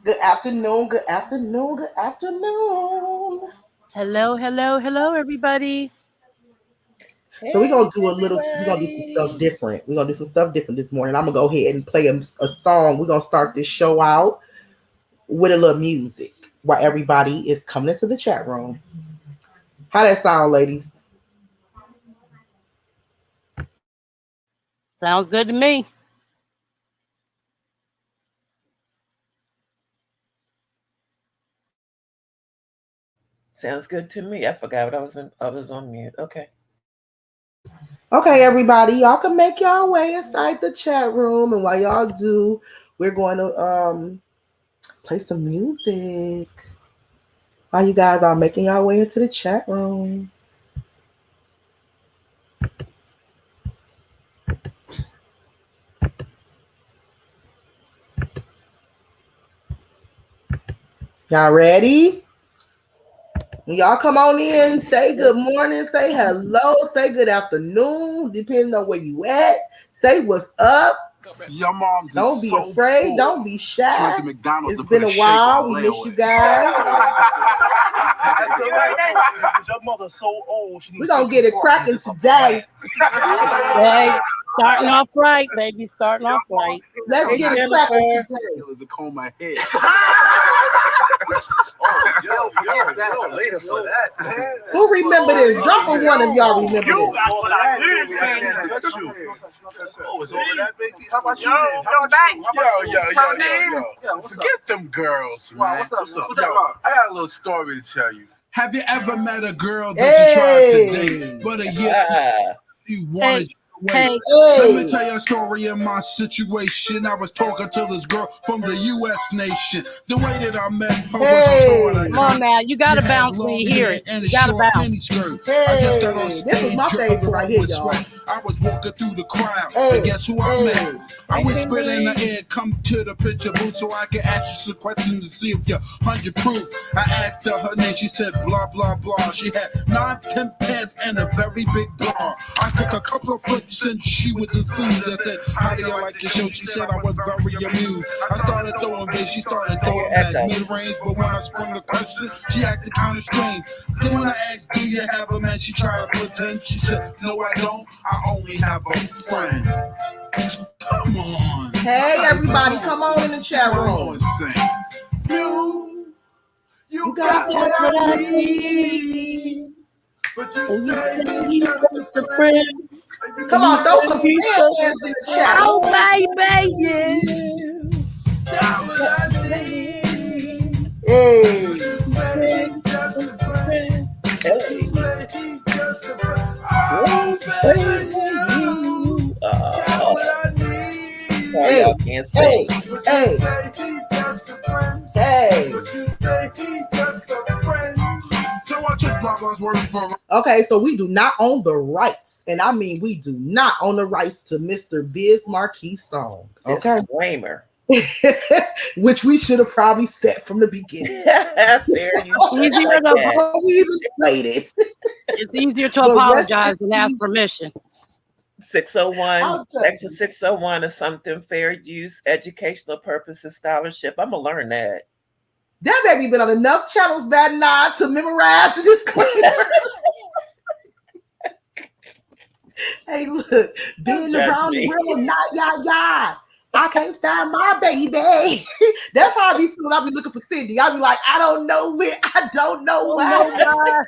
Good afternoon, good afternoon, good afternoon. Hello, everybody. So we're Hey, gonna do we're gonna do some stuff everybody. different. We're gonna do some stuff different this morning. I'm gonna go ahead and play a song. We're gonna start this show out with a little music while everybody is coming into the chat room. How that sound, ladies? Sounds good to me. Sounds good to me. I forgot I was on mute. Okay. Okay, everybody, y'all can make y'all way inside the chat room, and while y'all do, we're going to play some music. While you guys are making y'all way into the chat room. Y'all ready? When y'all come on in, say good Yes. morning, say hello, say good afternoon, depending on where you at. Say what's up. Your mom's Don't is be so afraid. full. Don't be She went shy. to McDonald's It's to put been a a shake while. on We a miss you layaway. guys. That's so right. Your mother's so old. She We're needs going to something get it soft. cracking Just something today. Hey, starting off right, baby. Starting off right. Let's Hey, get it cracking Jennifer. today. to comb my hair. Later for that. Who remember this? Drop a one if y'all remember You this. got what I did, man. Touch you. Oh, it's over that, baby. How about you? Yo, How about you? yo. Forget them girls, man. What's up? What's Yo, up? I got a little story to tell you. Have you ever met a girl that you tried to date, Hey. but a year Ah, you wanted to Hey, wait? hey. Let me Hey. tell you a story of my situation. I was talking to this girl from the U.S. nation. The way that I met her was a tour Hey. Come on now. You got to bounce when long you hear hair it. and a You got to short bounce. mini skirt. I Hey. just got on This stage, was my favorite dripping right here, with y'all. sweat. I was walking through the crowd, Hey. and guess who I Hey. met? I ding, was ding, spit in the ding. air, come to the picture booth so I can ask you some questions to see if you're 100 proof. I asked her name, she said blah, blah, blah. She had 9, 10 pants and a very big bra. I took a couple of flicks and she was enthused. I said, how do you like the show? She said I was very amused. I started throwing bass, she started I hear throwing back echo. mid-range, but when I sprung the question, she acted kind of strange. Then when I asked, do you have a man? She tried to pretend. She said, no, I don't. I only have a friend. Come on. Hey, everybody, come on in the chat room. You got got That's what what I I need, need. but you And you say say you he's just a just a friend. friend. Come And you on, throw say some he's just hands in the chat. oh, baby, yeah. Got what That's I what I need, Hey. but you You say say he just he's a just a friend. friend. You Hey, say he just a friend. hey, Oh, baby, baby, you you. got what I need, Sorry, Hey. y'all can't Hey. sing. but you Hey. say he just a friend. Hey. But you say he's just a friend. So I took Barbara's word for it. Okay, so we do not own the rights. And I mean, we do not own the rights to Mr. Biz Marquee song. Okay. Disclaimer. Which we should have probably set from the beginning. Fair use Easier like to that. Before we even played it. It's easier to But rest in apologize than ask peace. permission. 601, I'll tell section you. 601 is something fair use, educational purposes, scholarship. I'm going to learn that. That baby been on enough channels that night to memorize the disclaimer. Hey, look, Don't being judge around the me. world, not yah. I can't find my baby. That's how I be feeling. I be looking for Cindy. I be like, I don't know where. I don't know Oh, why. no,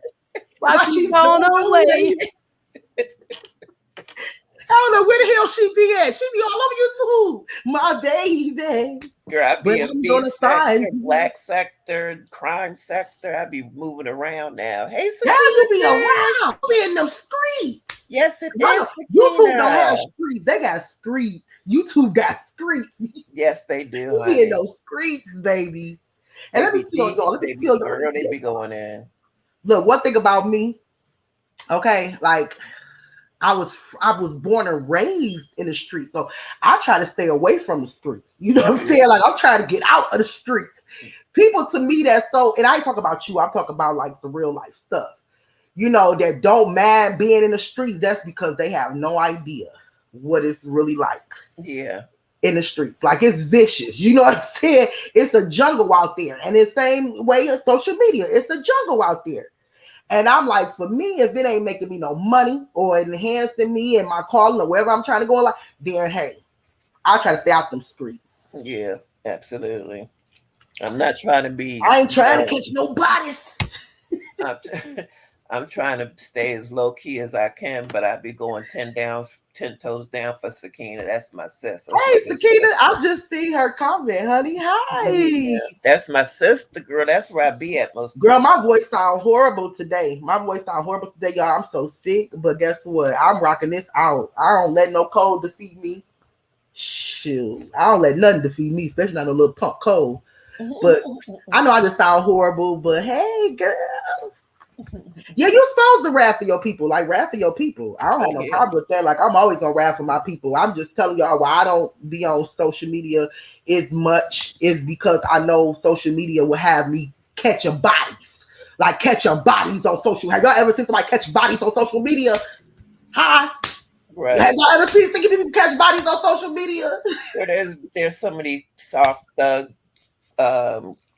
why Why she's she's gone going away. away. I don't know where the hell she be at. She be all over YouTube. My baby. Girl, I But be in I'm beef gonna find sector, you. black sector, crime sector. I be moving around now. Hey, Girl, you be Sakina. around. You be in them streets. Yes, it Y'all know, is YouTube don't Sakina. have streets. They got streets. YouTube got streets. Yes, they do, You be in honey. those streets, baby. And They let me be tell deep. y'all, let me They be tell y'all, let me girl. They tell be y'all. going in. Look, one thing about me, okay, like I was born and raised in the streets. So I try to stay away from the streets. You know what I'm saying? Like I'm trying to get out of the streets. People to me that's so, and I ain't talking about you, I'm talking about like some real life stuff. That don't mind being in the streets, that's because they have no idea what it's really like. Yeah. in the streets. Like it's vicious. You know what I'm saying? It's a jungle out there. And the same way as social media, it's a jungle out there. And I'm like, for me, if it ain't making me no money or enhancing me and my calling or wherever I'm trying to go in life, then hey, I'll try to stay out them streets. Yeah, absolutely. I'm not trying to be. I ain't trying to catch no bodies. I'm trying to stay as low key as I can, but I be going 10 toes down for Sakina. That's my sis. Hey, Sakina, I just see her comment, honey. Hi. Yeah, that's my sister, girl. That's where I be at most. Girl, my voice sound horrible today. Y'all. I'm so sick, but guess what? I'm rocking this out. I don't let no cold defeat me. Shoot, I don't let nothing defeat me, especially not a little punk cold. But I know I just sound horrible, but hey, girl. Yeah, you're supposed to rap for your people. Like, rap for your people. I don't have no problem with that. Like, I'm always going to rap for my people. I'm just telling y'all why I don't be on social media as much is because I know social media will have me catching bodies. Like, catching bodies on social. Have y'all ever seen somebody catch bodies on social media? Hi. Right. Have y'all ever seen people catch bodies on social media? So there's so many soft thug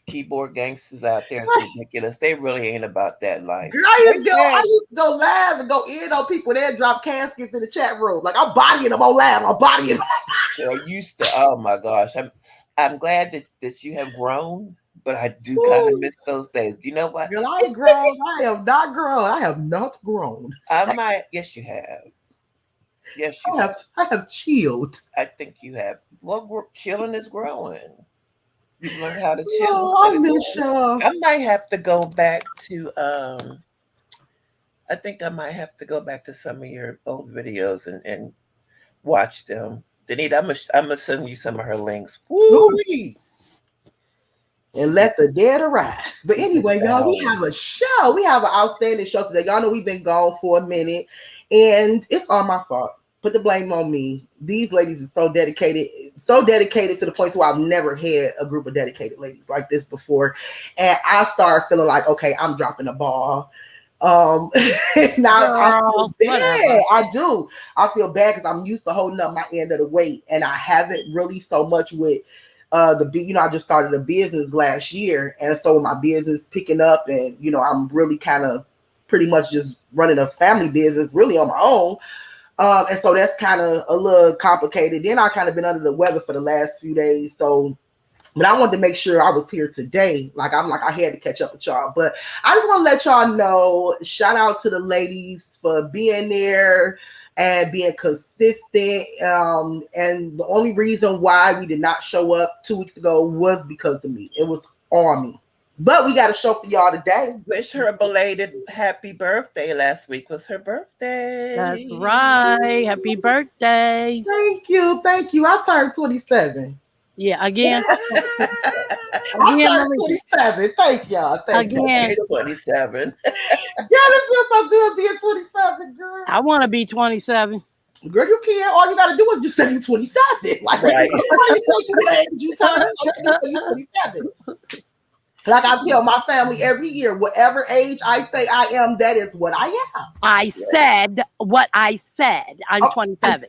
keyboard gangsters out there. It's ridiculous. They really ain't about that life. Girl, I used to go live and go in on people. They'd drop caskets in the chat room. Like, I'm bodying them on live. I'm bodying them. Girl, used to. Oh my gosh, I'm glad that you have grown, but I do kind of miss those days. Do you know what? Girl, I ain't grown. I have not grown. I have not grown. I might. Yes, you have. Yes, you have. I have chilled. I think you have. Well, chilling is growing. You learn how to chill. Oh, I miss y'all. I might have to go back to. I think I might have to go back to some of your old videos and watch them. Danita, I'm gonna send you some of her links. Woo-wee. And let the dead arise. But anyway, y'all, we have a show. We have an outstanding show today. Y'all know we've been gone for a minute, and it's all my fault. Put the blame on me. These ladies are so dedicated to the point where I've never had a group of dedicated ladies like this before. And I started feeling like, okay, I'm dropping the ball. Now I feel bad. I do. I feel bad because I'm used to holding up my end of the weight, and I haven't really so much with I just started a business last year, and so my business picking up, and I'm really kind of pretty much just running a family business really on my own. And so that's kind of a little complicated. Then I kind of been under the weather for the last few days. So, but I wanted to make sure I was here today. I had to catch up with y'all. But I just want to let y'all know, shout out to the ladies for being there and being consistent. And the only reason why we did not show up 2 weeks ago was because of me. It was on me. But we got a show for y'all today. Wish her a belated happy birthday. Last week was her birthday. That's right. Happy birthday. Thank you. I turned 27. Yeah, again. I turned 27. Thank y'all. Again. 27. Yeah, it feels so good being 27, girl. I want to be 27. Girl, you can't. All you gotta do is just say you're 27. Like, right. You turn 27. Like I tell my family every year, whatever age I say I am, that is what I am. I said what I said. I'm 27.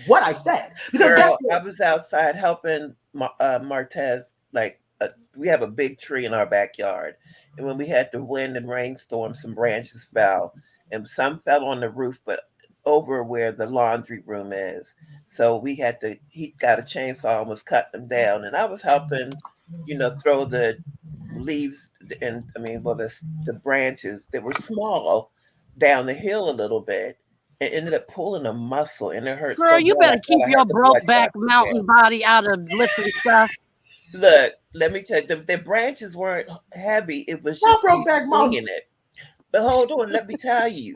What I said. Because girl, I was outside helping Martez. We have a big tree in our backyard. And when we had the wind and rainstorm, some branches fell. And some fell on the roof, but over where the laundry room is. So he got a chainsaw and was cutting them down. And I was helping throw the leaves and the branches that were small down the hill a little bit. It ended up pulling a muscle and it hurt. Girl, you better keep your broke back mountain body out of lifting stuff. Look, let me tell you, the branches weren't heavy. It was just swinging it. But hold on, let me tell you.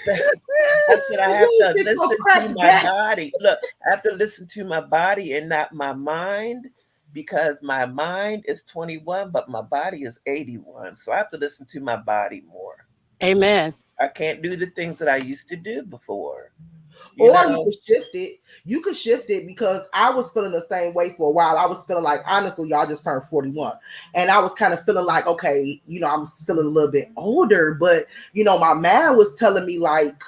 I said I have to listen to my body. Look, I have to listen to my body and not my mind. Because my mind is 21, but my body is 81. So I have to listen to my body more. Amen. I can't do the things that I used to do before. You could shift it. You could shift it because I was feeling the same way for a while. I was feeling like, honestly, y'all just turned 41. And I was kind of feeling like, okay, I was feeling a little bit older. But, my man was telling me like,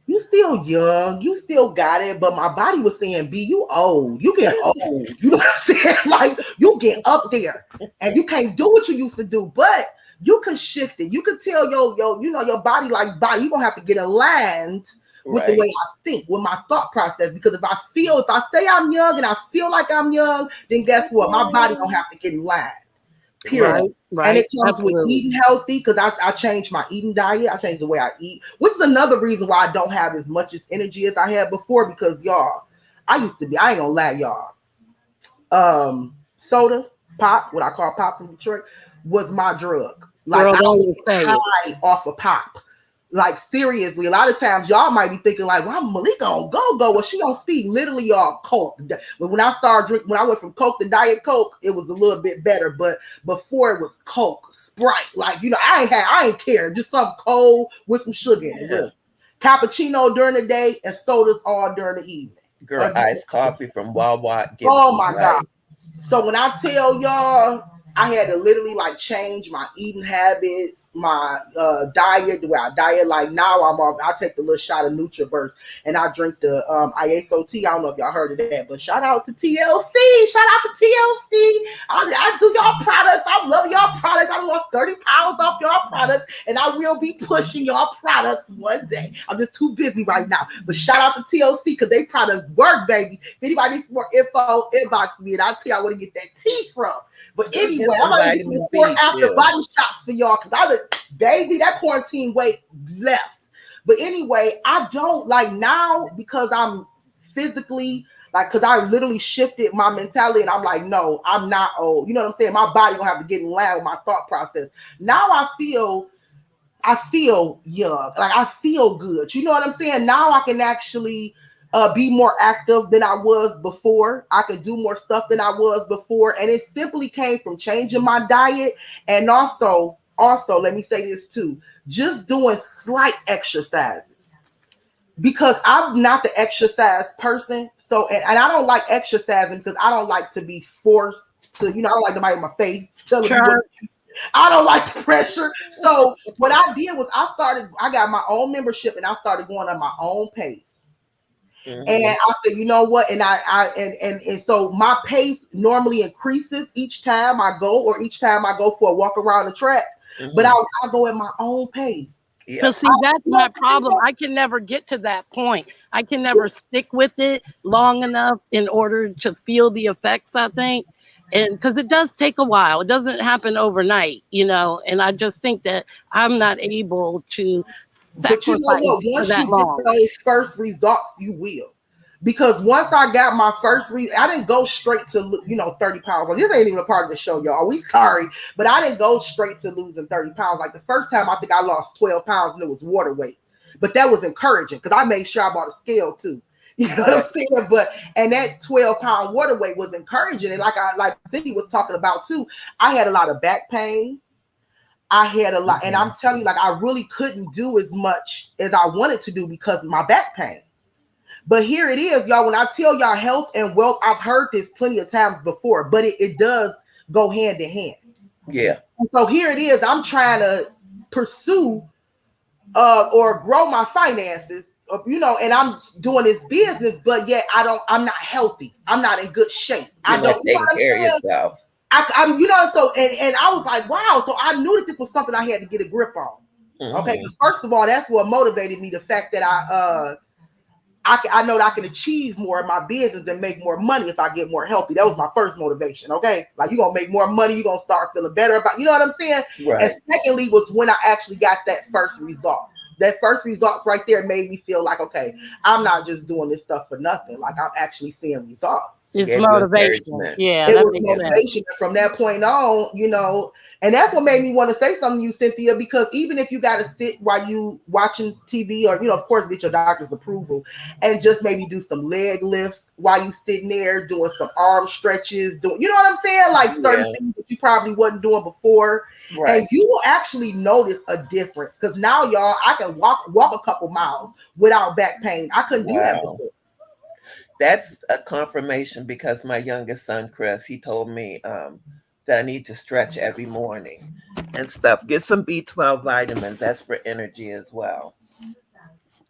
you still young, you still got it. But my body was saying, B, you old, you get old. You know what I'm saying? Like you get up there and you can't do what you used to do, but you can shift it. You can tell your body, like, body, you're gonna have to get aligned with the way I think, with my thought process. Because if I say I'm young and I feel like I'm young, then guess what? My body gonna have to get in line. Period. Right. And it comes Absolutely. with eating healthy, because I changed my eating diet. I changed the way I eat, which is another reason why I don't have as much as energy as I had before. Because y'all, I ain't gonna lie, y'all. Soda, pop, what I call pop from Detroit, was my drug. Like, Girl, I don't was even say it. high off of pop. Like, seriously, a lot of times y'all might be thinking like, "Well, Malika on go." Well, she on speed. Literally, y'all, Coke. But when I started drinking, when I went from Coke to Diet Coke, it was a little bit better. But before it was Coke, Sprite. Like, I ain't care. Just something cold with some sugar in it. Really. Cappuccino during the day and sodas all during the evening. Girl, iced coffee from Wawa. Oh my God. So when I tell y'all, I had to literally like change my eating habits, my diet, the way I diet. Like now I take the little shot of NutriBurst and I drink the ISO tea. I don't know if y'all heard of that, but shout out to TLC. Shout out to TLC. I do y'all products. I love y'all products. I lost 30 pounds off y'all products, and I will be pushing y'all products one day. I'm just too busy right now. But shout out to TLC because they products work, baby. If anybody needs more info, inbox me and I'll tell you where to get that tea from. But anyway, I'm gonna do some before after body shots for y'all because baby, that quarantine weight left. But anyway, I don't like now because I'm physically like, because I literally shifted my mentality and I'm like, no, I'm not old. You know what I'm saying? My body gonna have to get in line with my thought process. Now I feel young, like I feel good. You know what I'm saying? Now I can actually be more active than I was before. I could do more stuff than I was before. And it simply came from changing my diet. And also, let me say this too, just doing slight exercises. Because I'm not the exercise person. So, and I don't like exercising because I don't like to be forced to, I don't like nobody in my face telling me what. I don't like the pressure. So what I did was I got my own membership and I started going at my own pace. Mm-hmm. And I said, you know what? And so my pace normally increases each time I go for a walk around the track. Mm-hmm. But I'll go at my own pace. Because see, that's my problem. I can never get to that point. I can never stick with it long enough in order to feel the effects, I think. And because it does take a while, it doesn't happen overnight, and I just think that I'm not able to sacrifice for that long. Get those first results, you will. Because once I got my first I didn't go straight to 30 pounds. Well, this ain't even a part of the show, y'all. We sorry, but I didn't go straight to losing 30 pounds. Like the first time, I think I lost 12 pounds and it was water weight. But that was encouraging because I made sure I bought a scale too. You know what I'm saying? And that 12-pound water weight was encouraging. And like Cindy was talking about too, I had a lot of back pain. I had a lot, and I'm telling you, like I really couldn't do as much as I wanted to do because of my back pain. But here it is, y'all. When I tell y'all health and wealth, I've heard this plenty of times before, but it does go hand in hand. Yeah. And so here it is. I'm trying to pursue or grow my finances, and I'm doing this business, but yet I'm not healthy. I'm not in good shape. You're not taking care of yourself. I'm, so, and I was like, wow. So I knew that this was something I had to get a grip on. Mm-hmm. Okay. Because first of all, that's what motivated me. The fact that I know that I can achieve more in my business and make more money if I get more healthy. That was my first motivation. Okay. Like you're going to make more money. You're going to start feeling better about, you know what I'm saying? Right. And secondly was when I actually got that first result. That first results right there made me feel like, okay, I'm not just doing this stuff for nothing. Like I'm actually seeing results. It's motivation. Yeah. It was motivation. From that point on, and that's what made me want to say something to you, Cynthia, because even if you got to sit while you watching TV or, of course, get your doctor's approval and just maybe do some leg lifts while you sitting there doing some arm stretches, you know what I'm saying? Like certain things that you probably wasn't doing before. Right. And you will actually notice a difference because now, y'all, I can walk a couple miles without back pain. I couldn't do that before. That's a confirmation because my youngest son, Chris, he told me that I need to stretch every morning and stuff. Get some B12 vitamins. That's for energy as well.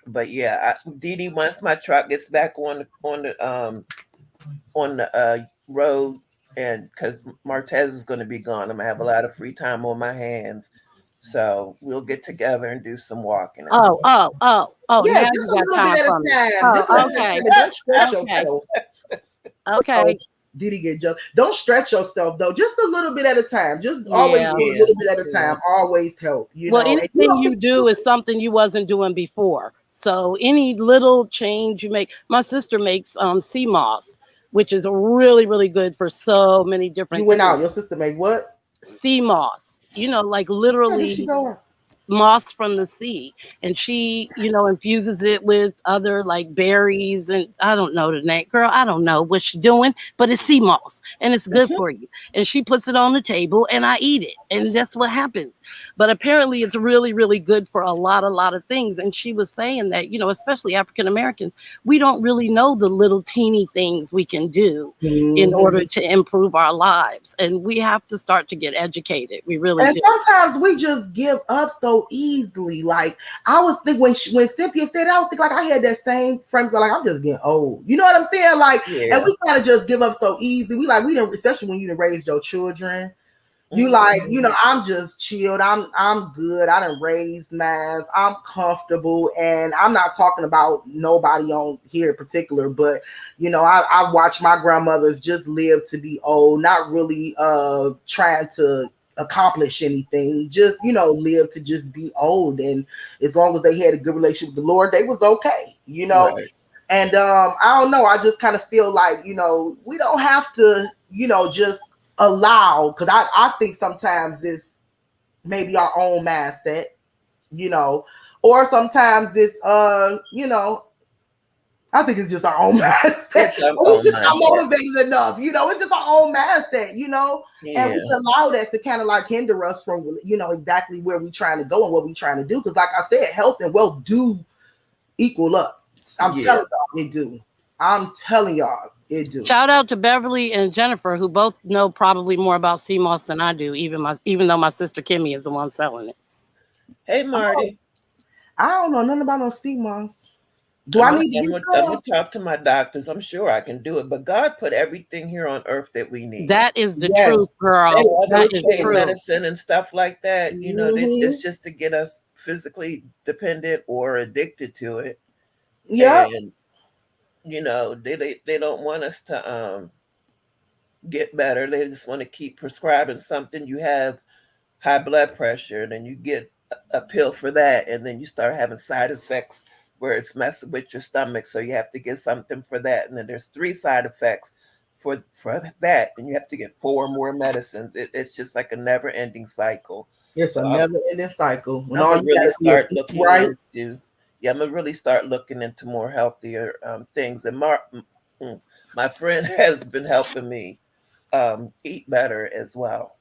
But yeah, Dee Dee, once my truck gets back on the road, and because Martez is going to be gone, I'm gonna have a lot of free time on my hands. So we'll get together and do some walking and Oh, stuff. oh, oh, oh, Yeah, now just you a got little time bit at for a me. time. Just a Oh, little bit okay. at a time. Don't stress Okay. yourself. Okay. Oh, did he get joked? Don't stretch yourself though. Just a little bit at a time. Just always Yeah. do a little bit at a time. Always help. You Well, know. And you anything you do is something you wasn't doing before. So any little change you make, my sister makes sea moss, which is really, really good for so many different went out. things. Your sister made what? Sea moss, like Where did she literally go? moss from the sea, and she infuses it with other like berries, and I don't know the name, girl, I don't know what she's doing, but it's sea moss and it's good for you, and she puts it on the table and I eat it, and that's what happens. But apparently it's really, really good for a lot of things. And she was saying that especially African Americans, we don't really know the little teeny things we can do in order to improve our lives, and we have to start to get educated. We really And do. sometimes we just give up so easily. Like I was thinking when Cynthia said it, I was thinking like I had that same frame. Like I'm just getting old. You know what I'm saying? Like, Yeah. and we kind of just give up so easy. We don't, especially when you done raised your children. You like, I'm just chilled. I'm good. I done raised mine. I'm comfortable, and I'm not talking about nobody on here in particular, but I watched my grandmothers just live to be old, not really trying to accomplish anything, just live to just be old. And as long as they had a good relationship with the Lord, they was okay, Right. And I don't know, I just kind of feel like we don't have to just allow, because I think sometimes it's maybe our own mindset, or sometimes it's I think it's just our own mindset. We're just not motivated enough, it's just our own mindset, and we allow that to kind of like hinder us from exactly where we're trying to go and what we're trying to do. Because like I said, health and wealth do equal up. I'm telling y'all it do. I'm telling y'all it do. Shout out to Beverly and Jennifer, who both know probably more about sea moss than I do, even though my sister Kimmy is the one selling it. Hey, Marty. I don't know nothing about no sea moss. Do I need to get some? I'm going to talk to my doctors. I'm sure I can do it. But God put everything here on earth that we need. That is the truth, girl. That is true. Medicine and stuff like that, it's just to get us physically dependent or addicted to it. Yeah. And, they don't want us to get better. They just want to keep prescribing something. You have high blood pressure, then you get a pill for that, and then you start having side effects where it's messing with your stomach, so you have to get something for that, and then there's 3 side effects for that, and you have to get 4 more medicines. It's just like a never-ending cycle. It's a never-ending cycle. When I'm gonna really start looking into, I'm gonna really start looking into more healthier things. And my friend has been helping me eat better as well.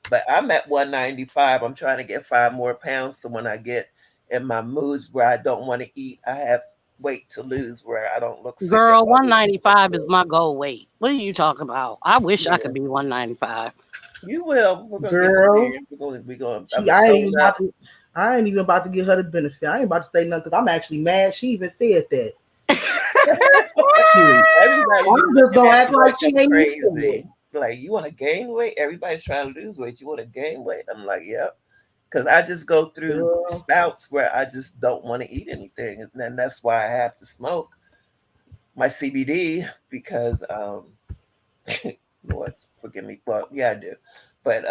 But I'm at 195. I'm trying to get 5 more pounds. So when I get in my moods where I don't want to eat, I have weight to lose where I don't look sick. Girl, 195 is my goal weight. What are you talking about? I wish I could be 195. You will. We're gonna Girl. Get we're going. I ain't even about to get her the benefit. I ain't about to say nothing because I'm actually mad. She even said that. Everybody I'm just gonna act like she ain't crazy. Like, you want to gain weight? Everybody's trying to lose weight. You want to gain weight? I'm like, yep. Because I just go through spouts where I just don't want to eat anything, and then that's why I have to smoke my CBD because Lord forgive me. Well, yeah, I do, but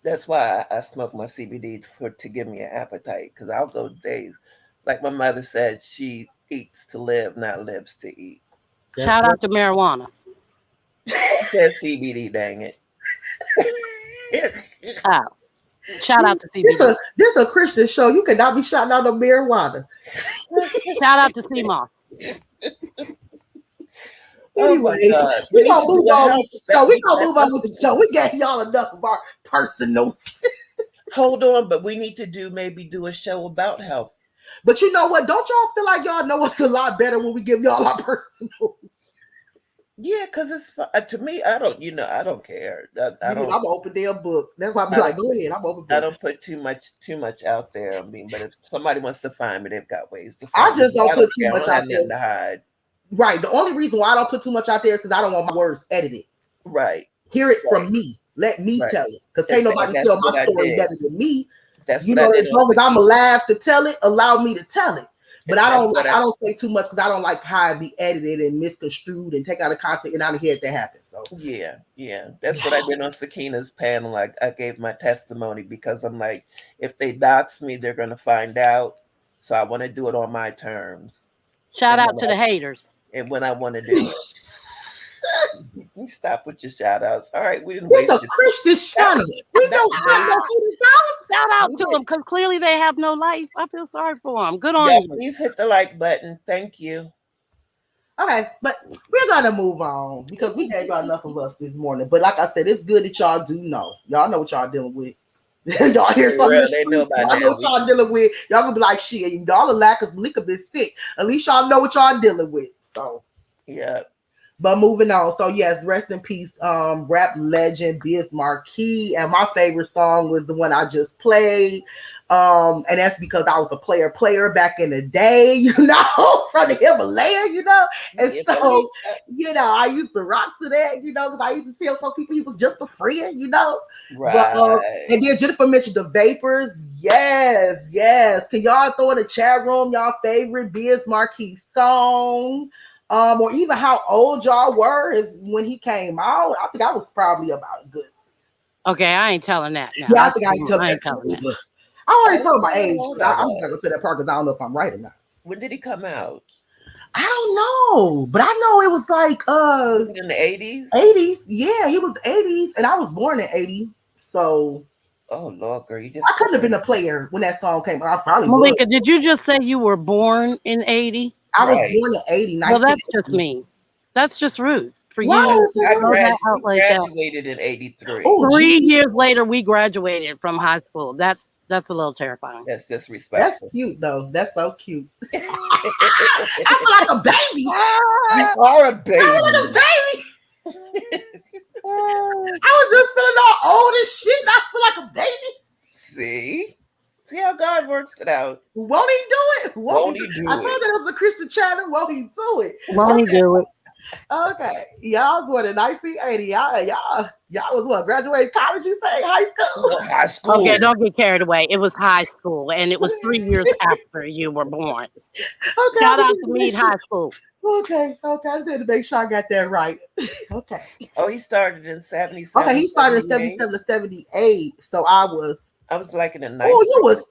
that's why I smoke my CBD to give me an appetite, because I'll go days. Like my mother said, she eats to live, not lives to eat. Shout out to marijuana. I said CBD, dang it. Oh. Shout out to CBD. This a Christian show. You cannot be shouting out no marijuana. Shout out to CMOS. Anyway, we're gonna move on with the show. We gave y'all enough of our personals. Hold on, but we need to do a show about health. But you know what? Don't y'all feel like y'all know us a lot better when we give y'all our personals? Yeah, because it's fun. To me, I don't care. I don't. I'm open their book. That's why I'm I like, don't. go ahead. I'm open I book. don't put too much out there. I mean, but if somebody wants to find me, they've got ways to I find me. just don't I put don't too care. I much don't have out there. nothing to hide. Right. The only reason why I don't put too much out there is because I don't want my words edited. Right. Hear it Right. from me. Let me Right. tell it. Because can't nobody That's tell what my I story did. better than me. That's You what I know, did as on long as I'm Scrutiny. alive to tell it, allow me to tell it. But I That's don't what like I don't say too much because I don't like how it be edited and misconstrued and take out of context, and I don't hear it that happen. So Yeah. That's what I did on Sakina's panel. Like I gave my testimony because I'm like, if they dox me, they're gonna find out. So I want to do it on my terms. Shout And out to the haters. when I want to do it. You stop with your shout outs. All right, we didn't it's waste a it. Christian channel. We that don't was have no hidden talents. Shout out to them because clearly they have no life. I feel sorry for them. Good on Yeah, you. please hit the like button. Thank you. Okay, but we're gonna move on because we gave y'all enough of us this morning. But like I said, it's good that y'all do know. Y'all know what y'all dealing with. Y'all hear For something in real, the they know street, by y'all know now. what y'all dealing with. Y'all gonna be like, shit, y'all are lack of Malika been sick. At least y'all know what y'all dealing with. So Yeah. but moving on. So yes, rest in peace, rap legend Biz Markee. And my favorite song was the one I just played. And that's because I was a player back in the day, you know, from the Himalaya, you know. And so, you know, I used to rock to that, you know, because I used to tell some people he was just a friend, you know. Right. But and then Jennifer mentioned the Vapors. Yes. Can y'all throw in the chat room y'all favorite Biz Markee song? Or even how old y'all were when he came out. I think I was probably about a good. Okay, I ain't telling that now. Yeah, I think I ain't telling that. I already told my age, but I'm just not gonna say that part because I don't know if I'm right or not. When did he come out? I don't know, but I know it was like Was it in the 80s? 80s. Yeah, he was 80s, and I was born in 80. So oh Lord, girl, I couldn't have been a player when that song came out. I probably Malika, would. did you just say you were born in 80? I was born in 80. Well, that's just me. That's just rude for you to I throw that out like that. graduated in 83. Oh, 3 years later, we graduated from high school. That's a little terrifying. That's disrespectful. That's cute though. That's so cute. I feel like a baby. You are a baby. I feel like a baby. I was just feeling all old and shit. And I feel like a baby. See how God works it out. Won't he do it? Won't he do I told you it was a Christian channel. Won't he do it? Won't he do it? Okay. Y'all was what in 1980. Y'all was what? Graduated college, you say? High school? High school. Okay, don't get carried away. It was high school, and it was 3 years after you were born. Okay. Shout out to me in high school. Okay. I just had to make sure I got that right. Okay. Oh, he started in 77. Okay, he started in 77 to 78. So I was like in the 90s. Oh, you was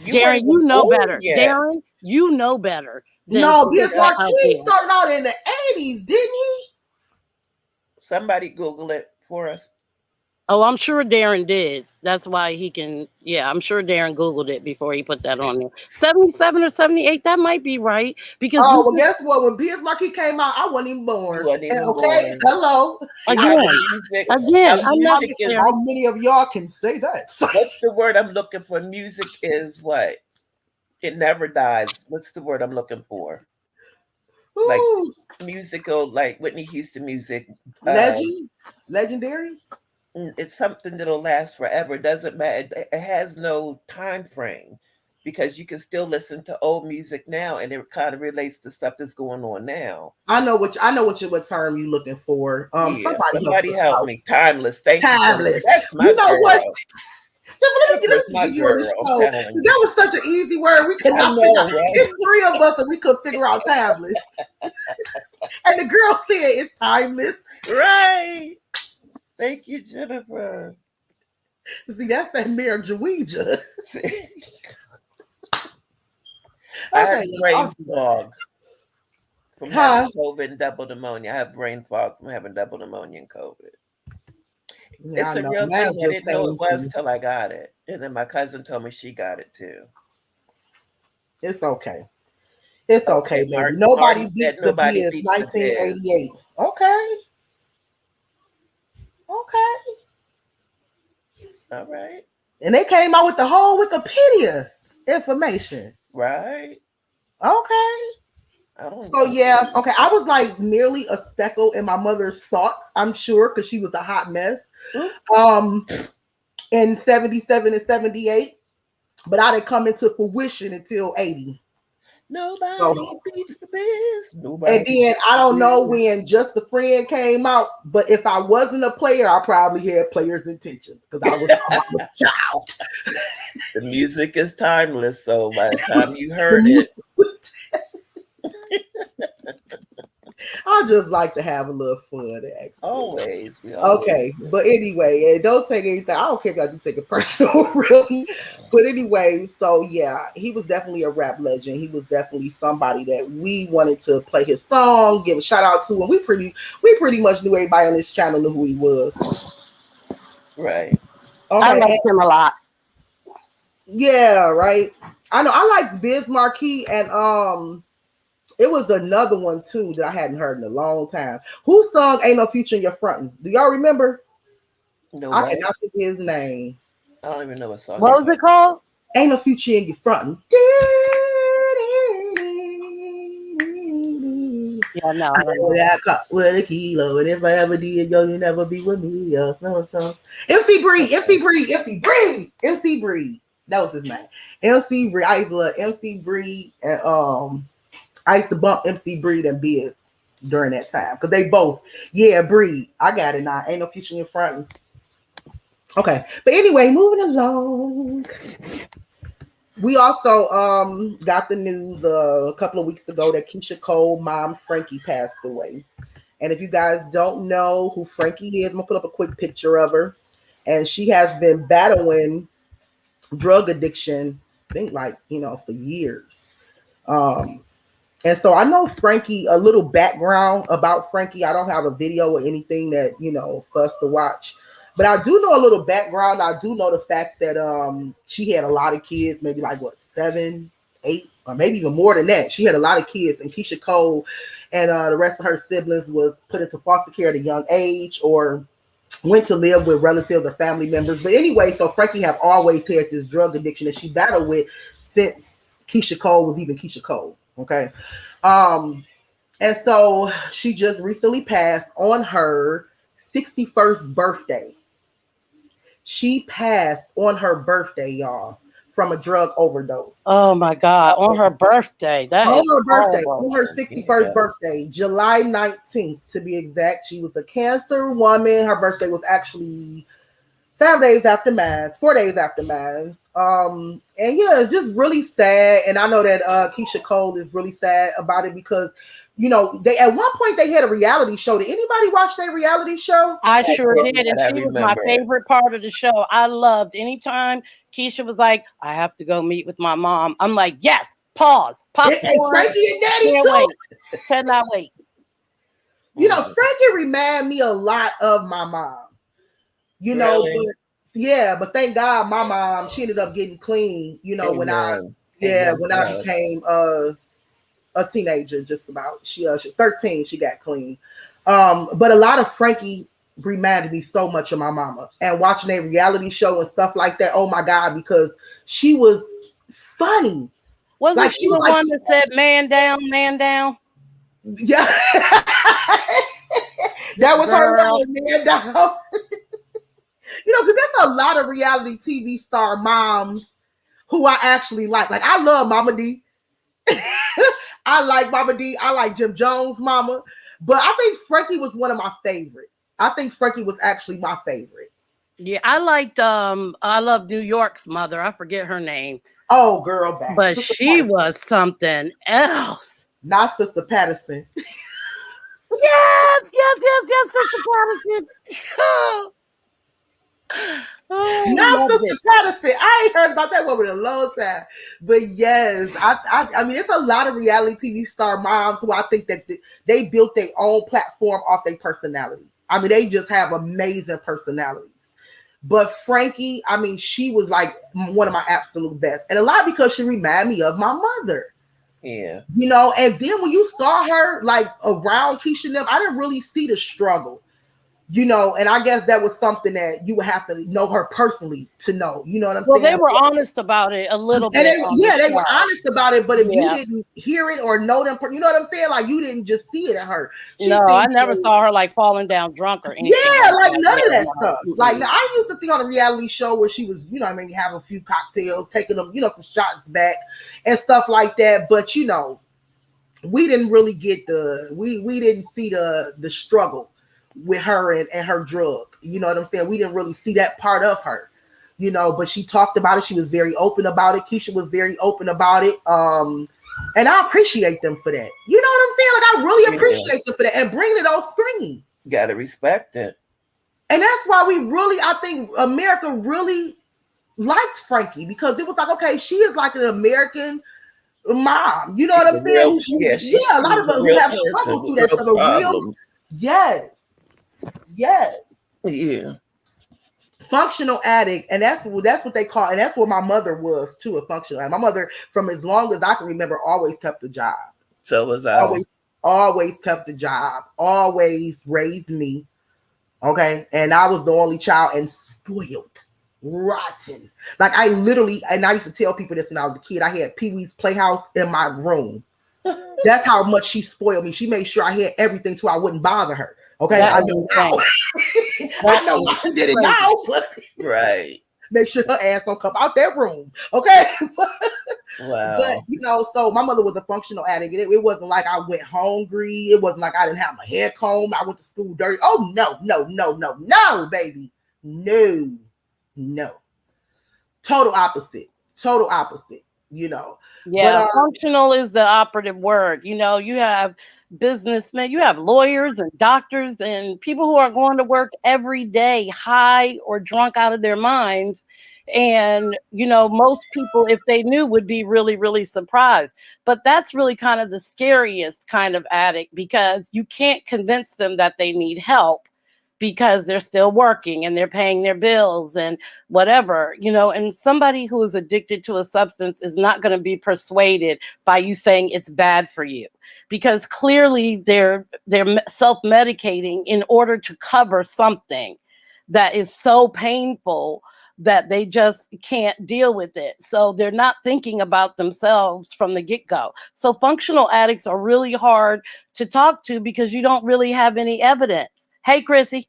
8. Darren, you know better. Darren, you know better. No, Biz Markee started out in the 80s, didn't he? Somebody Google it for us. Oh, I'm sure Darren did. That's why he can. Yeah, I'm sure Darren Googled it before he put that on there. 77 or 78, that might be right. Because well, guess what? When Biz Markee came out, I wasn't even born. You wasn't even okay, born. hello. Again, I'm not how many of y'all can say that? What's the word I'm looking for? Music is what? It never dies. What's the word I'm looking for? Ooh. Like musical, like Whitney Houston music. Legendary? It's something that'll last forever. It doesn't matter. It has no time frame because you can still listen to old music now and it kind of relates to stuff that's going on now. I know what term you're looking for. Somebody help me. Timeless. Thank you. Timeless. That's my you know girl. what? That was such an easy word. We could not figure out. Right? It's 3 of us and we could figure out timeless. And the girl said it's timeless. Right. Thank you, Jennifer. See, that's that Mayor Jaweja. I have brain fog from having COVID and double pneumonia. I have brain fog from having double pneumonia and COVID. Yeah, it's a real thing. I didn't know it was till I got it. And then my cousin told me she got it too. It's okay. It's okay, baby. Nobody beats the Biz 1988. Okay. All right. And they came out with the whole Wikipedia information. Right. Okay. I don't. So yeah, okay. I was like nearly a speckle in my mother's thoughts, I'm sure, because she was a hot mess. Um, in 77 and 78, but I didn't come into fruition until 80. Nobody So, beats the biz. Nobody. and then I don't know when Just a Friend came out, but if I wasn't a player, I probably had players' intentions because I was a child. The music is timeless, so by the time you heard it, I just like to have a little fun. Actually. always. We always. Okay, but anyway, and don't take anything. I don't care if I do take it personal, really. But anyway, so yeah, he was definitely a rap legend. He was definitely somebody that we wanted to play his song, give a shout out to, and we pretty much knew everybody on this channel knew who he was. Right. Okay, I liked him a lot. yeah, right. I know. I liked Biz Markee, and it was another one too that I hadn't heard in a long time. Who sung "Ain't No Future in Your Frontin'"? Do y'all remember? No, I cannot think of his name. I don't even know what song. What was it called? Ain't No Future in Your Frontin'. Yeah, no. I know that caught with a kilo, and if I ever did, yo, you never be with me. MC Breed. That was his name. MC Breed. I used to love MC Breed, and I used to bump MC Breed and Biz during that time because they both, Breed. I got it now. Ain't No Future in Your Front. Okay, but anyway, moving along. We also got the news a couple of weeks ago that Keisha Cole's mom Frankie passed away. And if you guys don't know who Frankie is, I'm gonna put up a quick picture of her. And she has been battling drug addiction, I think for years. And so I know Frankie, a little background about Frankie. I don't have a video or anything that, for us to watch. But I do know a little background. I do know the fact that she had a lot of kids, maybe 7, 8, or maybe even more than that. She had a lot of kids, and Keisha Cole and the rest of her siblings was put into foster care at a young age or went to live with relatives or family members. But anyway, so Frankie have always had this drug addiction that she battled with since Keisha Cole was even Keisha Cole. Okay. And so she just recently passed on her 61st birthday. She passed on her birthday, y'all, from a drug overdose. Oh my God! On her birthday, on her 61st birthday, July 19th to be exact. She was a Cancer woman. Her birthday was actually 4 days after Mass. And it's just really sad. And I know that Keisha Cole is really sad about it because they at one point they had a reality show. Did anybody watch their reality show? I sure did, and she was my favorite part of the show. I loved anytime Keisha was like, "I have to go meet with my mom." I'm like, "Yes, pause, popcorn." And Frankie and Daddy can't too. Wait. Cannot wait. Frankie remind me a lot of my mom. Really? But thank God my mom, she ended up getting clean. When I became a teenager, just about. She 13, she got clean. But a lot of Frankie reminded me so much of my mama, and watching a reality show and stuff like that. Oh my God, because she was funny. Wasn't she the one that said "man down, man down"? Yeah, that was her line, "man down." Because there's a lot of reality TV star moms who I actually like. Like I love Mama D. I like Mama D. I like Jim Jones' mama. But I think Frankie was one of my favorites. I think Frankie was actually my favorite. Yeah, I liked I love New York's mother. I forget her name. Oh, girl, back. But Sister she Patterson. Was something else. Not Sister Patterson. Yes, Sister Patterson. Not Sister Patterson. I ain't heard about that one in a long time. But yes, I mean, it's a lot of reality TV star moms who I think that they built their own platform off their personality. I mean, they just have amazing personalities. But Frankie, I mean, she was like one of my absolute best. And a lot because she reminded me of my mother. Yeah. And then when you saw her like around Keisha and them, I didn't really see the struggle. you know, and I guess that was something that you would have to know her personally to know. You know what I'm saying? They were honest about it a little bit. They were honest about it. But if you didn't hear it or know them, you know what I'm saying? Like you didn't just see it in her. I never saw her like falling down drunk or anything. Yeah, like none of that stuff. Like I used to see on a reality show where she was, you know, maybe have a few cocktails, taking them, you know, some shots back and stuff like that. But you know, we didn't really get we didn't see the struggle with her and her drug. You know what I'm saying? We didn't really see that part of her, you know, but she talked about it. She was very open about it. Keisha was very open about it. And I appreciate them for that. You know what I'm saying? Like I really appreciate them for that and bringing it on screen. You gotta respect it. And that's why I think America really liked Frankie, because it was like, okay, she is like an American mom. You know what I'm saying? A lot of us who have struggled through that stuff. Yes. Yeah. Functional addict, and that's what they call, and that's what my mother was too, a functional addict. My mother, from as long as I can remember, always kept a job. So was I. Always kept a job, always raised me. Okay. And I was the only child and spoiled, rotten. Like I literally, and I used to tell people this when I was a kid, I had Pee-wee's Playhouse in my room. That's how much she spoiled me. She made sure I had everything so I wouldn't bother her. Okay, I know now. I know why she did it now, but make sure her ass don't come out that room. Okay. Wow. But you know, so my mother was a functional addict. It wasn't like I went hungry. It wasn't like I didn't have my hair combed. I went to school dirty. Oh no, baby. No. Total opposite. You know. Yeah, but, functional is the operative word. You know, you have businessmen, you have lawyers and doctors and people who are going to work every day high or drunk out of their minds. And, you know, most people, if they knew, would be really, really surprised. But that's really kind of the scariest kind of addict, because you can't convince them that they need help, because they're still working and they're paying their bills and whatever, you know. And somebody who is addicted to a substance is not going to be persuaded by you saying it's bad for you, because clearly they're self-medicating in order to cover something that is so painful that they just can't deal with it. So they're not thinking about themselves from the get-go. So functional addicts are really hard to talk to because you don't really have any evidence. Hey, Chrissy.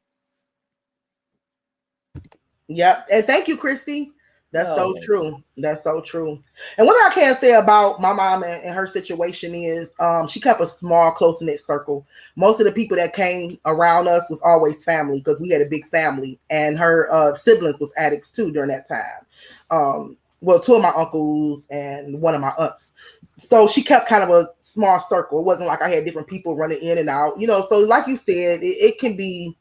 Yep. And thank you, Christy. That's so true. That's so true. And one thing I can say about my mom and her situation is she kept a small, close-knit circle. Most of the people that came around us was always family, because we had a big family, and her siblings was addicts too during that time. Well, two of my uncles and one of my aunts. So she kept kind of a small circle. It wasn't like I had different people running in and out, you know. So like you said, it can be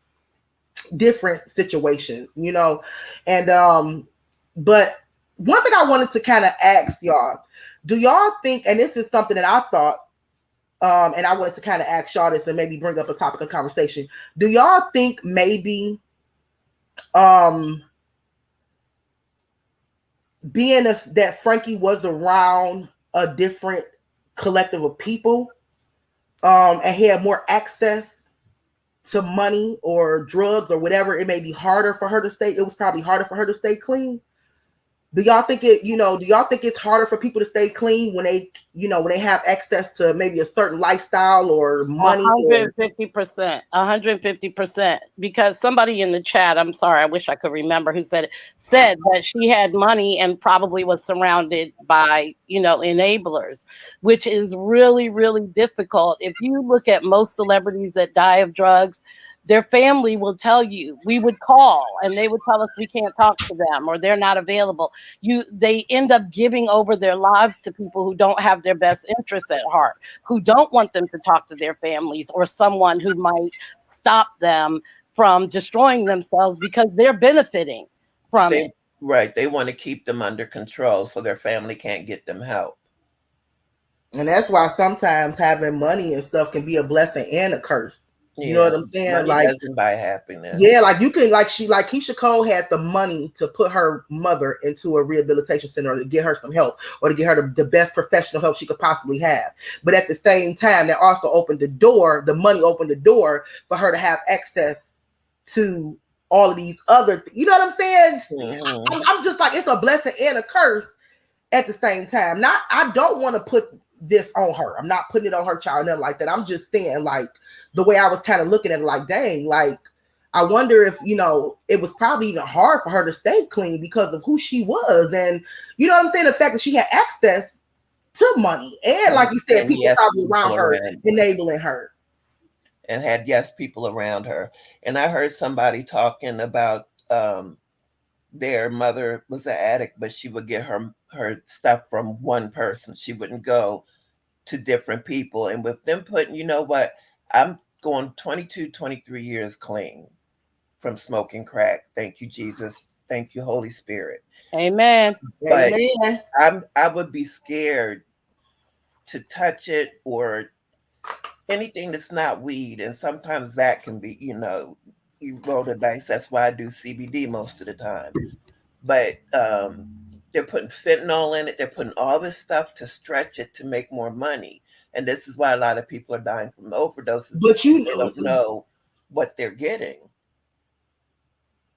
different situations, you know. And but one thing I wanted to kind of ask y'all, do y'all think, and this is something that I thought, and I wanted to kind of ask y'all this and maybe bring up a topic of conversation. Do y'all think maybe being that Frankie was around a different collective of people and had more access to money or drugs or whatever, it may be harder for her to stay. It was probably harder for her to stay clean. Do y'all think it's harder for people to stay clean when they, you know, when they have access to maybe a certain lifestyle or money? 150%, because somebody in the chat, I'm sorry, I wish I could remember who said that she had money and probably was surrounded by, you know, enablers, which is really, really difficult. If you look at most celebrities that die of drugs, their family will tell you, we would call and they would tell us we can't talk to them or they're not available. They end up giving over their lives to people who don't have their best interests at heart, who don't want them to talk to their families, or someone who might stop them from destroying themselves because they're benefiting from it. Right. They want to keep them under control so their family can't get them help. And that's why sometimes having money and stuff can be a blessing and a curse. You know what I'm saying? Money like, doesn't buy happiness. Yeah, like you can, like Keisha Cole had the money to put her mother into a rehabilitation center to get her some help, or to get her the best professional help she could possibly have. But at the same time, that also opened the door. The money opened the door for her to have access to all of these other, you know what I'm saying? Mm-hmm. I'm just like, it's a blessing and a curse at the same time. Not, I don't want to put this on her. I'm not putting it on her child, nothing like that. I'm just saying, like, the way I was kind of looking at it, like, dang, like, I wonder if, you know, it was probably even hard for her to stay clean because of who she was. And, you know what I'm saying? The fact that she had access to money. And like you said, And people yes, probably people around her, around. enabling her. And had people around her. And I heard somebody talking about their mother was an addict, but she would get her stuff from one person. She wouldn't go to different people. And with them putting, you know what, I'm going 22, 23 years clean from smoking crack. Thank you, Jesus. Thank you, Holy Spirit. Amen. But Amen. I would be scared to touch it or anything that's not weed. And sometimes that can be, you know, you roll the dice. That's why I do CBD most of the time. But they're putting fentanyl in it. They're putting all this stuff to stretch it to make more money. And this is why a lot of people are dying from overdoses. But you They don't know what they're getting.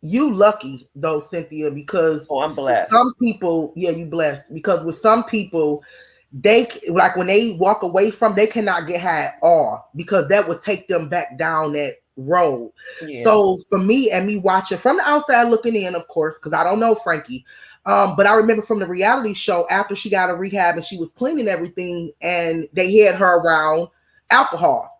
You lucky though, Cynthia, because Oh, I'm blessed. some people, yeah, you blessed, because with some people, they like when they walk away from, they cannot get high at all because that would take them back down that road. Yeah. So for me and me watching from the outside looking in, of course, because I don't know Frankie, but I remember from the reality show after she got a rehab and she was cleaning everything, and they had her around alcohol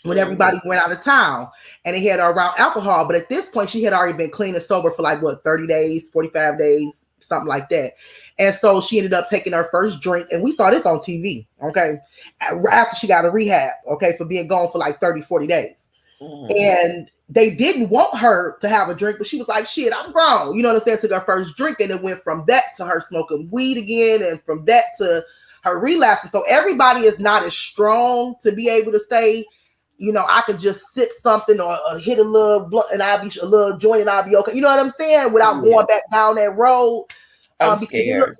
when everybody went out of town, and they had her around alcohol. But at this point, she had already been clean and sober for like, what, 30 days, 45 days, something like that. And so she ended up taking her first drink, and we saw this on TV, okay, after she got a rehab, okay, for being gone for like 30, 40 days. And they didn't want her to have a drink, but she was like, shit, I'm grown. You know what I'm saying? Took her first drink, and it went from that to her smoking weed again, and from that to her relapsing. So everybody is not as strong to be able to say, you know, I can just sip something or hit a little blunt and I'll be a little joint and I'll be okay. You know what I'm saying? Without going back down that road. I'm scared.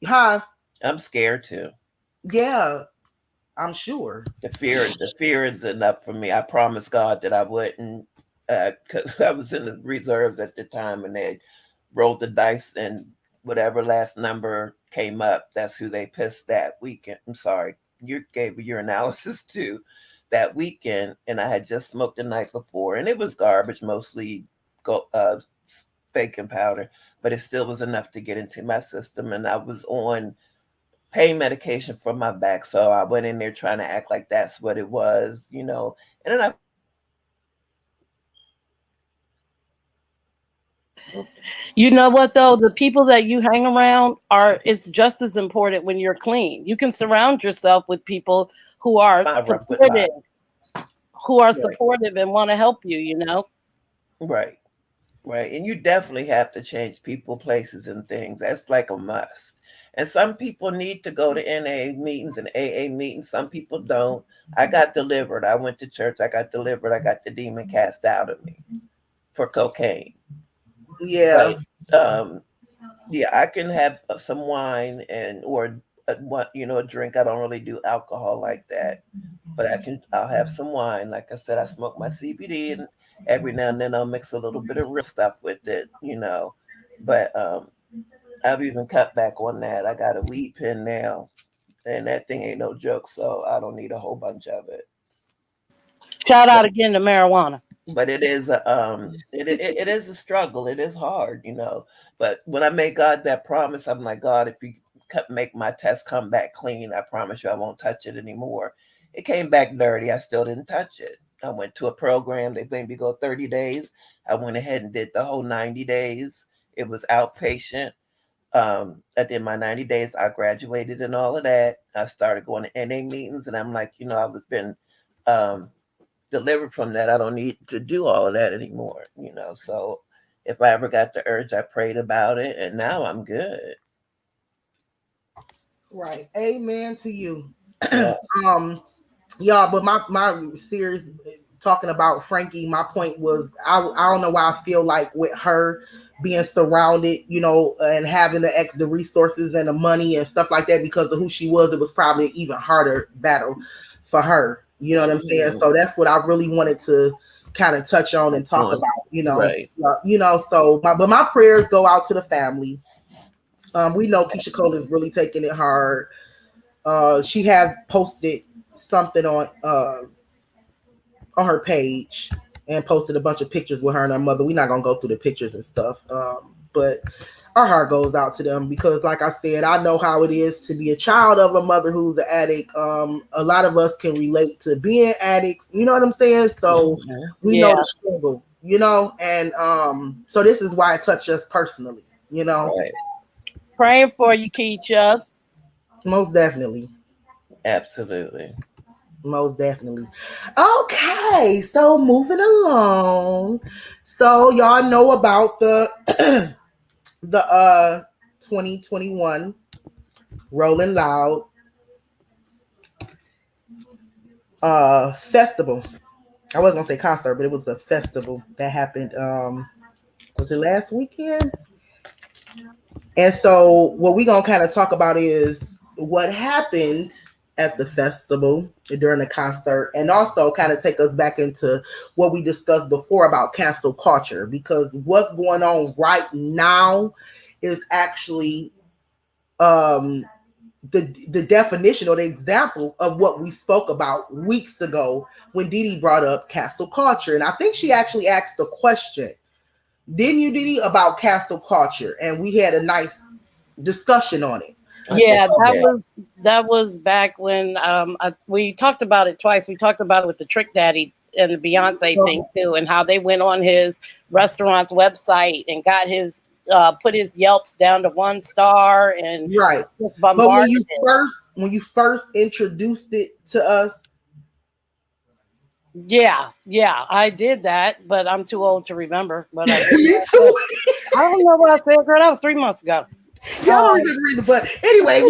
Huh? I'm scared too. Yeah, I'm sure. The fear is enough for me. I promised God that I wouldn't, because I was in the reserves at the time, and they rolled the dice, and whatever last number came up, that's who they pissed that weekend. I'm sorry, you gave your analysis too. That weekend, and I had just smoked the night before, and it was garbage, mostly baking powder, but it still was enough to get into my system. And I was on pain medication for my back, so I went in there trying to act like that's what it was, you know. And then You know what though? The people that you hang around it's just as important when you're clean. You can surround yourself with people who are supportive, supportive and want to help you, you know? Right. And you definitely have to change people, places, and things. That's like a must. And some people need to go to NA meetings and AA meetings. Some people don't. I got delivered. I went to church. I got delivered. I got the demon cast out of me for cocaine. Yeah. But, yeah, I can have some wine or a drink. I don't really do alcohol like that, but I'll have some wine. Like I said, I smoke my CBD, and every now and then I'll mix a little bit of real stuff with it, you know. But I've even cut back on that. I got a weed pen now, and that thing ain't no joke, so I don't need a whole bunch of it. Shout out again to marijuana. But it is it is a struggle. It is hard, you know. But when I made God that promise, I'm like, God, if you make my test come back clean, I promise you I won't touch it anymore. It came back dirty. I still didn't touch it. I went to a program. They made me go 30 days. I went ahead and did the whole 90 days. It was outpatient. I did my 90 days. I graduated and all of that. I started going to NA meetings, and I'm like, you know, I was been delivered from that. I don't need to do all of that anymore, you know. So if I ever got the urge, I prayed about it, and now I'm good. Right. Amen to you. Y'all, but my series talking about Frankie, my point was I don't know why I feel like with her being surrounded, you know, and having the resources and the money and stuff like that because of who she was, it was probably an even harder battle for her. You know what I'm saying? So that's what I really wanted to kind of touch on and talk about, Right. So my prayers go out to the family. We know Keisha Cole is really taking it hard. She had posted something on her page and posted a bunch of pictures with her and her mother. We're not gonna go through the pictures and stuff, but our heart goes out to them because, like I said, I know how it is to be a child of a mother who's an addict. A lot of us can relate to being addicts. You know what I'm saying? So we know the struggle. And so this is why it touched us personally. Right. Praying for you, Keisha. Most definitely. Absolutely. Most definitely. Okay, so moving along. So y'all know about the 2021 Rolling Loud festival. I wasn't gonna say concert, but it was a festival that happened was it last weekend? And so what we're gonna kind of talk about is what happened at the festival during the concert, and also kind of take us back into what we discussed before about cancel culture, because what's going on right now is actually the definition or the example of what we spoke about weeks ago when Didi brought up cancel culture. And I think she actually asked the question, didn't you, Didi, about cancel culture? And we had a nice discussion on it. Yeah, that was back when we talked about it twice. We talked about it with the Trick Daddy and the Beyonce thing too, and how they went on his restaurant's website and got his put his Yelps down to 1 star and just but when you first introduced it to us. Yeah, I did that, but I'm too old to remember. But I Me too. I don't know what I said, girl. That was 3 months ago. Y'all don't even read the book. Anyway,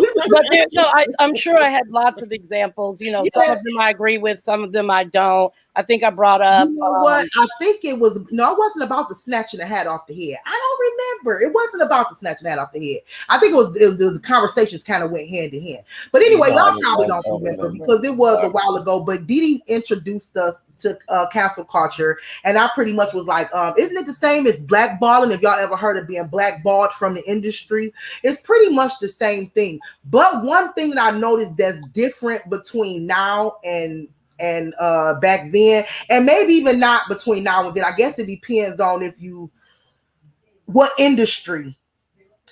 I'm sure I had lots of examples. Some of them I agree with, some of them I don't. I think I brought up. You know what? I think it was it wasn't about the snatching the hat off the head. I don't remember. It wasn't about the snatching the hat off the head. I think the conversations kind of went hand in hand. But anyway, y'all probably don't remember because it was a while ago. But Didi introduced us to cancel culture, and I pretty much was like, isn't it the same as blackballing? If y'all ever heard of being blackballed from the industry, it's pretty much the same thing. But one thing that I noticed that's different between now and back then, and maybe even not between now and then, I guess it depends on what industry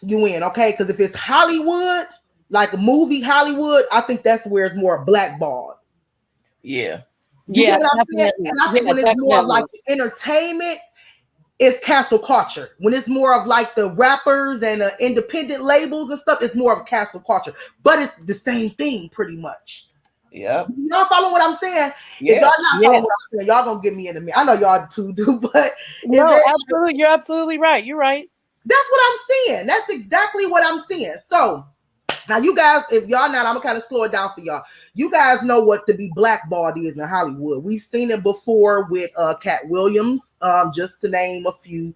you in, okay? Because if it's Hollywood, like a movie Hollywood, I think that's where it's more blackballed. Yeah. Yeah, and I think when it's more of like the entertainment, it's cancel culture. When it's more of like the rappers and independent labels and stuff, it's more of cancel culture. But it's the same thing pretty much. Yeah. Y'all follow what I'm saying? Yeah. If y'all not following what I'm saying, y'all gonna get me in a minute. I know y'all too do, but absolutely, you're absolutely right. You're right. That's what I'm saying. That's exactly what I'm saying. So now you guys, if y'all not, I'm gonna kind of slow it down for y'all. You guys know what to be blackballed is in Hollywood. We've seen it before with Cat Williams, just to name a few.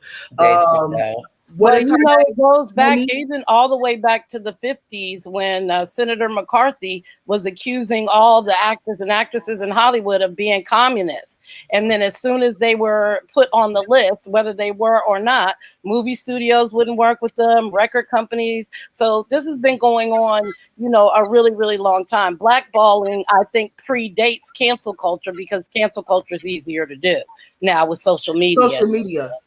It goes back even all the way back to the 50s when Senator McCarthy was accusing all the actors and actresses in Hollywood of being communists. And then as soon as they were put on the list, whether they were or not, movie studios wouldn't work with them, record companies. So this has been going on, a really, really long time. Blackballing, I think, predates cancel culture because cancel culture is easier to do now with social media.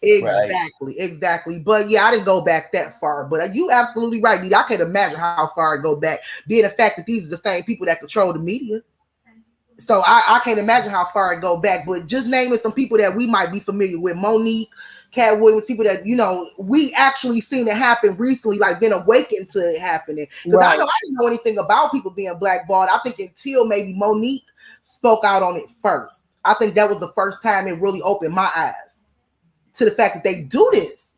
Exactly. But yeah, I didn't go back that far. But you absolutely right, Dee. I can't imagine how far it go back, being the fact that these are the same people that control the media. So I can't imagine how far it go back. But just naming some people that we might be familiar with: Monique, Cat Williams, people that we actually seen it happen recently, like been awakened to it happening. Because I didn't know anything about people being blackballed. I think until maybe Monique spoke out on it first. I think that was the first time it really opened my eyes to the fact that they do this,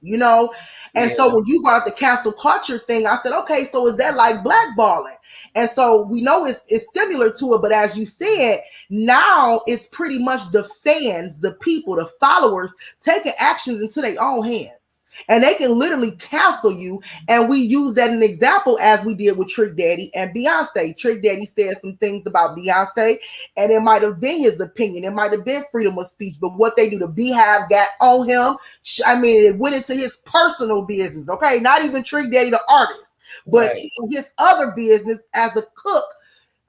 And so when you brought up the cancel culture thing, I said, okay, so is that like blackballing? And so we know it's similar to it, but as you said, now it's pretty much the fans, the people, the followers taking actions into their own hands. And they can literally cancel you. And we use that as an example as we did with Trick Daddy and Beyonce. Trick Daddy said some things about Beyonce, and it might have been his opinion. It might have been freedom of speech. But what they do, the Beehive got on him. I mean, it went into his personal business. Okay, not even Trick Daddy, the artist, but his other business as a cook.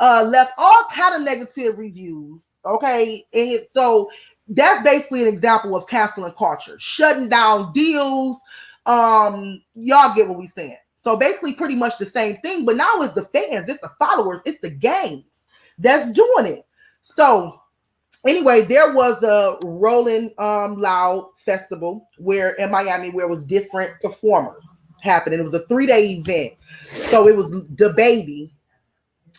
Left all kind of negative reviews. Okay, so that's basically an example of canceling culture, shutting down deals. Y'all get what we saying. So basically pretty much the same thing, but now it's the fans, it's the followers, it's the gangs that's doing it. So anyway, there was a Rolling Loud festival in Miami where it was different performers happening. It was a 3-day event. So it was DaBaby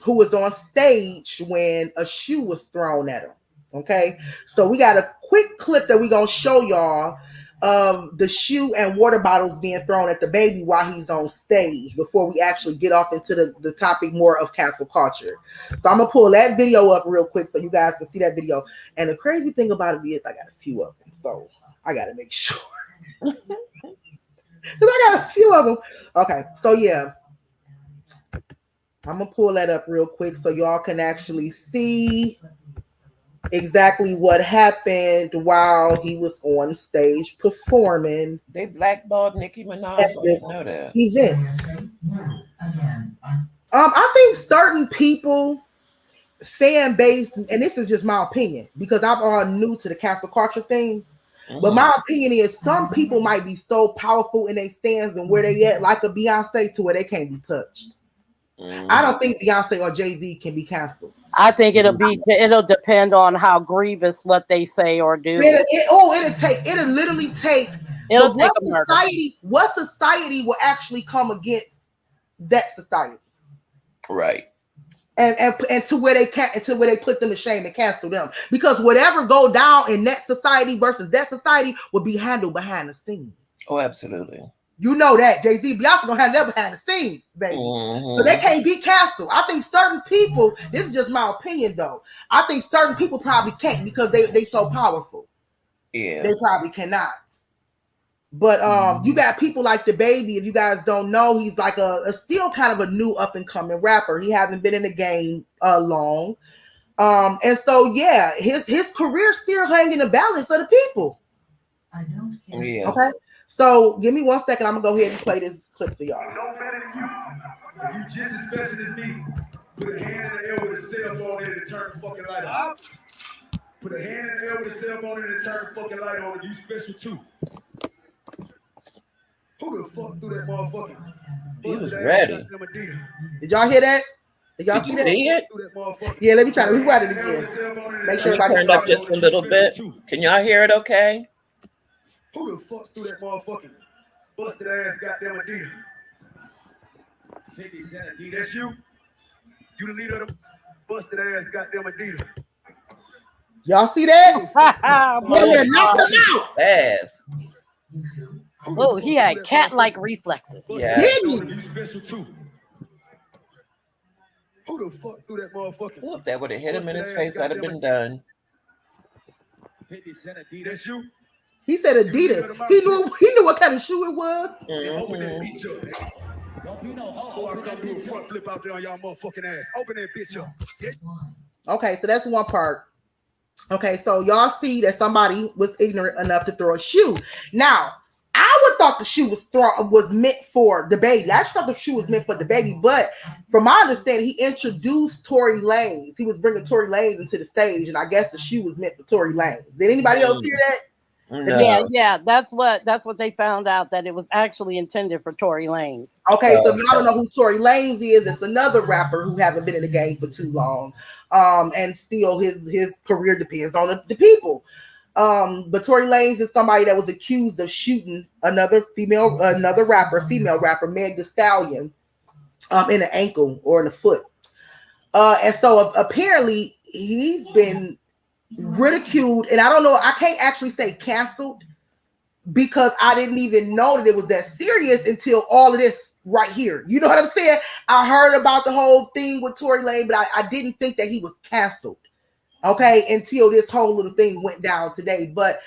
who was on stage when a shoe was thrown at him. Okay, so we got a quick clip that we're gonna show y'all of the shoe and water bottles being thrown at DaBaby while he's on stage before we actually get off into the topic more of cancel culture. So I'm gonna pull that video up real quick so you guys can see that video. And the crazy thing about it is I got a few of them, so I gotta make sure. Because I got a few of them. Okay, so yeah. I'm gonna pull that up real quick so y'all can actually see exactly what happened while he was on stage performing. They blackballed Nicki Minaj. I didn't know that. Event. I think certain people, fan base, and this is just my opinion because I'm all new to the cancel culture thing. But my opinion is some people might be so powerful in their stands and where they at, like a Beyonce, to where they can't be touched. I don't think Beyonce or Jay-Z can be canceled. I think it'll depend on how grievous what they say or do. It'll literally take. What society will actually come against that society? Right. And to where they can't, until where they put them to shame and cancel them, because whatever go down in that society versus that society will be handled behind the scenes. Oh, absolutely. You know that Jay-Z, Beyonce gonna have that behind the scenes, baby. So they can't be canceled. I think certain people, this is just my opinion though, I think certain people probably can't because they so powerful. Yeah, they probably cannot. But you got people like DaBaby. If you guys don't know, he's like a still kind of a new up and coming rapper. He hasn't been in the game long, and so yeah, his career still hanging in the balance of the people. I don't care. Yeah. Okay. So give me 1 second. I'm gonna go ahead and play this clip for y'all. No better than you. If you just as special as me, put a hand in the air with a cell phone in it and turn the fucking light on. Put a hand in the air with a cell phone in it and turn the fucking light on. You special too. Who the fuck threw that motherfucking? He was ready. Did y'all hear that? Did y'all see that? it? Yeah, let me try to rewind it again. Make sure everybody turned up just a little bit. Can y'all hear it okay? Who the fuck threw that motherfucking busted ass goddamn Adidas? 50 Cent Adidas. That's you? You the leader of the busted ass goddamn Adidas. Y'all see that? Yeah, knock them out. Fast. Oh, he had cat-like reflexes. Yeah. You special too. Who the fuck threw that motherfucking? Well, if that would have hit him in his face, that'd have been done. 50 Cent Adidas. That's you? He said Adidas. He knew what kind of shoe it was. Open that bitch up. Don't be no hoe. Or I come do a front flip out there on y'all motherfucking ass. Open that bitch up. Okay, so that's one part. Okay, so y'all see that somebody was ignorant enough to throw a shoe. Now, I would thought the shoe was meant for DaBaby. I actually thought the shoe was meant for DaBaby, but from my understanding, he introduced Tory Lanez. He was bringing Tory Lanez into the stage, and I guess the shoe was meant for Tory Lanez. Did anybody else hear that? No. Yeah, that's what they found out, that it was actually intended for Tory Lanez. Okay, so if you don't know who Tory Lanez is, it's another rapper who haven't been in the game for too long, and still his career depends on the people. But Tory Lanez is somebody that was accused of shooting another female rapper, Meg Thee Stallion, in the ankle or in the foot, and so apparently he's been ridiculed, and I don't know, I can't actually say canceled because I didn't even know that it was that serious until all of this right here. You know what I'm saying? I heard about the whole thing with Tory Lanez, but I didn't think that he was canceled, okay, until this whole little thing went down today. But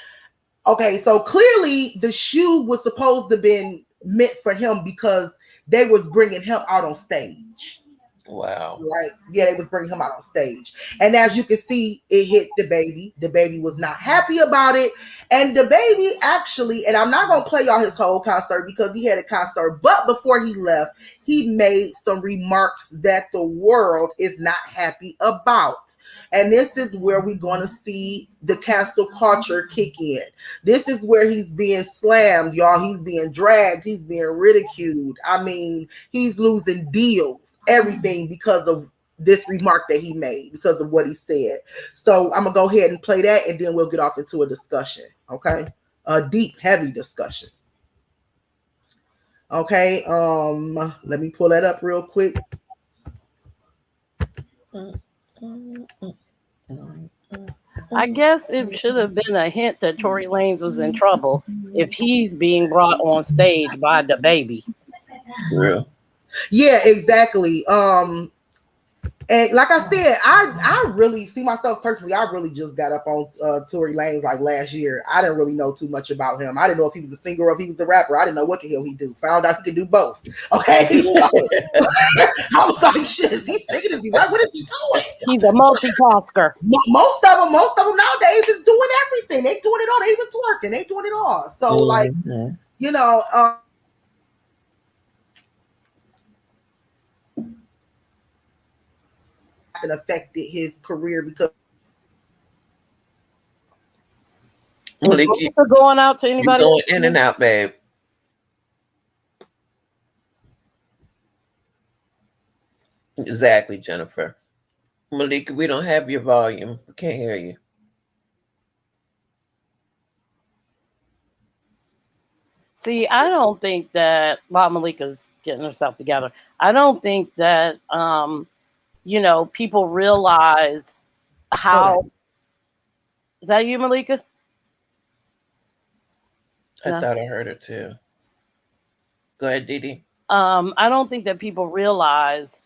Okay, so clearly the shoe was supposed to have been meant for him because they was bringing him out on stage. Wow. Right? Yeah, they was bringing him out on stage. And as you can see, it hit the baby. The baby was not happy about it. And the baby actually, and I'm not going to play y'all his whole concert because he had a concert, but before he left, he made some remarks that the world is not happy about. And this is where we're going to see the cancel culture kick in. This is where he's being slammed, y'all. He's being dragged. He's being ridiculed. I mean, he's losing deals, everything because of this remark that he made, because of what he said. So I'm going to go ahead and play that, and then we'll get off into a discussion, okay? A deep, heavy discussion. Okay, let me pull that up real quick. I guess it should have been a hint that Tory Lanez was in trouble if he's being brought on stage by the baby. Yeah. Yeah, exactly. And like I said, I really see myself personally. I really just got up on Tory Lanez like last year. I didn't really know too much about him. I didn't know if he was a singer or if he was a rapper. I didn't know what the hell he do. Found out he could do both. Okay, so, I was like, shit, is he singing? Is he rap? What is he doing? He's a multitasker. Most of them nowadays is doing everything. They doing it all. They even twerking. They doing it all. So like, you know. And affected his career because Maliki, going out to anybody? You're going in and out, babe. Exactly, Jennifer. Malika, we don't have your volume. We can't hear you. See, I don't think that while Malika's getting herself together, I don't think that you know, people realize how. Is that you, Malika? I thought I heard it too. Go ahead, Didi. I don't think that people realize,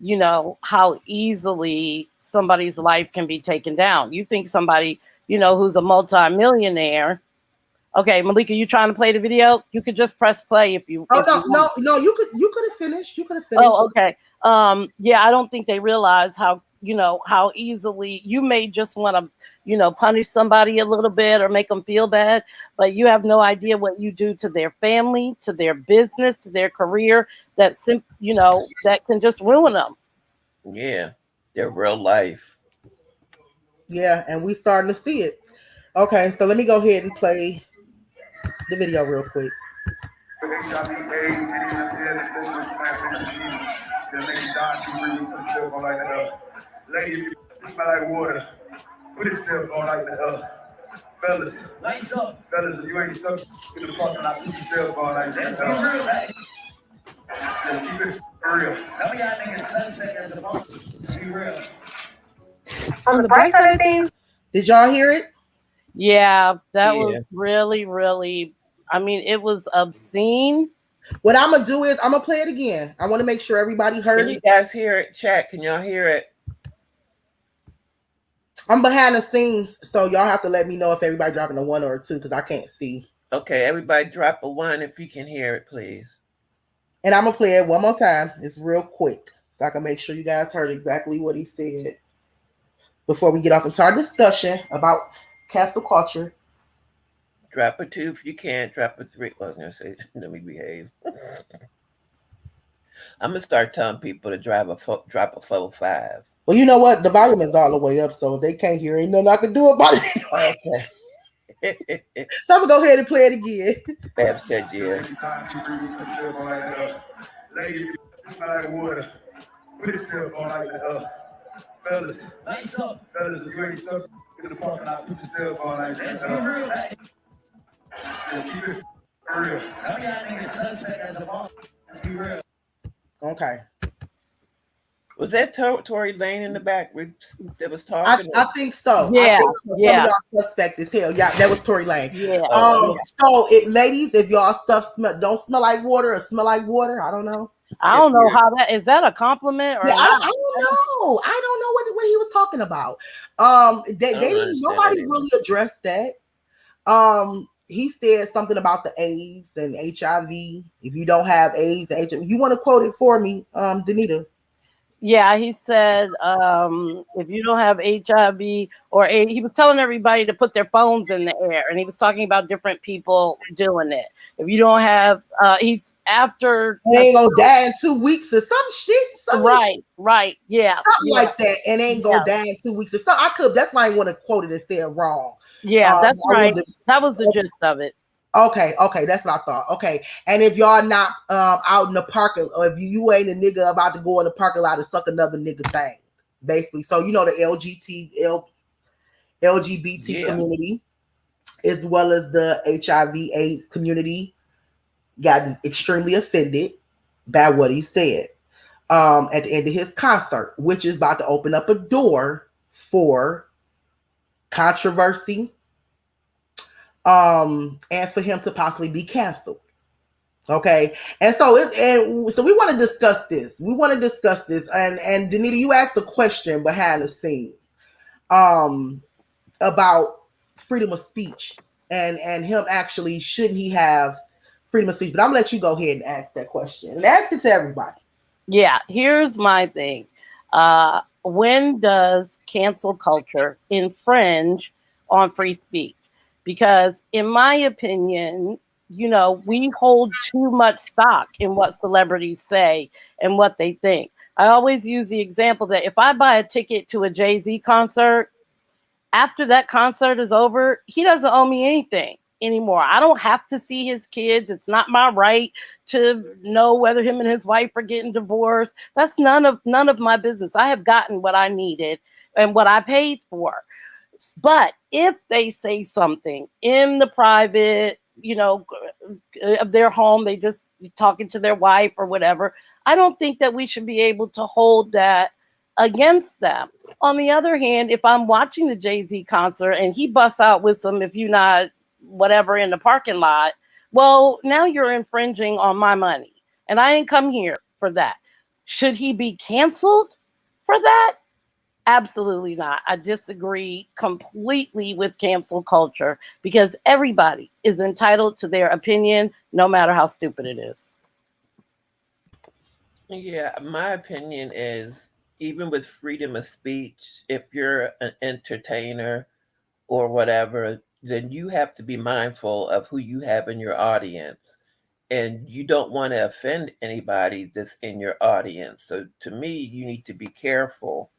you know, how easily somebody's life can be taken down. You think somebody, you know, who's a multi-millionaire. Okay, Malika, you trying to play the video? You could just press play if you. No. You could have finished. You could have finished. Oh, okay. Yeah, I don't think they realize how, you know, how easily you may just want to, you know, punish somebody a little bit or make them feel bad, but you have no idea what you do to their family, to their business, to their career. That you know, that can just ruin them. Yeah, their real life. Yeah, and we starting to see it. Okay, so let me go ahead and play the video real quick. Lady, smell like water. Put yourself on like that. Fellas, lights up. Fellas, you ain't stuck in the parking lot. Put yourself on like that. Keep it for real. Now we got niggas suspect as a boss. Be real. On the bright side of things, did y'all hear it? Yeah, that was really, really. I mean, it was obscene. What I'm gonna do is I'm gonna play it again. I want to make sure everybody heard it. You guys hear it? Chat. Can y'all hear it? I'm behind the scenes, so y'all have to let me know if everybody dropping a 1 or a 2 because I can't see. Okay, everybody drop a 1 if you can hear it, please. And I'm gonna play it one more time. It's real quick, so I can make sure you guys heard exactly what he said before we get off into our discussion about cancel culture. Drop a 2 if you can. Drop a 3. I was gonna say, let me behave. I'm gonna start telling people to drop a 4 5. Well, you know what? The volume is all the way up, so they can't hear. Ain't nothing I can do about it. Okay. So I'm gonna go ahead and play it again. Bab said, yeah. Lady, smell like water. Put yourself on like that. Fellas, lights up. Fellas, you ain't stuck in the parking lot. Put yourself on like that. Keep it for real. Now we got niggas suspect as a boss. Let's be real. Okay. Was that Tory Lane in the back that was talking? I think so. Yeah, yeah. Y'all suspect as hell. Yeah, that was Tory Lane. Yeah. So, ladies, if y'all stuff don't smell like water or smell like water, I don't know. I don't know how that is. That a compliment or? Yeah, I don't know. I don't know what he was talking about. Nobody really addressed that. He said something about the AIDS and HIV. If you don't have AIDS and HIV, you want to quote it for me, Danita? Yeah, he said if you don't have HIV or AIDS, he was telling everybody to put their phones in the air, and he was talking about different people doing it. If you don't have, he's after. They ain't gonna die in 2 weeks or some shit. Right, yeah, Something like that, and ain't yeah. gonna die in 2 weeks or something. I could. That's why I want to quote it and say it wrong. Yeah, that's right. That was the gist of it. Okay, that's what I thought. Okay, and if y'all not out in the parking, or if you ain't a nigga about to go in the parking lot and suck another nigga thing, basically. So you know the LGBT community, as well as the HIV/AIDS community, got extremely offended by what he said at the end of his concert, which is about to open up a door for controversy. And for him to possibly be canceled. Okay. And so we want to discuss this. And Danita, you asked a question behind the scenes about freedom of speech and him actually, shouldn't he have freedom of speech? But I'm gonna let you go ahead and ask that question and ask it to everybody. Yeah, here's my thing. When does cancel culture infringe on free speech? Because in my opinion, we hold too much stock in what celebrities say and what they think. I always use the example that if I buy a ticket to a Jay-Z concert, after that concert is over, he doesn't owe me anything anymore. I don't have to see his kids. It's not my right to know whether him and his wife are getting divorced. That's none of my business. I have gotten what I needed and what I paid for. But if they say something in the private, of their home, they just talking to their wife or whatever, I don't think that we should be able to hold that against them. On the other hand, if I'm watching the Jay-Z concert and he busts out with some, if you not whatever in the parking lot, well, now you're infringing on my money. And I didn't come here for that. Should he be canceled for that? Absolutely not. I disagree completely with cancel culture because everybody is entitled to their opinion, no matter how stupid it is. Yeah, my opinion is even with freedom of speech, if you're an entertainer or whatever, then you have to be mindful of who you have in your audience. And you don't want to offend anybody that's in your audience. So to me, you need to be careful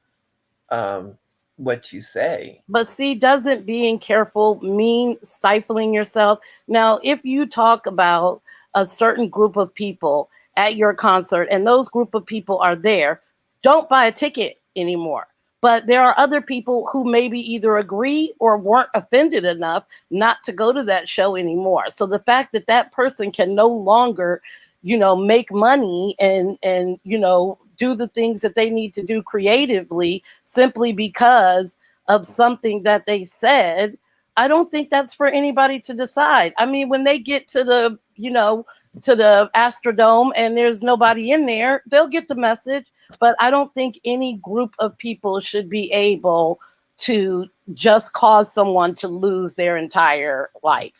what you say. But see, doesn't being careful mean stifling yourself? Now, if you talk about a certain group of people at your concert and those group of people are there, don't buy a ticket anymore. But there are other people who maybe either agree or weren't offended enough not to go to that show anymore. So the fact that that person can no longer, make money and do the things that they need to do creatively simply because of something that they said, I don't think that's for anybody to decide. I mean, when they get to the, to the Astrodome and there's nobody in there, they'll get the message. But I don't think any group of people should be able to just cause someone to lose their entire life.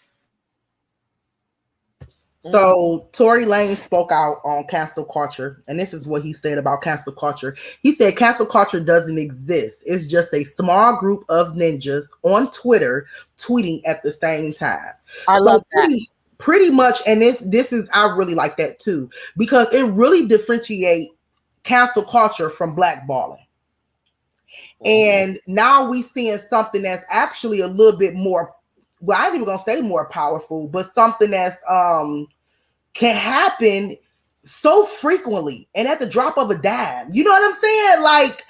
So Tory Lanez spoke out on cancel culture, and this is what he said about cancel culture. He said cancel culture doesn't exist. It's just a small group of ninjas on Twitter tweeting at the same time. I love that. Pretty much, and this is, I really like that too, because it really differentiates cancel culture from blackballing. And now we seeing something that's actually a little bit more, well, I ain't even gonna say more powerful, but something that's can happen so frequently and at the drop of a dime. You know what I'm saying? Like,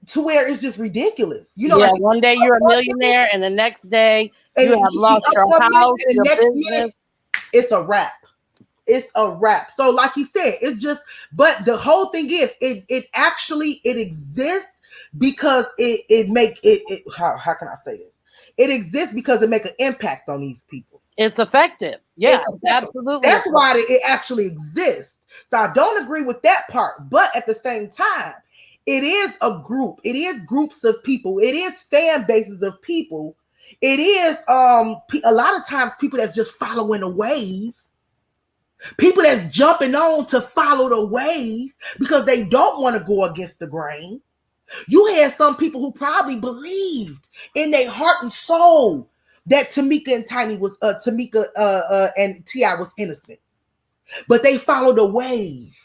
to where it's just ridiculous. Like, one day you're a millionaire and the next day you have lost your house, your business. It's a wrap. It's a wrap. So like he said, it's just, but the whole thing is it actually exists because it make it how can I say this? It exists because it make an impact on these people. It's effective. Yeah, absolutely. That's why it actually exists. So I don't agree with that part, but at the same time, it is a group. It is groups of people. It is fan bases of people It is a lot of times people that's just following a wave. People that's jumping on to follow the wave because they don't want to go against the grain. You had some people who probably believed in their heart and soul that Tamika and Tiny was and T.I. was innocent, but they followed the wave.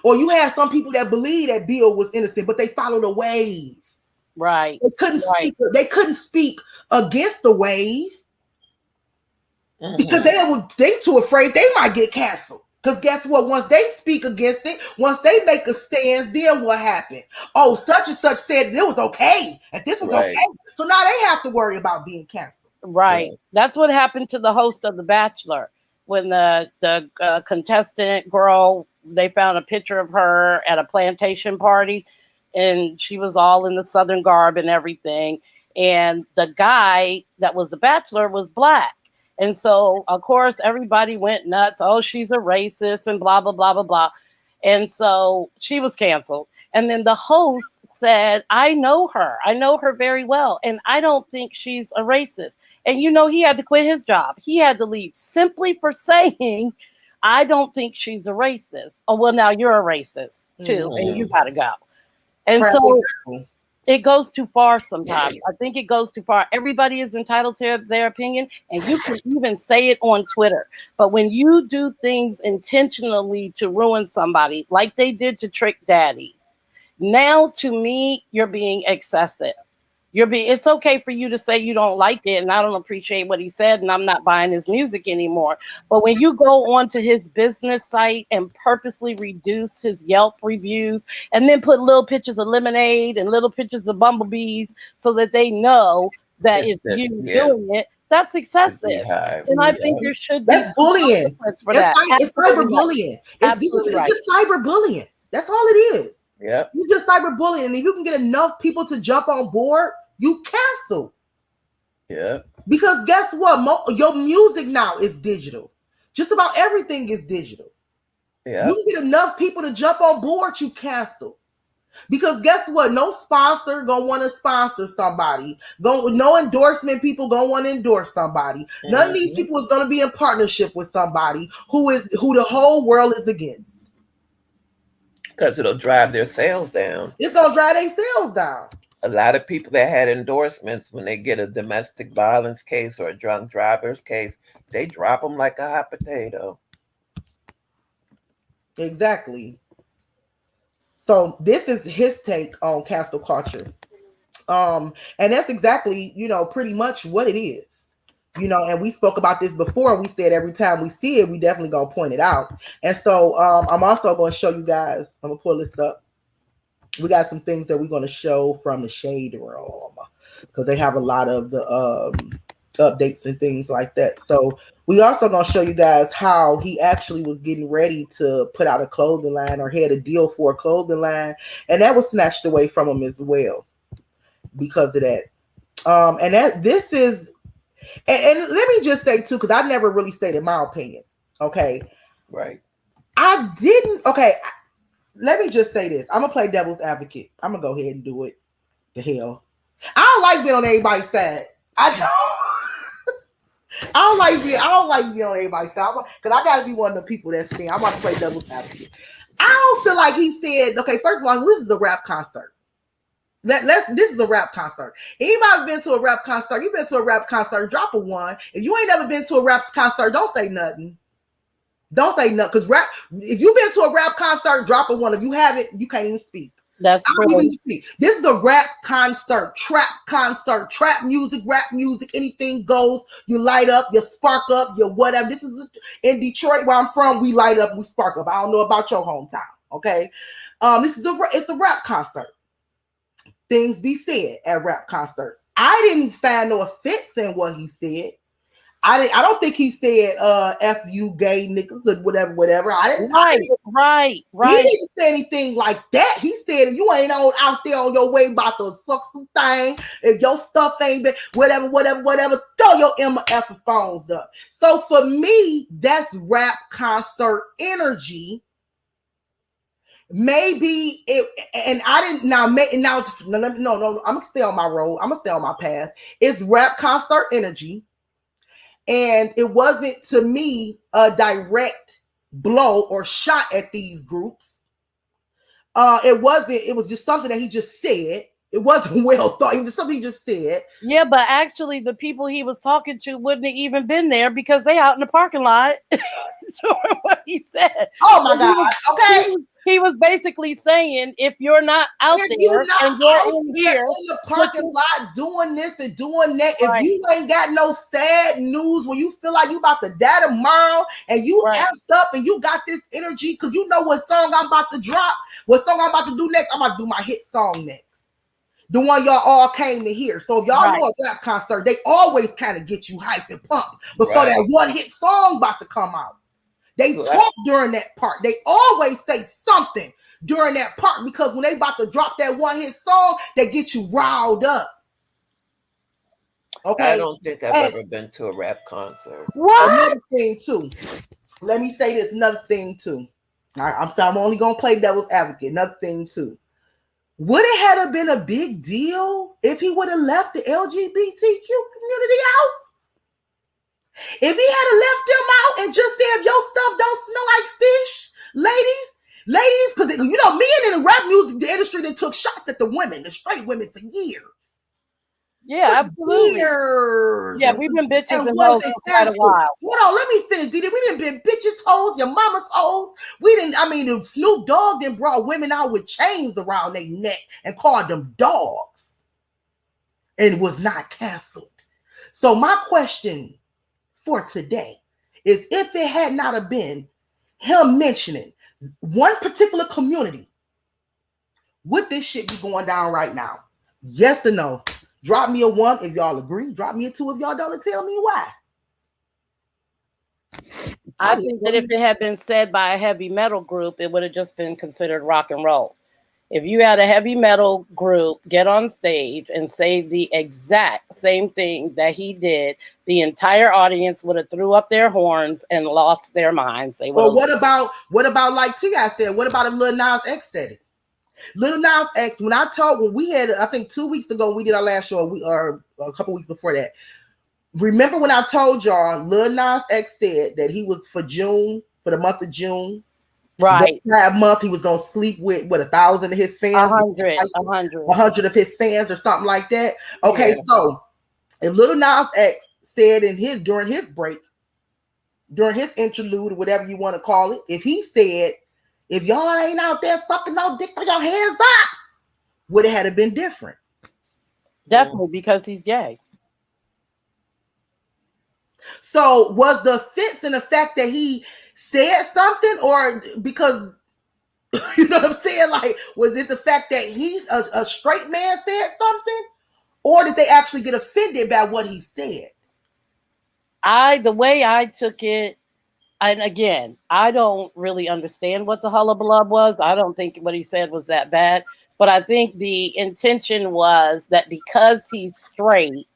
Or you had some people that believed that Bill was innocent, but they followed the wave. Right. They couldn't speak. They couldn't speak against the wave because they too afraid they might get canceled. Because guess what? Once they speak against it, once they make a stance, then what happened? Oh, such and such said it was okay, and this was okay. So now they have to worry about being canceled. Right. That's what happened to the host of The Bachelor when the contestant girl, they found a picture of her at a plantation party, and she was all in the Southern garb and everything. And the guy that was the Bachelor was Black. And so, of course, everybody went nuts. Oh, she's a racist and blah, blah, blah, blah, blah. And so she was canceled. And then the host said, I know her very well. And I don't think she's a racist. And, he had to quit his job. He had to leave simply for saying, I don't think she's a racist. Oh, well, now you're a racist too. And you got to go. And so it goes too far sometimes. I think it goes too far. Everybody is entitled to their opinion, and you can even say it on Twitter. But when you do things intentionally to ruin somebody, like they did to Trick Daddy, now to me, you're being excessive. It's okay for you to say you don't like it and I don't appreciate what he said and I'm not buying his music anymore. But when you go onto his business site and purposely reduce his Yelp reviews and then put little pictures of lemonade and little pictures of bumblebees so that they know that it's you doing it, that's excessive. And I think there should be bullying. For that. It's cyberbullying. It's just cyberbullying. That's all it is. Yeah. You just cyberbullying, and if you can get enough people to jump on board, you cancel. Yeah. Because guess what? Your music now is digital. Just about everything is digital. Yeah. You can get enough people to jump on board, you cancel. Because guess what? No sponsor gonna want to sponsor somebody. No endorsement people gonna want to endorse somebody. None of these people is gonna be in partnership with somebody who the whole world is against. Because it'll drive their sales down. It's gonna drive their sales down. A lot of people that had endorsements, when they get a domestic violence case or a drunk driver's case, they drop them like a hot potato. Exactly. So this is his take on cancel culture. And that's exactly, pretty much what it is. And we spoke about this before. We said every time we see it, we definitely gonna point it out. And so I'm also going to show you guys. I'm gonna pull this up. We got some things that we're going to show from the Shade Room because they have a lot of the updates and things like that. So we also going to show you guys how he actually was getting ready to put out a clothing line or had a deal for a clothing line, and that was snatched away from him as well because of that. And that this is. And let me just say, too, because I never really stated my opinion, okay? Right. I didn't, okay, let me just say this. I'm going to play devil's advocate. I'm going to go ahead and do it. The hell. I don't like being on everybody's side. I don't like being on everybody's side. Because I got to be one of the people that's saying, I'm about to play devil's advocate. I don't feel like he said, okay, first of all, this is a rap concert. This is a rap concert. Anybody been to a rap concert? You've been to a rap concert, drop a one. If you ain't never been to a rap concert, don't say nothing. Don't say nothing. Because if you've been to a rap concert, drop a one. If you haven't, you can't even speak. That's true. This is a rap concert, trap music, rap music, anything goes. You light up, you spark up, you whatever. This is in Detroit where I'm from, we light up, we spark up. I don't know about your hometown, okay? It's a rap concert. Things be said at rap concerts. I didn't find no offense in what he said. I don't think he said F you gay niggas or whatever. Right. He didn't say anything like that. He said you ain't out there on your way about to suck some thing. If your stuff ain't been whatever, throw your MF phones up. So for me, that's rap concert energy. maybe it, and I didn't now. No. I'm gonna stay on my road. I'm gonna stay on my path. It's rap concert energy, and it wasn't to me a direct blow or shot at these groups. It wasn't. It was just something that he just said. It wasn't well thought. It was something he just said. Yeah, but actually, the people he was talking to wouldn't have even been there because they out in the parking lot. What he said. Oh my God. Okay. He was basically saying, if you're not out there and you're in here in the parking lot doing this and doing that, right. if you ain't got no sad news when you feel like you about to die tomorrow and you amped up and you got this energy because you know what song I'm about to drop, what song I'm about to do next, I'm about to do my hit song next. The one y'all all came to hear. So if y'all know a rap concert, they always kind of get you hyped and pumped before that one hit song about to come out. They talk during that part. They always say something during that part because when they about to drop that one hit song, they get you riled up. Okay. I don't think I've ever been to a rap concert. What? Another thing too. Let me say this. Another thing too. I'm sorry. I'm only gonna play devil's advocate. Another thing too. Would it have been a big deal if he would have left the LGBTQ community out? If he had left them out and just said, your stuff don't smell like fish, ladies, because you know, me and in the rap music industry that took shots at the women, the straight women for years. Yeah, absolutely. Years. Yeah, we've been bitches and hoes for quite a while. Hold on, let me finish, Didi. We didn't been bitches, hoes, your mama's hoes. The Snoop Dogg then brought women out with chains around their neck and called them dogs. And was not canceled. So my question for today is, if it had not have been him mentioning one particular community, would this shit be going down right now? Yes or no? Drop me a 1 if y'all agree. Drop me a 2 if y'all don't, and tell me why. I think that if it had been said by a heavy metal group, it would have just been considered rock and roll. If you had a heavy metal group get on stage and say the exact same thing that he did, the entire audience would have threw up their horns and lost their minds. Well, what about like T.I. said? What about if Lil Nas X said it? Lil Nas X, when we had, I think 2 weeks ago, we did our last show, or a couple weeks before that. Remember when I told y'all Lil Nas X said that he was for the month of June, right? That month he was gonna sleep with 1,000 of his fans, 100 of his fans, or something like that. Okay, so if Lil Nas X said during his break, during his interlude, or whatever you want to call it, if he said, if y'all ain't out there sucking no dick, put your hands up, would it have been different? Definitely, because he's gay. So was the offense in the fact that he said something, or because, you know what I'm saying? Like, was it the fact that he's a straight man said something, or did they actually get offended by what he said? The way I took it, and again, I don't really understand what the hullabaloo was. I don't think what he said was that bad, but I think the intention was that because he's straight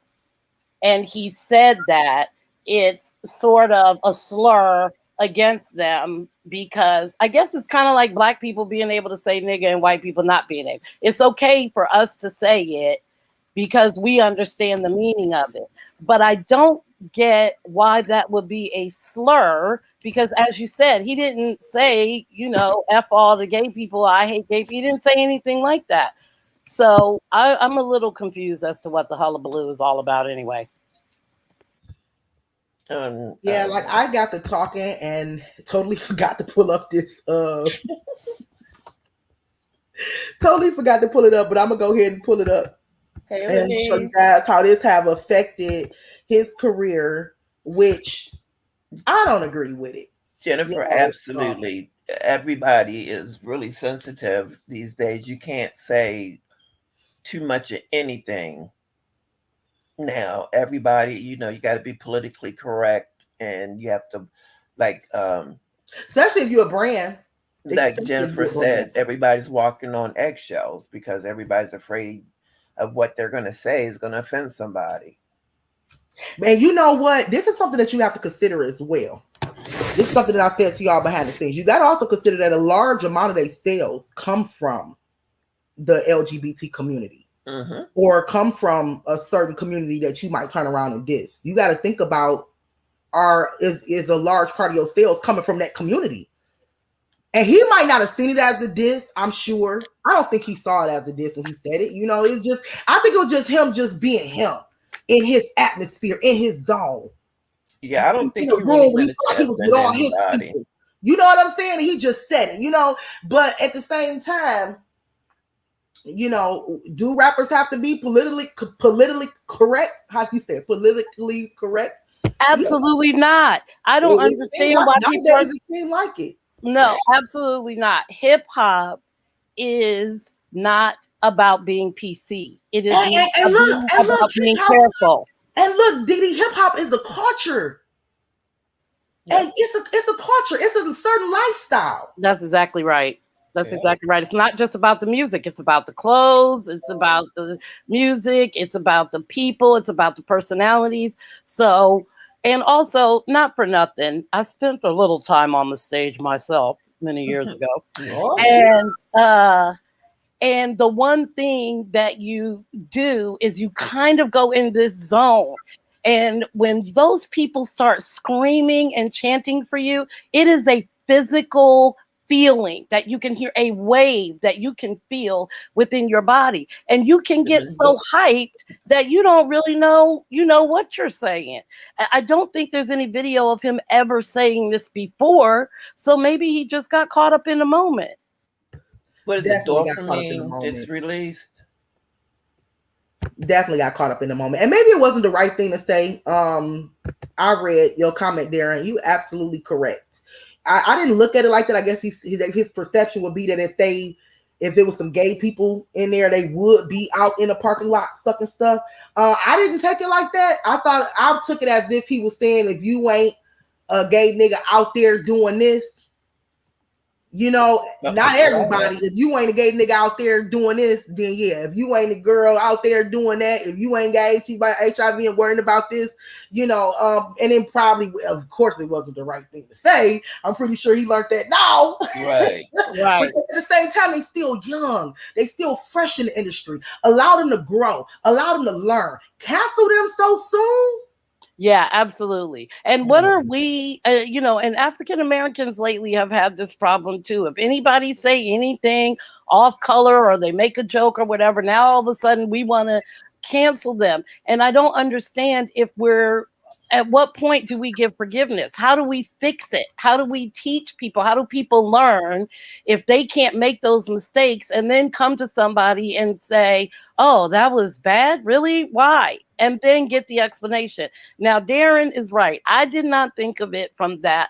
and he said that, it's sort of a slur against them, because I guess it's kind of like black people being able to say nigga and white people not being able. It's okay for us to say it because we understand the meaning of it. But I don't get why that would be a slur, because as you said, he didn't say, F all the gay people, I hate gay people. He didn't say anything like that. So I'm a little confused as to what the hullabaloo is all about anyway. Like I got to talking and totally forgot to pull up this totally forgot to pull it up, but I'm gonna go ahead and pull it up and show you guys how this have affected his career, which I don't agree with it. Jennifer, absolutely. Everybody is really sensitive these days. You can't say too much of anything now. Everybody, you got to be politically correct, and you have to, especially if you're a brand. Like Jennifer said, everybody's walking on eggshells because everybody's afraid of what they're going to say is going to offend somebody. Man, you know what? This is something that you have to consider as well. this is something that I said to y'all behind the scenes. You got to also consider that a large amount of their sales come from the LGBT community, or come from a certain community that you might turn around and diss. You got to think about is a large part of your sales coming from that community. And he might not have seen it as a diss, I'm sure. I don't think he saw it as a diss when he said it. You know, it's just, I think it was just him just being him in his atmosphere, in his zone. Yeah, I don't think he really was with all his people. You know what I'm saying? And he just said it, you know. But at the same time, you know, do rappers have to be politically correct? How do you say it? Politically correct? Absolutely not. I don't understand why people seem like it. No, absolutely not. Hip hop is not about being PC. It is about being careful. And look, Didi, hip hop is a culture. Yeah. And it's a culture. It's a certain lifestyle. That's exactly right. That's exactly right. It's not just about the music. It's about the clothes. It's about the music. It's about the people. It's about the personalities. So, and also, not for nothing, I spent a little time on the stage myself many years ago. And the one thing that you do is you kind of go in this zone. And when those people start screaming and chanting for you, it is a physical feeling that you can hear, a wave that you can feel within your body. And you can get so hyped that you don't really know, what you're saying. I don't think there's any video of him ever saying this before. So maybe he just got caught up in the moment. What is it, dopamine that's released? Definitely got caught up in the moment. And maybe it wasn't the right thing to say. I read your comment, Darren. You absolutely correct. I didn't look at it like that. I guess his perception would be that if there was some gay people in there, they would be out in a parking lot sucking stuff. I didn't take it like that. I took it as if he was saying, if you ain't a gay nigga out there doing this, you know, not everybody. If you ain't a gay nigga out there doing this, then yeah. If you ain't a girl out there doing that, if you ain't got HIV and worrying about this, you know, and then probably, of course, it wasn't the right thing to say. I'm pretty sure he learned that now. Right. Right. But at the same time, they still young. They still fresh in the industry. Allow them to grow. Allow them to learn. Cancel them so soon? Yeah, absolutely. And what are we, and African Americans lately have had this problem too. If anybody say anything off color or they make a joke or whatever, now all of a sudden we want to cancel them. And I don't understand at what point do we give forgiveness? How do we fix it? How do we teach people? How do people learn if they can't make those mistakes and then come to somebody and say, oh, that was bad? Really? Why? And then get the explanation. Now, Darren is right. I did not think of it from that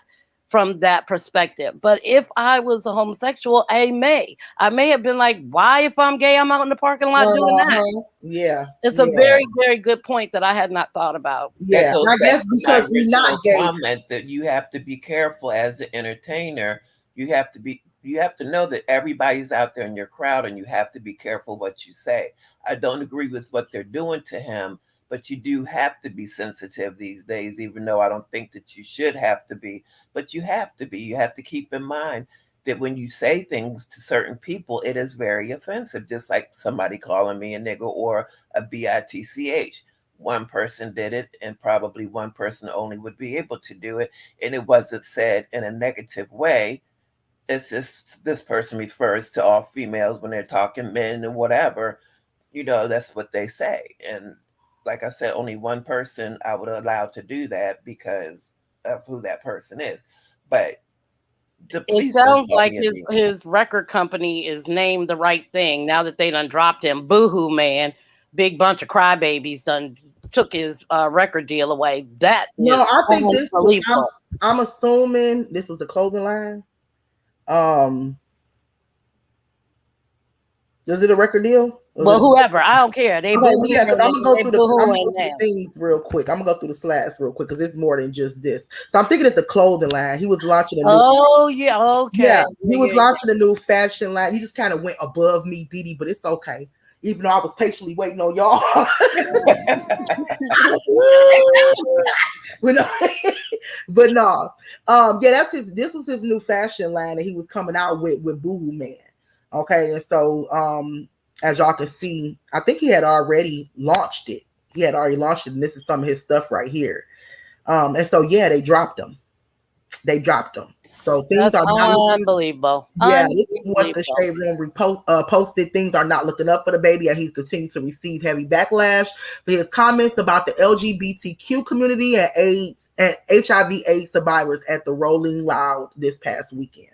perspective. But if I was a homosexual, I may have been like, why, if I'm gay, I'm out in the parking lot doing that? Yeah. It's a very, very good point that I had not thought about. Yeah. I guess because we're not gay. Comment that you have to be careful as an entertainer. You have to know that everybody's out there in your crowd, and you have to be careful what you say. I don't agree with what they're doing to him, but you do have to be sensitive these days, even though I don't think that you should have to be, but you have to be. You have to keep in mind that when you say things to certain people, it is very offensive, just like somebody calling me a nigger or a bitch. One person did it, and probably one person only would be able to do it, and it wasn't said in a negative way. It's just this person refers to all females when they're talking men and whatever, that's what they say. And like I said, only one person I would allow to do that because of who that person is. But it sounds like his record company is named the right thing now that they done dropped him. Boohoo, man. Big bunch of crybabies done took his record deal away. I think this was, I'm assuming this was a clothing line. Is it a record deal? Well, whoever, I don't care. I'm gonna go through the things real quick. I'm gonna go through the slides real quick because it's more than just this. So I'm thinking it's a clothing line. He was launching a new. Oh yeah, okay. Yeah, he was launching a new fashion line. You just kind of went above me, Didi, but it's okay. even though I was patiently waiting on y'all. but no, but no. Yeah, this was his new fashion line that he was coming out with Boohoo Man. Okay, and so as y'all can see, I think he had already launched it. And this is some of his stuff right here. And so yeah, they dropped them. So things That's are not unbelievable. yeah, this is what the Shade Room posted. Things are not looking up for the baby, and he continues to receive heavy backlash for his comments about the LGBTQ community and AIDS and HIV/AIDS survivors at the Rolling Loud this past weekend.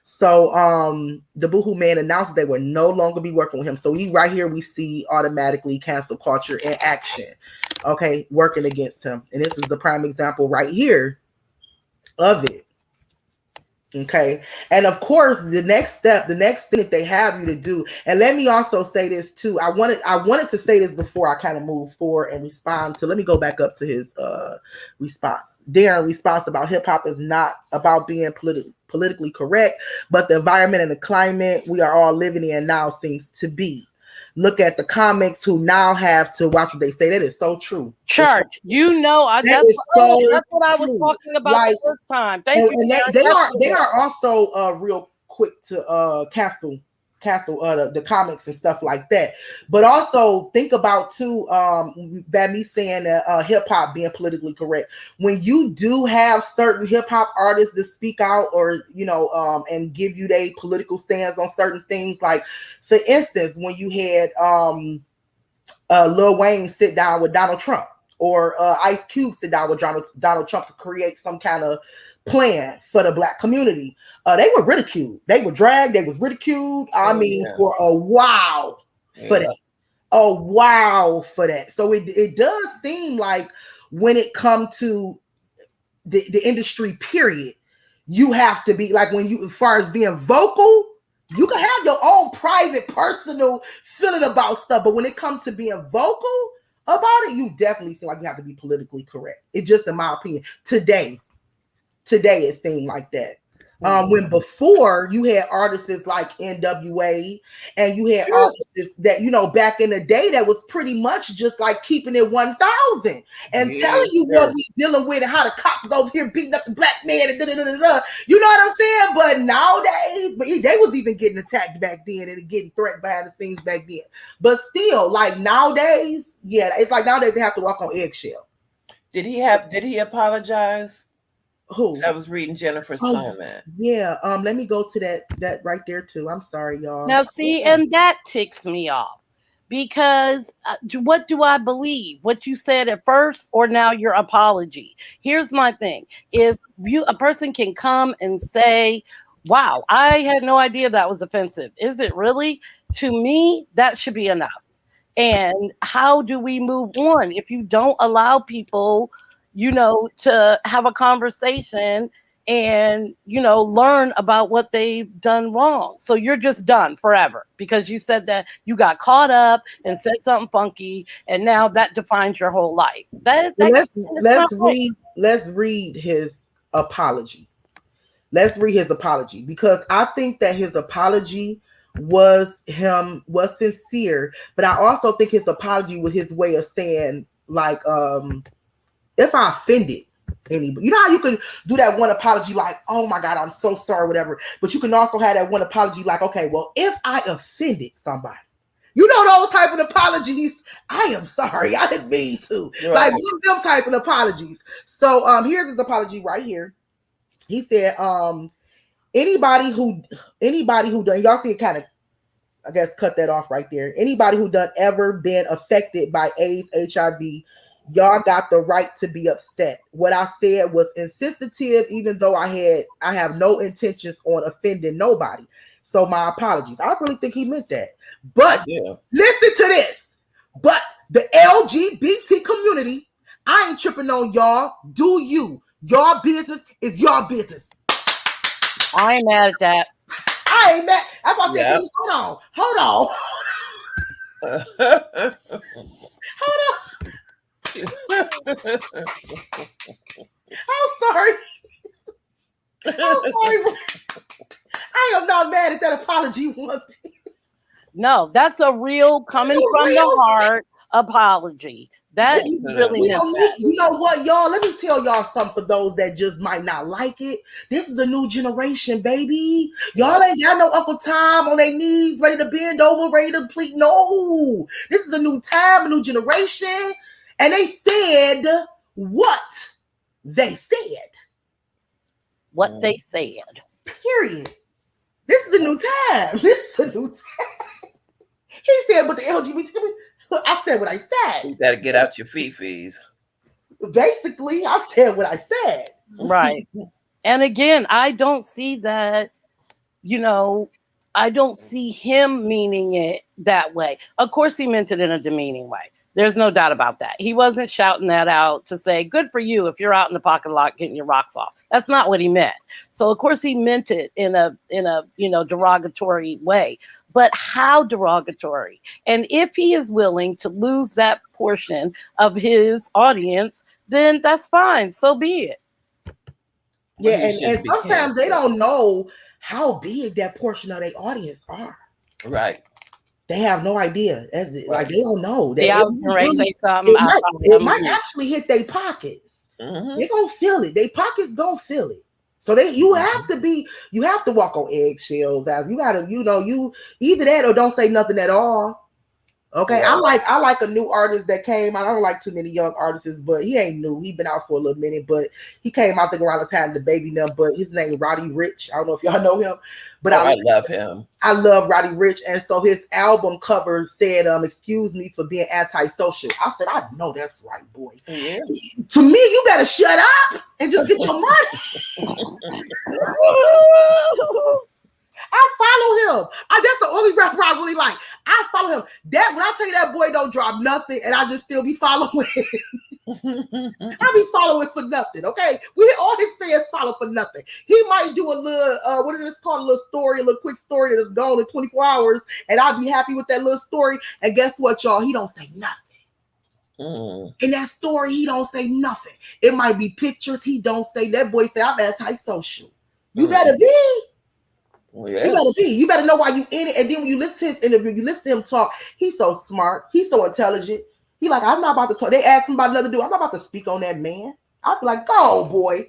So the Boohoo Man announced they would no longer be working with him. So right here we see automatically cancel culture in action. Okay, working against him. And this is the prime example right here of it. Okay. And of course, the next thing that they have you to do, and let me also say this too. I wanted to say this before I kind of move forward and respond to, let me go back up to his response. Darren response about hip hop is not about being politically correct, but the environment and the climate we are all living in now seems to be. Look at the comics who now have to watch what they say. That is so true. Church, that's what I was talking about the first time. Thank you. They are also real quick to cancel the comics and stuff like that. But also think about too that me saying that hip hop being politically correct. When you do have certain hip hop artists that speak out or and give you their political stands on certain things, like for instance, when you had Lil Wayne sit down with Donald Trump, or Ice Cube sit down with Donald Trump to create some kind of plan for the Black community. They were ridiculed. They were dragged. They was ridiculed. For a while for that. A while for that. So it does seem like when it comes to the industry, period, you have to be like, when you, as far as being vocal, you can have your own private, personal feeling about stuff. But when it comes to being vocal about it, you definitely seem like you have to be politically correct. It's just in my opinion. Today it seemed like that. When before you had artists like NWA, and you had artists that back in the day that was pretty much just like keeping it 1,000 and telling you what we dealing with and how the cops over here beating up the Black man and da-da-da-da-da. You know what I'm saying? But nowadays, they was even getting attacked back then and getting threatened behind the scenes back then. But still, like nowadays, yeah, it's like nowadays they have to walk on eggshell. Did he apologize? Who? I was reading Jennifer's comment. Yeah. Let me go to that right there too. I'm sorry, y'all. Now, see, and that ticks me off because what do I believe? What you said at first, or now your apology? Here's my thing: if a person can come and say, "Wow, I had no idea that was offensive," is it really? To me, that should be enough. And how do we move on if you don't allow people, to have a conversation and, learn about what they've done wrong? So you're just done forever because you said that you got caught up and said something funky, and now that defines your whole life. Let's read his apology. Let's read his apology, because I think that his apology was sincere, but I also think his apology was his way of saying, like, if I offended anybody, you know how you can do that one apology like, oh my God, I'm so sorry, whatever. But you can also have that one apology like, okay, well, if I offended somebody, those type of apologies, I am sorry, I didn't mean to. Right. Like them type of apologies. So here's his apology right here. He said, anybody who done, y'all see it kind of, I guess, cut that off right there. Anybody who done ever been affected by AIDS, HIV, y'all got the right to be upset. What I said was insensitive, even though I have no intentions on offending nobody. So my apologies. I really think he meant that. But listen to this. But the LGBT community, I ain't tripping on y'all. Do you? Your business is your business. I ain't mad at that. I ain't mad. That's why I said, hold on. I'm sorry. I am not mad at that apology one bit. No, that's a real coming from the heart apology. That he really meant that. You know what, y'all? Let me tell y'all something for those that just might not like it. This is a new generation, baby. Y'all ain't got no Uncle Tom on their knees, ready to bend over, ready to plead. No, this is a new time, a new generation. And they said what they said. What they said. Period. This is a new time. This is a new time. He said, but the LGBT, I said what I said. You got to get out your fifis. Basically, I said what I said. Right. And again, I don't see that, I don't see him meaning it that way. Of course, he meant it in a demeaning way. There's no doubt about that. He wasn't shouting that out to say, good for you if you're out in the parking lot getting your rocks off. That's not what he meant. So, of course, he meant it in a derogatory way. But how derogatory? And if he is willing to lose that portion of his audience, then that's fine. So be it. Yeah, and sometimes they don't know how big that portion of their audience are. Right. They have no idea. Like they don't know. I was going to say something. It might actually hit their pockets. Mm-hmm. They're gonna feel it. Their pockets gonna feel it. So you have to walk on eggshells. As you gotta, you either that or don't say nothing at all. Okay, yeah. I like a new artist that came out. I don't like too many young artists, but he ain't new. He been out for a little minute, but he came out around the time the baby now. But his name is Roddy Ricch. I don't know if y'all know him, but I love him. I love Roddy Ricch, and so his album cover said, "Excuse me for being antisocial." I said, "I know that's right, boy." Yeah. To me, you better shut up and just get your money. I follow him. That's the only rapper I really like. I follow him. That when I tell you that boy don't drop nothing, and I just still be following him. I be following for nothing. Okay, all his fans follow for nothing. He might do a little what is it called? A little story, a little quick story that is gone in 24 hours, and I'll be happy with that little story. And guess what, y'all? He don't say nothing. In that story, he don't say nothing. It might be pictures. He don't say. That boy say, "I'm antisocial." You better be. Well, yeah. You better know why you in it. And then when you listen to his interview, you listen to him talk. He's so smart. He's so intelligent. He like, I'm not about to talk. They asked him about another dude. I'm not about to speak on that man. I feel like, oh boy,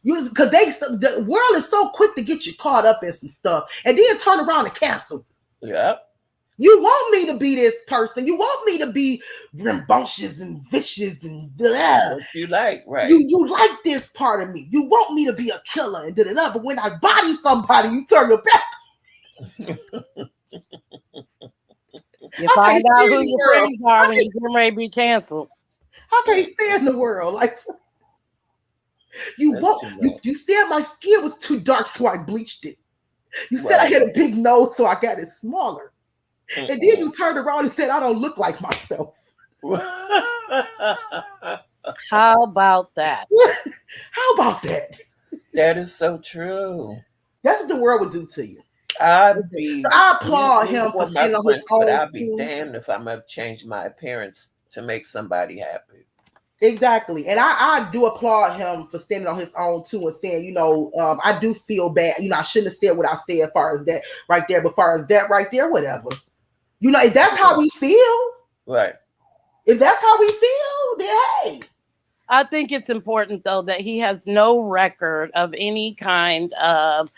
because the world is so quick to get you caught up in some stuff, and then turn around and cancel. Yeah. You want me to be this person. You want me to be rambunctious and vicious and blah. What you like, right? You like this part of me. You want me to be a killer and da. But when I body somebody, you turn your back. You find out who your friends are when you're ready to be canceled. I can't stand the world. Like you said my skin was too dark, so I bleached it. You said I had a big nose, so I got it smaller. And then you turned around and said, I don't look like myself. How about that? How about that? That is so true. That's what the world would do to you. I applaud him for staying on his own. But I'd be damned if I'm going to change my appearance to make somebody happy. Exactly. And I do applaud him for standing on his own too and saying, I do feel bad. I shouldn't have said what I said as far as that right there, but as far as that right there, whatever. If that's how we feel, right? If that's how we feel, then hey. I think it's important though that he has no record of any kind of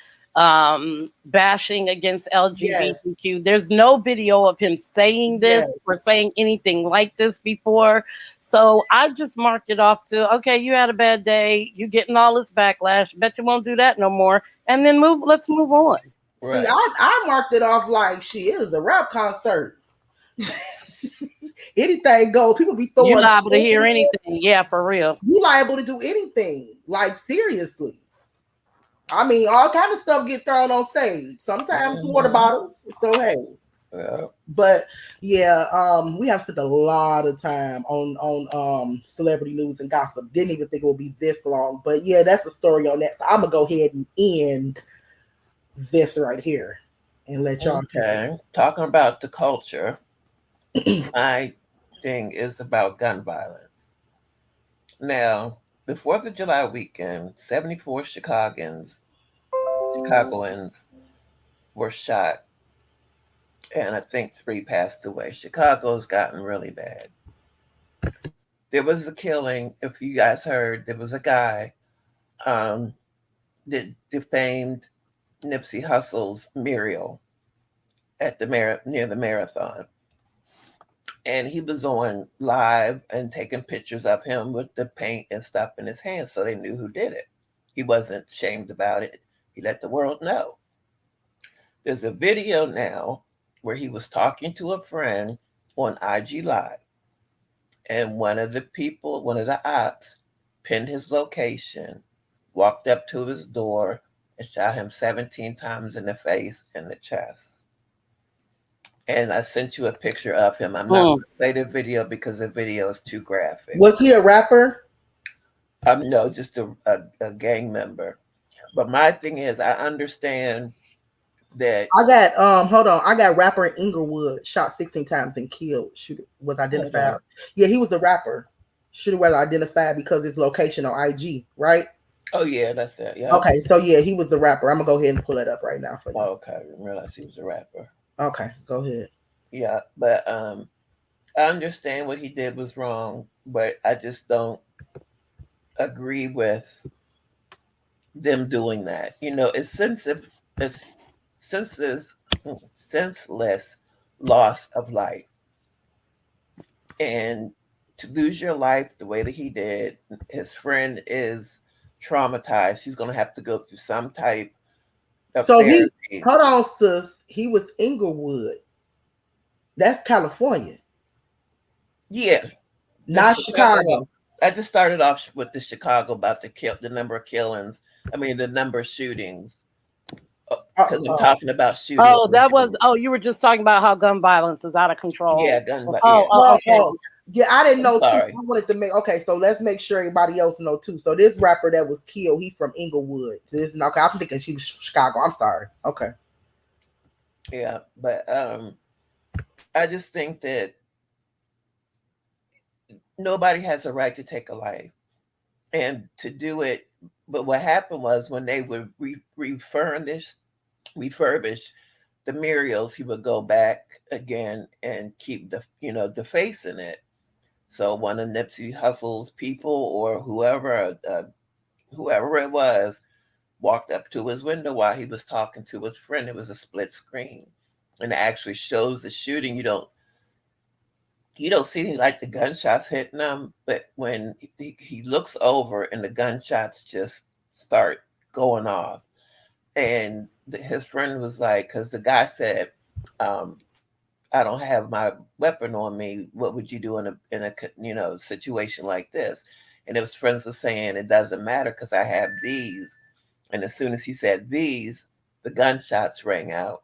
bashing against LGBTQ. Yes. There's no video of him saying this or saying anything like this before. So I just marked it off to, okay, you had a bad day. You're getting all this backlash. Bet you won't do that no more. And then let's move on. Right. See, I marked it off like she is a rap concert. Anything goes. People be throwing. You're liable to hear anything. Yeah, for real. You liable to do anything. Like seriously. I mean, all kind of stuff get thrown on stage. Sometimes water bottles. So hey. Yeah. But yeah, we have spent a lot of time on celebrity news and gossip. Didn't even think it would be this long. But yeah, that's the story on that. So I'm gonna go ahead and end this right here and let y'all talking about the culture. My thing is about gun violence. Now, before the July weekend, 74 Chicagoans were shot and I think 3 passed away. Chicago's gotten really bad. There was a killing, if you guys heard, there was a guy that defamed Nipsey Hussle's mural at the near the marathon. And he was on live and taking pictures of him with the paint and stuff in his hands, so they knew who did it. He wasn't ashamed about it. He let the world know. There's a video now where he was talking to a friend on IG Live, and one of the ops, pinned his location, walked up to his door, and shot him 17 times in the face and the chest. And I sent you a picture of him. I'm not going to play the video because the video is too graphic. Was he a rapper? No, just a gang member. But my thing is, I understand that. I got hold on. I got rapper in Inglewood shot 16 times and killed. Shooter was identified. Yeah, he was a rapper. Shooter was identified because his location on IG, right? Oh yeah, that's it. Yeah. Okay, so yeah, he was the rapper. I'm gonna go ahead and pull it up right now for you. Oh, okay, I didn't realize he was a rapper. Okay, go ahead. Yeah, but I understand what he did was wrong, but I just don't agree with them doing that. You know, it's senseless loss of life, and to lose your life the way that he did, his friend is traumatized. He's going to have to go through some type of therapy. Hold on, sis. He was Inglewood. That's California. Yeah. Not Chicago. I just started off with the Chicago about the number of killings. I mean, the number of shootings. Because I'm talking about shootings. Oh, you were just talking about how gun violence is out of control. Yeah, gun violence. Okay. Yeah, I didn't know too. I wanted to so let's make sure everybody else know too. So this rapper that was killed, he from Inglewood. So this is okay. I'm thinking she was Chicago. I'm sorry. Okay. Yeah, but I just think that nobody has a right to take a life and to do it. But what happened was when they would refurbish the murals, he would go back again and keep the face in it. So one of Nipsey Hussle's people or whoever it was walked up to his window while he was talking to his friend. It was a split screen, and it actually shows the shooting. You don't see like the gunshots hitting him, but when he looks over and the gunshots just start going off, and his friend was like, because the guy said, I don't have my weapon on me. What would you do in a situation like this? And his friends were saying it doesn't matter because I have these. And as soon as he said these, the gunshots rang out,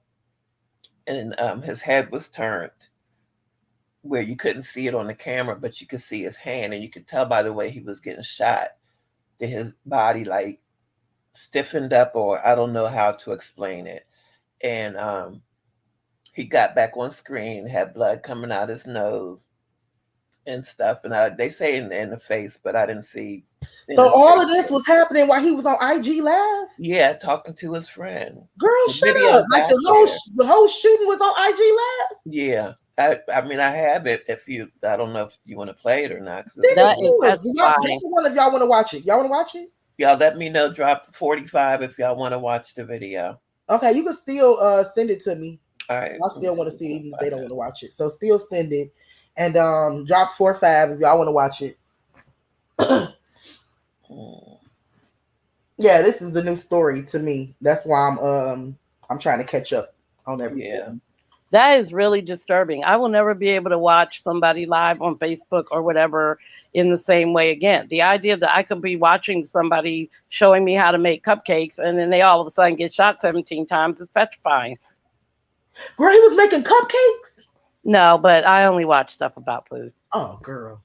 and his head was turned where you couldn't see it on the camera, but you could see his hand, and you could tell by the way he was getting shot that his body like stiffened up, or I don't know how to explain it. And he got back on screen, had blood coming out his nose and stuff. And they say in the face, but I didn't see. So all of this was happening while he was on IG Live? Yeah, talking to his friend. Girl, shut up. Like the whole shooting was on IG Live? Yeah. I mean, I have it. I don't know if you want to play it or not. One of y'all want to watch it. Y'all want to watch it? Y'all let me know. Drop 45 if y'all want to watch the video. Okay, you can still send it to me. All right. I still want to see it even if they don't want to watch it. So still send it. And drop 4 or 5 if y'all want to watch it. Yeah, this is a new story to me. That's why I'm trying to catch up on everything. Yeah. That is really disturbing. I will never be able to watch somebody live on Facebook or whatever in the same way again. The idea that I could be watching somebody showing me how to make cupcakes and then they all of a sudden get shot 17 times is petrifying. Girl, he was making cupcakes? No, but I only watch stuff about food. Oh, girl.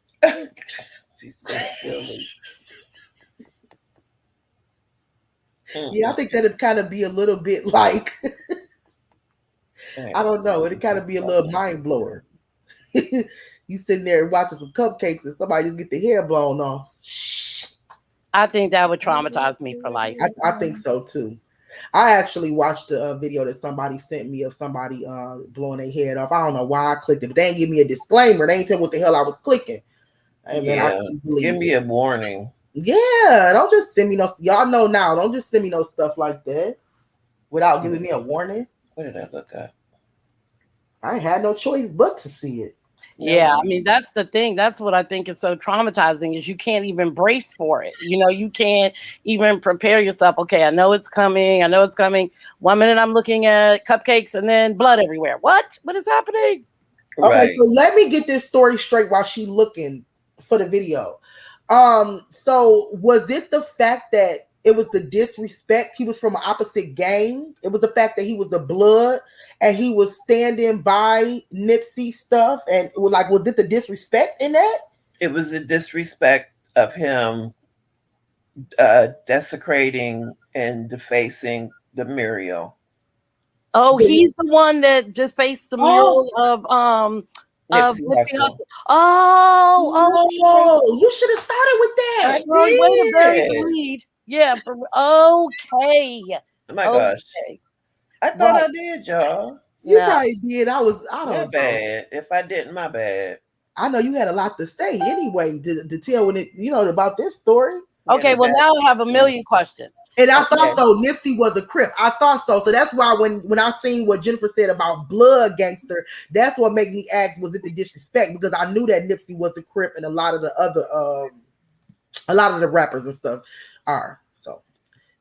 She's so silly. Yeah, I think that'd kind of be a little bit like... I don't know. It'd kind of be a little mind blower. You sitting there watching some cupcakes and somebody just get the hair blown off. I think that would traumatize me for life. I think so too. I actually watched the video that somebody sent me of somebody blowing their head off. I don't know why I clicked it, but they didn't give me a disclaimer. They didn't tell me what the hell I was clicking. And then I couldn't believe give me it. a warning. Yeah, don't just send me no. Y'all know now. Don't just send me no stuff like that without giving me a warning. What did I look at? I had no choice but to see it. Yeah, I mean, that's the thing. That's what I think is so traumatizing is you can't even brace for it. You know, you can't even prepare yourself. Okay, I know it's coming. I know it's coming. 1 minute I'm looking at cupcakes and then blood everywhere. What? What is happening? Okay, so let me get this story straight while she's looking for the video. So was it the fact that it was the disrespect? He was from an opposite gang. It was the fact that he was a blood and he was standing by Nipsey stuff, and it was like, was it the disrespect in that? It was the disrespect of him desecrating and defacing the Muriel. Oh, he's the one that just faced the mural of Nipsey Nipsey Hussle. Hussle. Oh, you should have started with that. Way to bury the lead. Yeah. Okay. Oh my gosh. I thought I did, y'all. You probably did. I don't know. Bad. If I didn't, my bad. I know you had a lot to say anyway to tell when it, about this story. Okay, well now I have a million questions. And I thought so. Nipsey was a Crip. I thought so. So that's why when I seen what Jennifer said about blood gangster, that's what made me ask, was it the disrespect? Because I knew that Nipsey was a Crip and a lot of the other a lot of the rappers and stuff are. So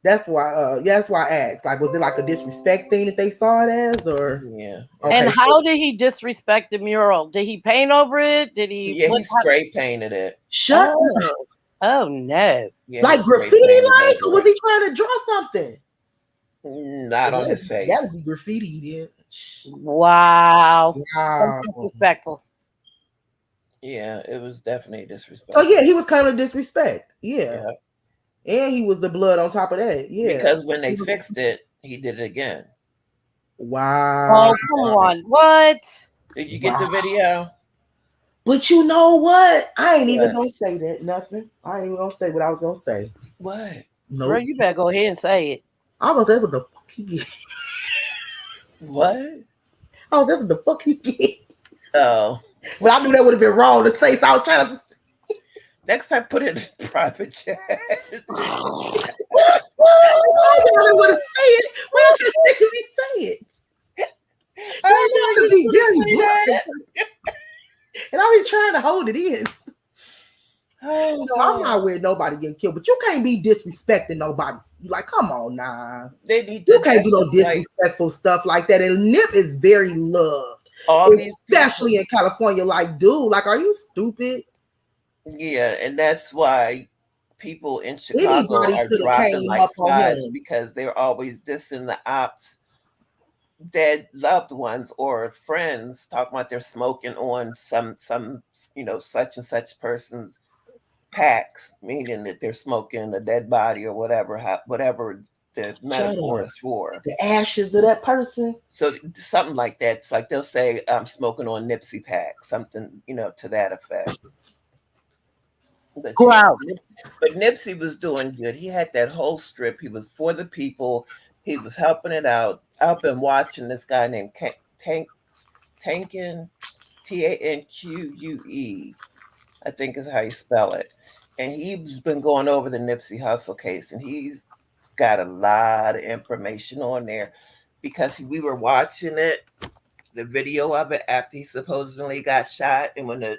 that's why I asked. Like, was it like a disrespect thing that they saw it as, or Okay. And how did he disrespect the mural? Did he paint over it? Did he? Yeah, he spray painted it. Shut up. Oh no! Yeah, like graffiti, like, or was he trying to draw something? Not on his face. That would be graffiti, then. Wow. Disrespectful. Yeah, it was definitely disrespectful. So yeah, he was kind of disrespect. Yeah. And he was the blood on top of that. Yeah. Because when they fixed it, he did it again. Wow. Oh, come on. What? Did you get the video? But you know what? I ain't even gonna say that. Nothing. I ain't even gonna say what I was gonna say. What? No. Girl, you better go ahead and say it. I was gonna say what the fuck he get. What? I was what the fuck he get. Oh. But I knew that would have been wrong to say, so I was trying to. Next time, put it in private chat. I don't want to say it. Why else can we say it? I know to be very blunt. And I be trying to hold it in. Oh, no, I'm not with nobody getting killed, but you can't be disrespecting nobody. Like, come on, nah. You can't do no disrespectful stuff like that. And Nip is very loved, especially in California. Like, dude, like, are you stupid? Yeah, and that's why people in Chicago are dropping like flies, because they're always dissing the ops, dead loved ones or friends, talking about they're smoking on some such and such person's packs, meaning that they're smoking a dead body or whatever the metaphor is for. The ashes of that person. So something like that. It's like they'll say, I'm smoking on Nipsey pack, something, to that effect. But Nipsey was doing good. He had that whole strip. He was for the people. He was helping it out. I've been watching this guy named Tanquin, Tanque, I think is how you spell it. And he's been going over the Nipsey Hussle case, and he's got a lot of information on there because we were watching it, the video of it after he supposedly got shot, and when the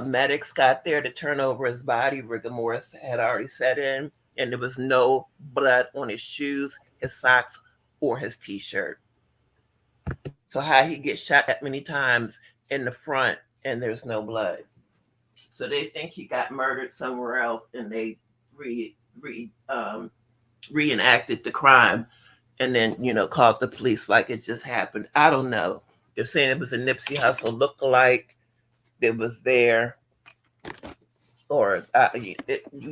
medics got there to turn over his body, rigor mortis had already set in, and there was no blood on his shoes, his socks, or his t-shirt. So how he gets shot that many times in the front and there's no blood? So they think he got murdered somewhere else, and they reenacted the crime, and then called the police like it just happened. I don't know. They're saying it was a Nipsey Hussle lookalike that was there, or you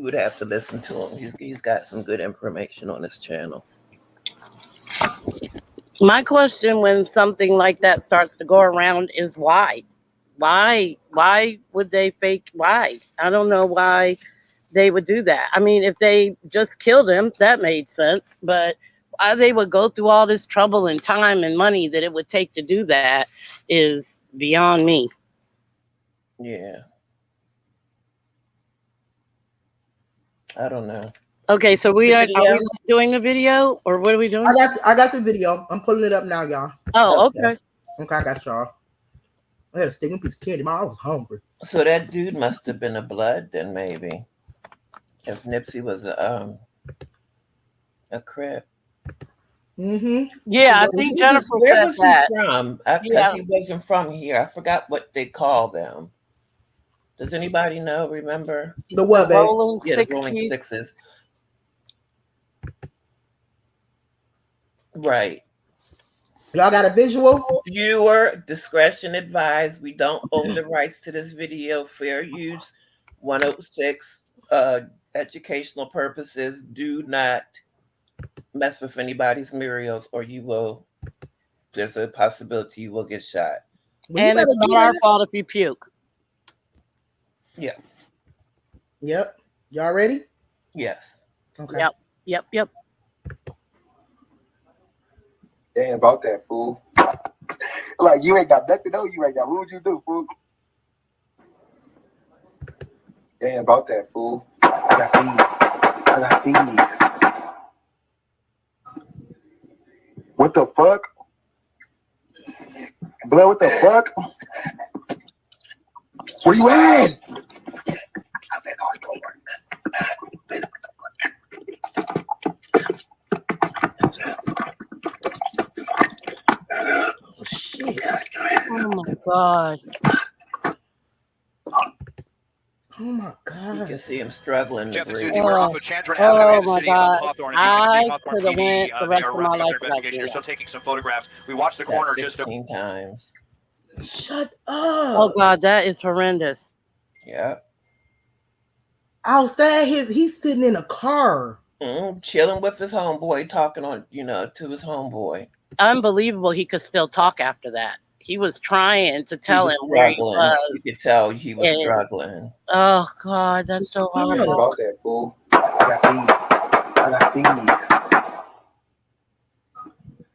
would have to listen to him. He's got some good information on his channel. My question when something like that starts to go around is why? Why would they fake? Why? I don't know why they would do that. I mean, if they just killed him, that made sense. But why they would go through all this trouble and time and money that it would take to do that is beyond me. Yeah. I don't know. Okay, so are we Video? doing the video or what are we doing? I got the video. I'm pulling it up now, y'all. Oh, okay. Okay, I got y'all. I had a sticking piece of candy. I was hungry. So that dude must have been a blood then, maybe. If Nipsey was a Crip. Yeah, I think Jennifer Where said was that. he from? Because he wasn't from here. I forgot what they call them. Does anybody know? Remember? The what, babe? Rolling Yeah, the Rolling 60s. Sixes. Right. Y'all got a visual? Viewer discretion advised. We don't own the rights to this video. Fair use 106. Educational purposes. Do not mess with anybody's murals or you will. There's a possibility you will get shot. And it's not our fault if you puke. Yeah. Yep. Y'all ready? Yes. Okay. Yep. Ain't about that, fool. Like, you ain't got nothing on you right now. What would you do, fool? Ain't about that, fool. I got these. What the fuck? Blood, what the fuck? Where you at? Oh, shit. Oh my God. Oh my God. You can see him struggling to breathe. Oh my God. I could have went the rest of my life without doing that. Still taking some photographs. We watched the corner just 16 times. Shut up. Oh God, that is horrendous. Yeah. Outside he's sitting in a car. Chilling with his homeboy, talking on, to his homeboy. Unbelievable he could still talk after that. He was trying to tell him where he was. You could tell he was struggling. Oh God, that's so Ain't horrible. about that, fool. I got these.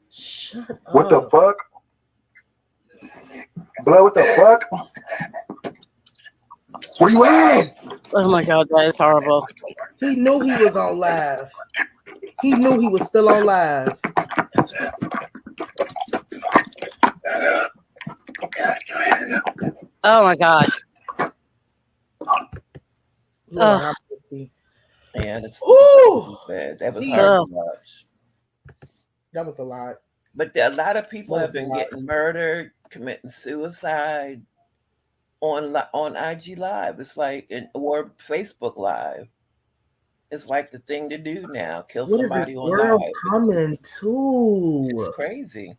Shut up. What the fuck? Blood, what the fuck? Where you at? Oh my God, that is horrible. He knew he was on live. He knew he was still on live. Oh my God. Lord, Yeah, that's bad. That was Yeah. hard to watch. That was a lot. But a lot of people That have was a been lot. getting murdered, committing suicide on IG Live. It's like, or Facebook Live. It's like the thing to do now. Kill What is somebody this on world live. coming to? It's crazy.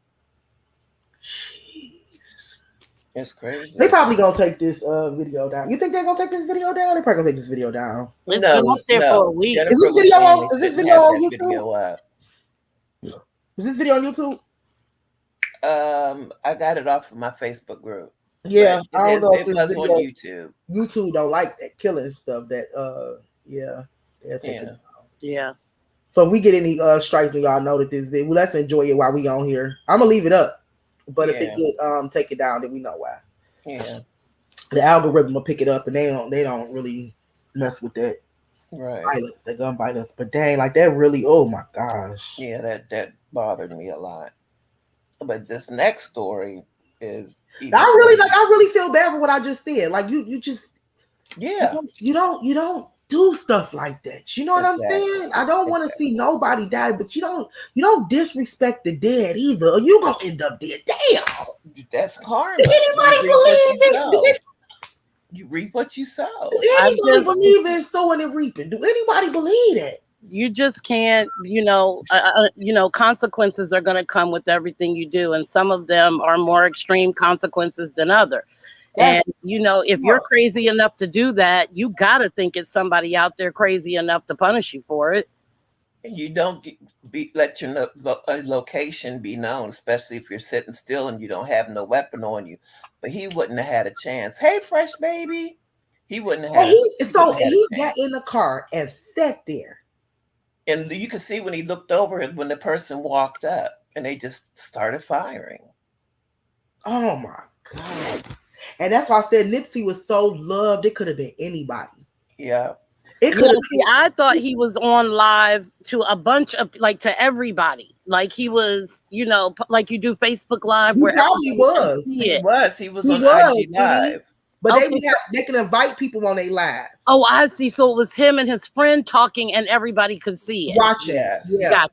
Jeez. It's crazy. They probably gonna take this video down. You think they're gonna take this video down? They probably gonna take this video down. It's been up there for a week. Jennifer Is this was video saying on? they Is this shouldn't video have on that YouTube? video up. Is this video on YouTube? I got it off of my Facebook group. Yeah, But I don't know if it this was video on YouTube. YouTube don't like that killing stuff. That yeah, they'll take it down. Yeah. So if we get any strikes, and y'all know that this video, well, let's enjoy it while we on here. I'm gonna leave it up, but if it get take it down, then we know why. Yeah. The algorithm will pick it up, and they don't really mess with that violence, that gun violence. But dang, like that really, oh my gosh. Yeah, that bothered me a lot. But this next story is I really feel bad for what I just said. Like you just you don't do stuff like that. You know what I'm saying? I don't want to see nobody die, but you don't disrespect the dead either. Or you gonna end up dead. Damn. That's karma. Did anybody believe it? You reap what you sow. Do anybody believe in sowing and reaping? Do anybody believe that? You just can't, consequences are going to come with everything you do. And some of them are more extreme consequences than others. And, if you're crazy enough to do that, you got to think it's somebody out there crazy enough to punish you for it. And you don't let your location be known, especially if you're sitting still and you don't have no weapon on you. But he wouldn't have had a chance. Hey, fresh baby. He wouldn't have had he got in the car and sat there And you could see when he looked over it when the person walked up, and they just started firing. Oh my God. And that's why I said Nipsey was so loved. It could have been anybody. Yeah. It could Yeah, have see, I thought he was on live to a bunch of like to everybody. Like he was, like you do Facebook Live been. He where probably everybody can was. see He it. was. He was He on was, IG sweetie. Live. But Okay, they can invite people on their live. Oh, I see. So it was him and his friend talking, and everybody could see it. Watching. Yes. Yeah.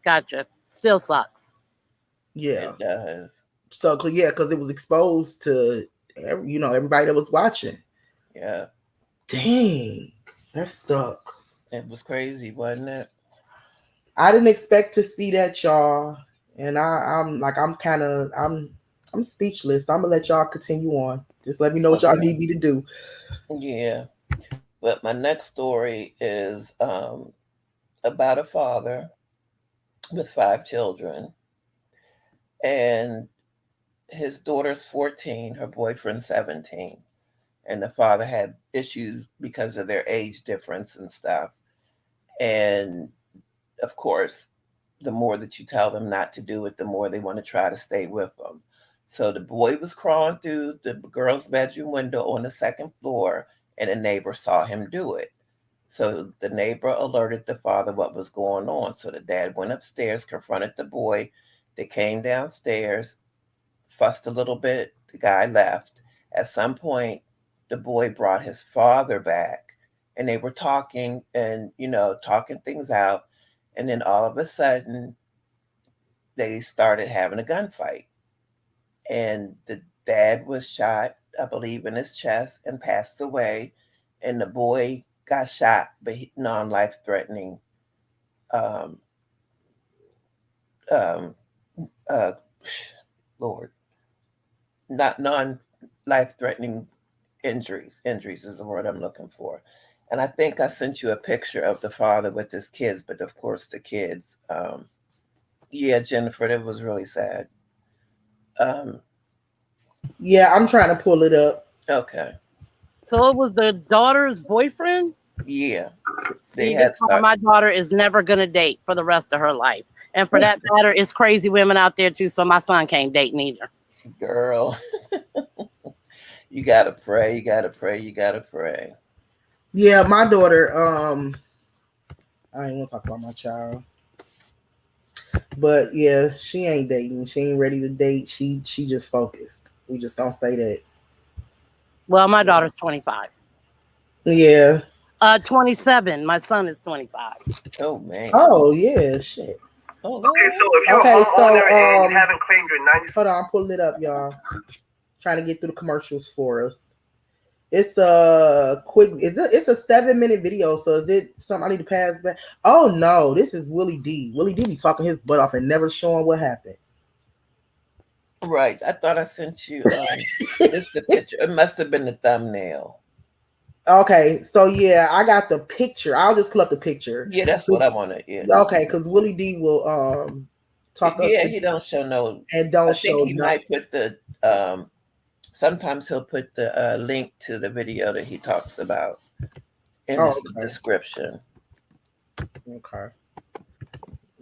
Gotcha. Still sucks. Yeah. It does. So because it was exposed to everybody that was watching. Yeah. Dang. That sucked. It was crazy, wasn't it? I didn't expect to see that, y'all. And I'm speechless. I'm gonna let y'all continue on. Just let me know what y'all need me to do. Yeah. But my next story is about a father with 5 children. And his daughter's 14, her boyfriend's 17. And the father had issues because of their age difference and stuff. And of course, the more that you tell them not to do it, the more they want to try to stay with them. So the boy was crawling through the girl's bedroom window on the 2nd floor, and a neighbor saw him do it. So the neighbor alerted the father what was going on. So the dad went upstairs, confronted the boy. They came downstairs, fussed a little bit. The guy left. At some point, the boy brought his father back, and they were talking and, talking things out. And then all of a sudden, they started having a gunfight. And the dad was shot, I believe, in his chest and passed away. And the boy got shot, but non-life threatening. Lord, not non-life threatening injuries. Injuries is the word I'm looking for. And I think I sent you a picture of the father with his kids, but of course the kids. Yeah, Jennifer, that was really sad. Yeah, I'm trying to pull it up. Okay. So it was the daughter's boyfriend? Yeah. See, this is why my daughter is never going to date for the rest of her life. And for that matter, it's crazy women out there too, so my son can't date neither. Girl. You got to pray, you got to pray, you got to pray. Yeah, my daughter, I ain't want to talk about my child. But yeah, she ain't dating. She ain't ready to date. She just focused. We just don't say that. Well, my daughter's 25. Yeah. 27. My son is 25. Oh man. Oh yeah, shit. Oh, okay, so if you're a homeowner and you haven't claimed your 90. Hold on, I'm pulling it up, y'all. Trying to get through the commercials for us. It's a quick. It's a 7-minute video. So is it something I need to pass back? Oh no, this is Willie D. Willie D be talking his butt off and never showing what happened. Right. I thought I sent you just the picture. It must have been the thumbnail. Okay, so yeah, I got the picture. I'll just pull up the picture. Yeah, that's what I wanted. Yeah. Okay, because Willie D will talk. Yeah, he don't show no. And don't I think show he nothing. might put the sometimes he'll put the link to the video that he talks about in the description.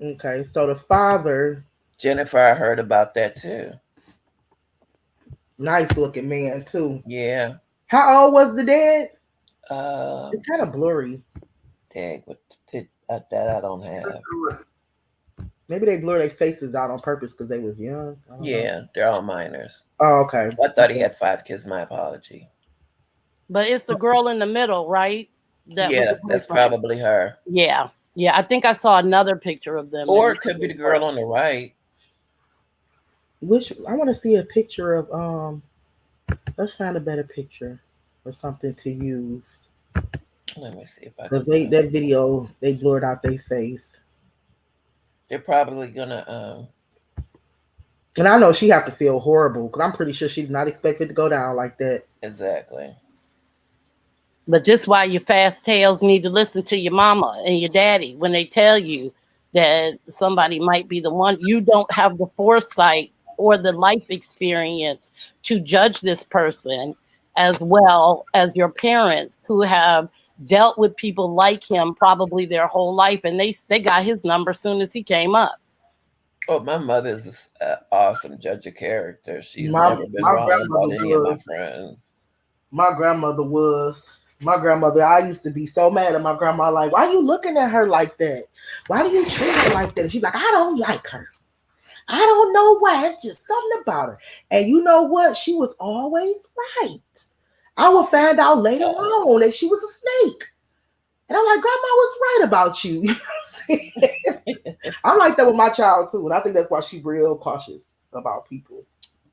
Okay, so the father. Jennifer, I heard about that too. Nice looking man too. Yeah. How old was the dad? It's kind of blurry. Dang, that I don't have. Maybe they blur their faces out on purpose because they was young. Yeah, they're all minors. Oh, okay. I thought he had 5 kids. My apology. But it's the girl in the middle, right? That's probably her. Yeah. I think I saw another picture of them. Or it could be the girl on the right. Which I want to see a picture of. Let's find a better picture or something to use. Let me see if I. Because that video they blurred out their face. They're probably gonna. And I know she have to feel horrible because I'm pretty sure she did not expect it to go down like that. Exactly. But this is why your fast tails need to listen to your mama and your daddy when they tell you that somebody might be the one. You don't have the foresight or the life experience to judge this person as well as your parents who have dealt with people like him probably their whole life, and they got his number as soon as he came up. Oh, my mother's an awesome judge of character. She's My never been my wrong about grandmother any of my was. friends. My grandmother was. My grandmother, I used to be so mad at my grandma, like, why you looking at her like that? Why do you treat her like that? She's like, I don't like her. I don't know why. It's just something about her. And you know what? She was always right. I would find out later on that she was a snake. And I'm like, Grandma was right about you. You know what I'm saying? I'm like that with my child too. And I think that's why she's real cautious about people.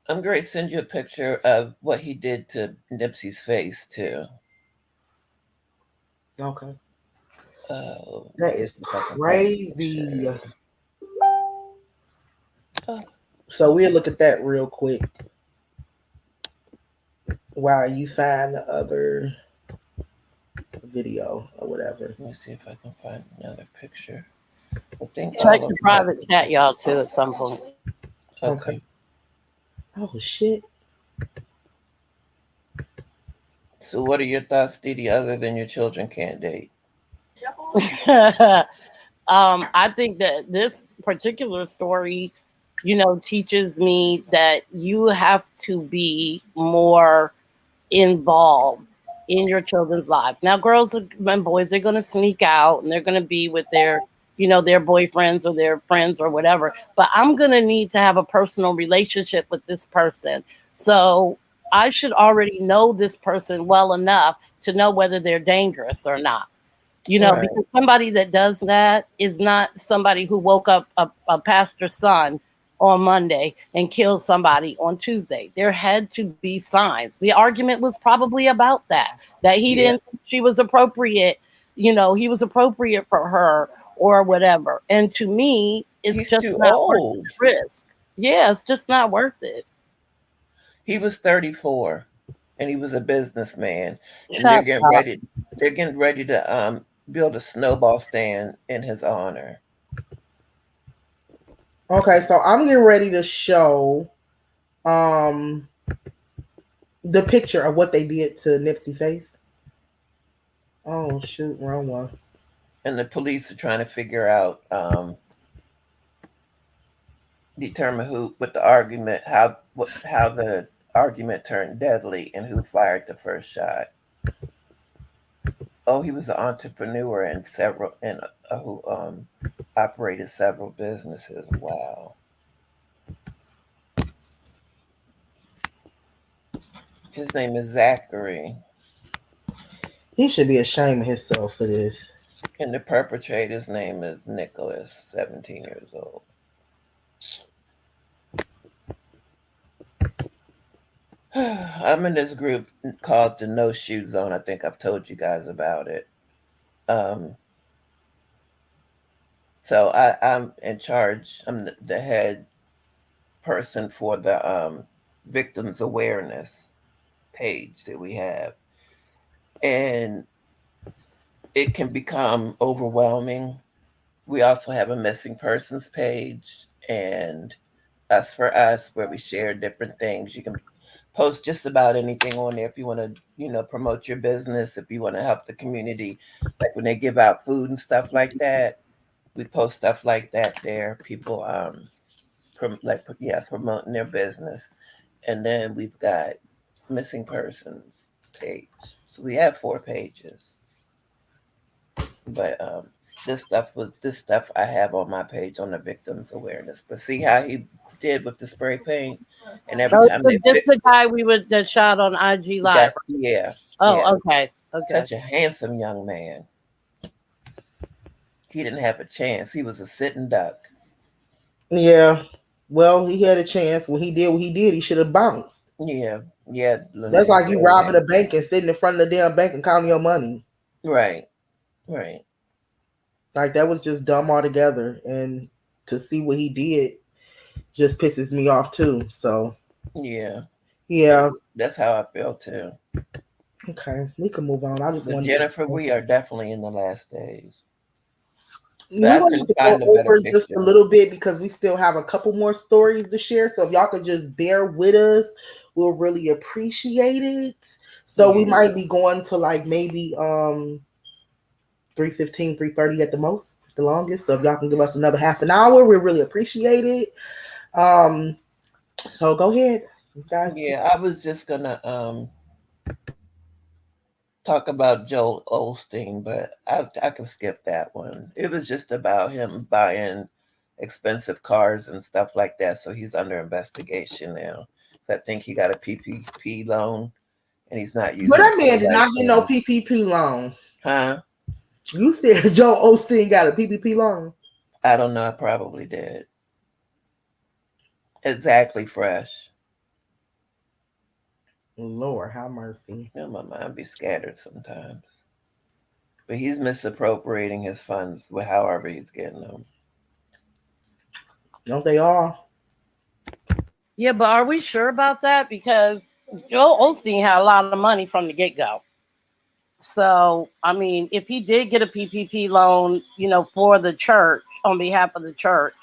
I'm going to send you a picture of what he did to Nipsey's face, too. Okay. Oh, That is crazy. So we'll look at that real quick while you find the other video or whatever. Let me see if I can find another picture. I think Check the private chat, y'all, too, at some point. Okay. Oh, shit. So what are your thoughts, Didi, other than your children can't date? I think that this particular story, teaches me that you have to be more involved in your children's lives. Now, girls and boys, they're going to sneak out and they're going to be with their boyfriends or their friends or whatever. But I'm going to need to have a personal relationship with this person. So I should already know this person well enough to know whether they're dangerous or not. Right. Because somebody that does that is not somebody who woke up a pastor's son on Monday and killed somebody on Tuesday. There had to be signs. The argument was probably about that he didn't think she was appropriate. He was appropriate for her or whatever. And to me, it's He's just too not old. worth the risk. Yeah, it's just not worth it. He was 34 and he was a businessman. And they're getting ready to build a snowball stand in his honor. Okay, so I'm getting ready to show the picture of what they did to Nipsey face. Oh shoot, wrong one. And the police are trying to figure out determine how the argument turned deadly and who fired the first shot. Oh, he was an entrepreneur and who operated several businesses. Wow. His name is Zachary. He should be ashamed of himself for this. And the perpetrator's name is Nicholas, 17 years old. I'm in this group called the No Shoot Zone. I think I've told you guys about it. So I'm in charge. I'm the head person for the victims awareness page that we have. And it can become overwhelming. We also have a missing persons page and Us for Us, where we share different things. You can post just about anything on there if you want to, promote your business, if you want to help the community. Like when they give out food and stuff like that, we post stuff like that there. People promoting their business. And then we've got missing persons page. So we have 4 pages. But this stuff I have on my page on the victims awareness. But see how he did with the spray paint, and every time they fixed the guy that shot on IG Live. Okay. Such a handsome young man. He didn't have a chance. He was a sitting duck. Yeah. Well, he had a chance. When he did what he did, he should have bounced. Yeah. That's like you robbing a bank and sitting in front of the damn bank and counting your money. Right. Like that was just dumb altogether. And to see what he did just pisses me off too. So yeah. That's how I feel too. Okay, we can move on. I just want Jennifer, we are definitely in the last days. We're going to go over just a little bit because we still have a couple more stories to share. So if y'all could just bear with us, we'll really appreciate it. So we might be going to like maybe 3:15, 3:30 at the most, the longest. So if y'all can give us another half an hour, we really appreciate it. So go ahead, you guys. Yeah, I was just gonna talk about Joel Osteen, but I can skip that one. It was just about him buying expensive cars and stuff like that. So he's under investigation now. I think he got a PPP loan, and he's not using But that it for man the did right not get no thing. PPP loan. Huh? You said Joe Osteen got a PPP loan. I don't know. I probably did. Exactly, Fresh. Lord, have mercy. You know, my mind be scattered sometimes. But he's misappropriating his funds with however he's getting them. Don't they all? Yeah, but are we sure about that? Because Joel Osteen had a lot of money from the get-go. So, I mean, if he did get a PPP loan, for the church, on behalf of the church,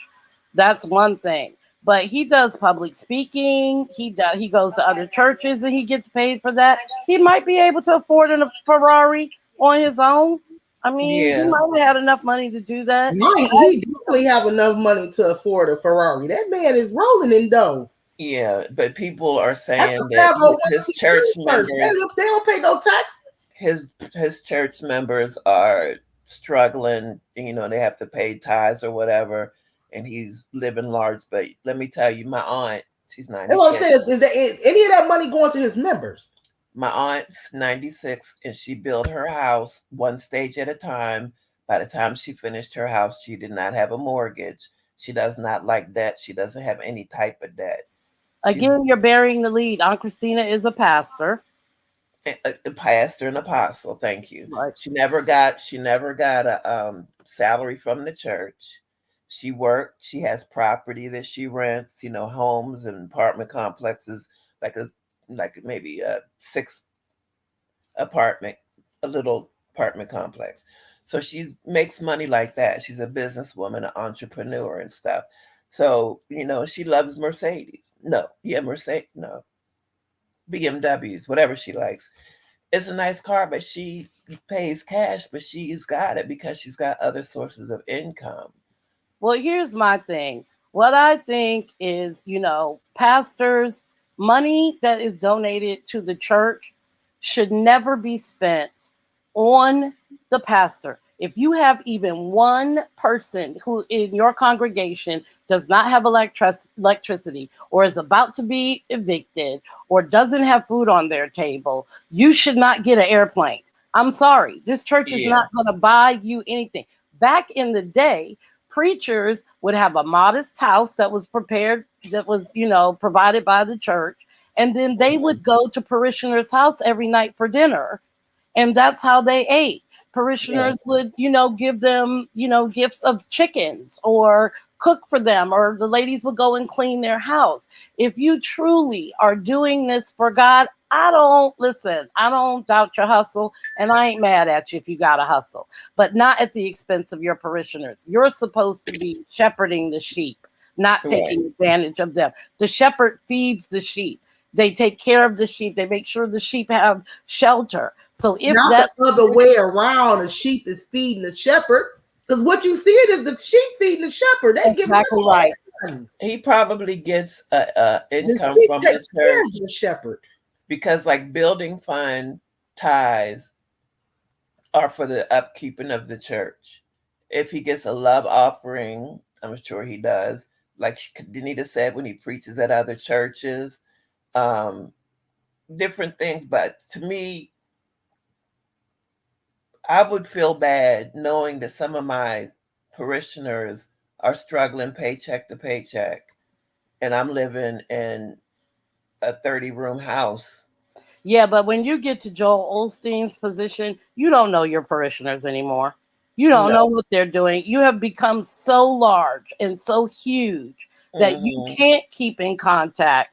that's one thing. But he does public speaking. He goes to other churches and he gets paid for that. He might be able to afford a Ferrari on his own. I mean, he Yeah. might have had enough money to do that. He definitely have enough money to afford a Ferrari. That man is rolling in dough. Yeah, but people are That's saying a that his 501c3 church church. members, They don't pay no taxes. his church members are struggling. They have to pay tithes or whatever, and he's living large. But let me tell you, my aunt, she's That's what I'm 96. saying. Is any of that money going to his members? My aunt's 96, and she built her house one stage at a time. By the time she finished her house, she did not have a mortgage. She does not like debt. She doesn't have any type of debt. Again, you're burying the lead. Aunt Christina is a pastor. A pastor and apostle. Thank you. Right. She never got a salary from the church. She worked. She has property that she rents. Homes and apartment complexes, like maybe a a little apartment complex. So she makes money like that. She's a businesswoman, an entrepreneur, and stuff. So she loves Mercedes. Mercedes. No, BMWs, whatever she likes. It's a nice car, but she pays cash, but she's got it because she's got other sources of income. Well, here's my thing. What I think is, pastors, money that is donated to the church should never be spent on the pastor. If you have even one person who in your congregation does not have electricity or is about to be evicted or doesn't have food on their table, you should not get an airplane. I'm sorry. This church is not going to buy you anything. Back in the day, preachers would have a modest house that was provided by the church. And then they would go to parishioners' house every night for dinner. And that's how they ate. Parishioners would, give them, gifts of chickens or cook for them, or the ladies would go and clean their house. If you truly are doing this for God, I don't doubt your hustle, and I ain't mad at you if you got to hustle, but not at the expense of your parishioners. You're supposed to be shepherding the sheep, not taking advantage of them. The shepherd feeds the sheep. They take care of the sheep. They make sure the sheep have shelter. So if not that's the other way around, the sheep is feeding the shepherd. Because what you see is the sheep feeding the shepherd. They give exactly right. He probably gets income from the church, the shepherd, because like building fund tithes are for the upkeeping of the church. If he gets a love offering, I'm sure he does. Like Danita said, when he preaches at other churches, different things. But to me, I would feel bad knowing that some of my parishioners are struggling paycheck to paycheck, and I'm living in a 30-room house. Yeah, but when you get to Joel Osteen's position, you don't know your parishioners anymore. You don't know what they're doing. You have become so large and so huge that you can't keep in contact,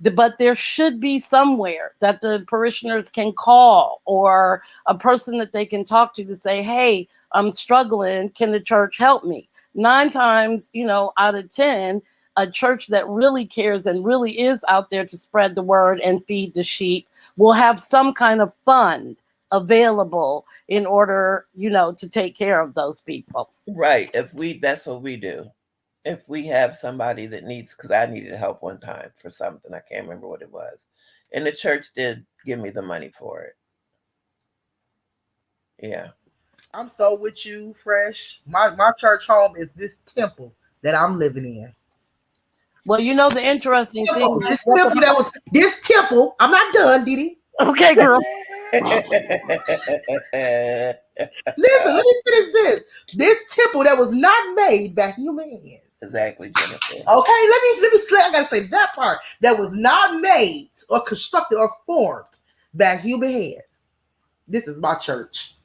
but there should be somewhere that the parishioners can call, or a person that they can talk to say, hey, I'm struggling. Can the church help me? 9 times, out of 10, a church that really cares and really is out there to spread the word and feed the sheep will have some kind of fund available in order, to take care of those people. Right. That's what we do. If we have somebody that needs, because I needed help one time for something, I can't remember what it was, and the church did give me the money for it. Yeah. I'm so with you, Fresh. My church home is this temple that I'm living in. Well, the interesting thing Temple. is This temple. I'm not done, Didi. okay, girl. Listen, let me finish this. This temple that was not made by human hands. Exactly, Jennifer. Okay, I gotta say that part. That was not made or constructed or formed by human hands. This is my church.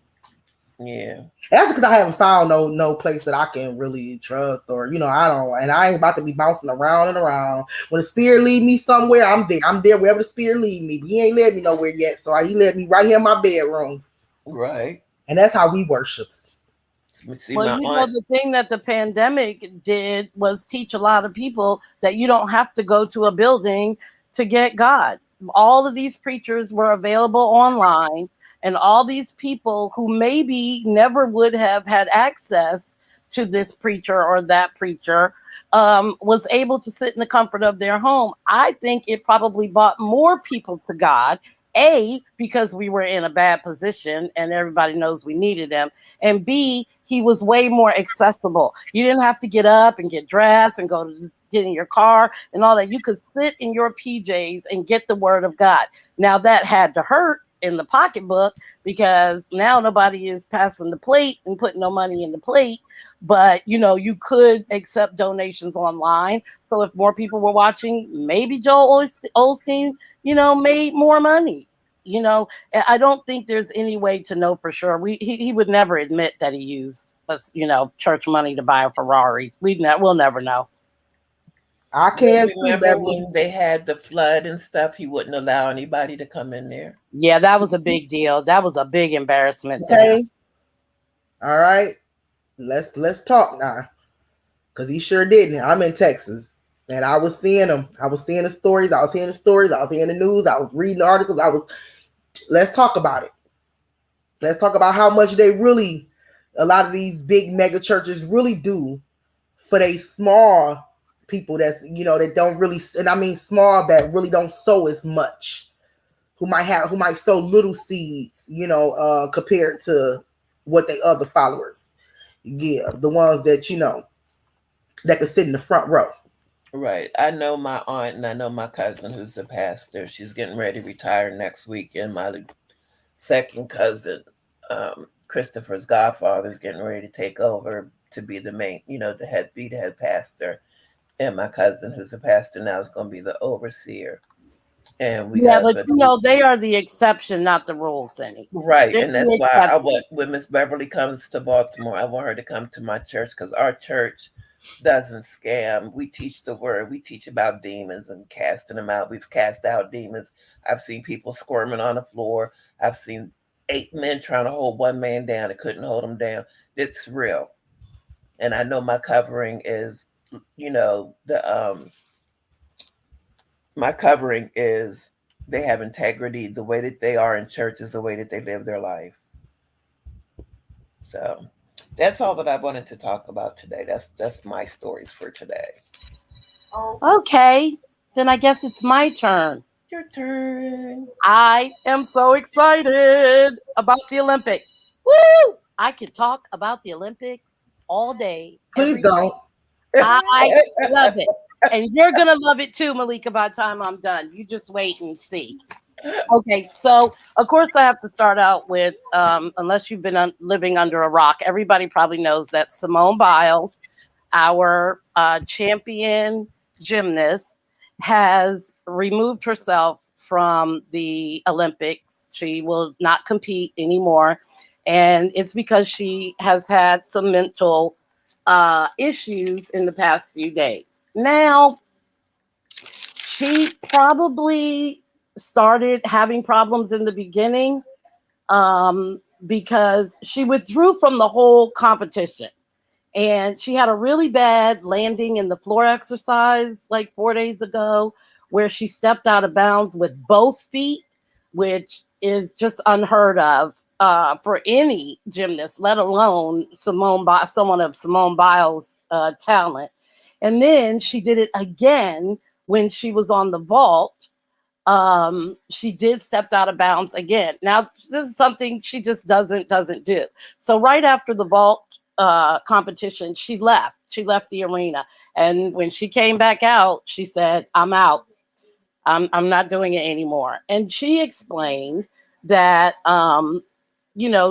Yeah. That's because I haven't found no place that I can really trust, or I don't, and I ain't about to be bouncing around and around. When the spirit lead me somewhere, I'm there. I'm there wherever the spirit lead me. He ain't led me nowhere yet, so he led me right here in my bedroom. Right. And that's how we worship. See, Well, the thing that the pandemic did was teach a lot of people that you don't have to go to a building to get God. All of these preachers were available online, and all these people who maybe never would have had access to this preacher or that preacher was able to sit in the comfort of their home. I think it probably brought more people to God. A, because we were in a bad position and everybody knows we needed him. And B, he was way more accessible. You didn't have to get up and get dressed and go to get in your car and all that. You could sit in your PJs and get the word of God. Now that had to hurt in the pocketbook because now nobody is passing the plate and putting no money in the plate. But, you could accept donations online. So if more people were watching, maybe Joel Osteen, made more money. I don't think there's any way to know for sure. He would never admit that he used, church money to buy a Ferrari. We'll never know. I can't remember when they had the flood and stuff. He wouldn't allow anybody to come in there. Yeah, that was a big deal. That was a big embarrassment. Okay. All right. Let's talk now, because he sure didn't. I'm in Texas, and I was seeing them. I was seeing the stories. I was hearing the news. I was reading the articles. Let's talk about it. Let's talk about how much a lot of these big mega churches really do for they small people that's, that don't really, and I mean small that really don't sow as much, who might sow little seeds, compared to what they other followers give, the ones that, that can sit in the front row. Right. I know my aunt and I know my cousin who's a pastor. She's getting ready to retire next week. And my second cousin, Christopher's godfather, is getting ready to take over to be the main, the head pastor. And my cousin, who's a pastor now, is going to be the overseer. And we but they are the exception, not the rule, Cindy. Right. They're and that's why when Miss Beverly comes to Baltimore, I want her to come to my church, because our church doesn't scam. We teach the word. We teach about demons and casting them out. We've cast out demons. I've seen people squirming on the floor. I've seen 8 men trying to hold one man down and couldn't hold him down. It's real. And I know my covering is, my covering is they have integrity. The way that they are in church is the way that they live their life. So that's all that I wanted to talk about today. That's my stories for today. Okay, then I guess it's my turn. Your turn. I am so excited about the Olympics. Woo! I could talk about the Olympics all day. Please don't. I love it. And you're going to love it too, Malika, by the time I'm done. You just wait and see. Okay, so of course I have to start out with, unless you've been living under a rock, everybody probably knows that Simone Biles, our champion gymnast, has removed herself from the Olympics. She will not compete anymore. And it's because she has had some mental issues in the past few days. Now, she probably started having problems in the beginning because she withdrew from the whole competition. And she had a really bad landing in the floor exercise like 4 days ago, where she stepped out of bounds with both feet, which is just unheard of for any gymnast, let alone someone of Simone Biles' talent. And then she did it again when she was on the vault. She did stepped out of bounds again. Now, this is something she just doesn't do. So right after the vault competition, she left the arena. And when she came back out, she said, I'm out. I'm not doing it anymore. And she explained that,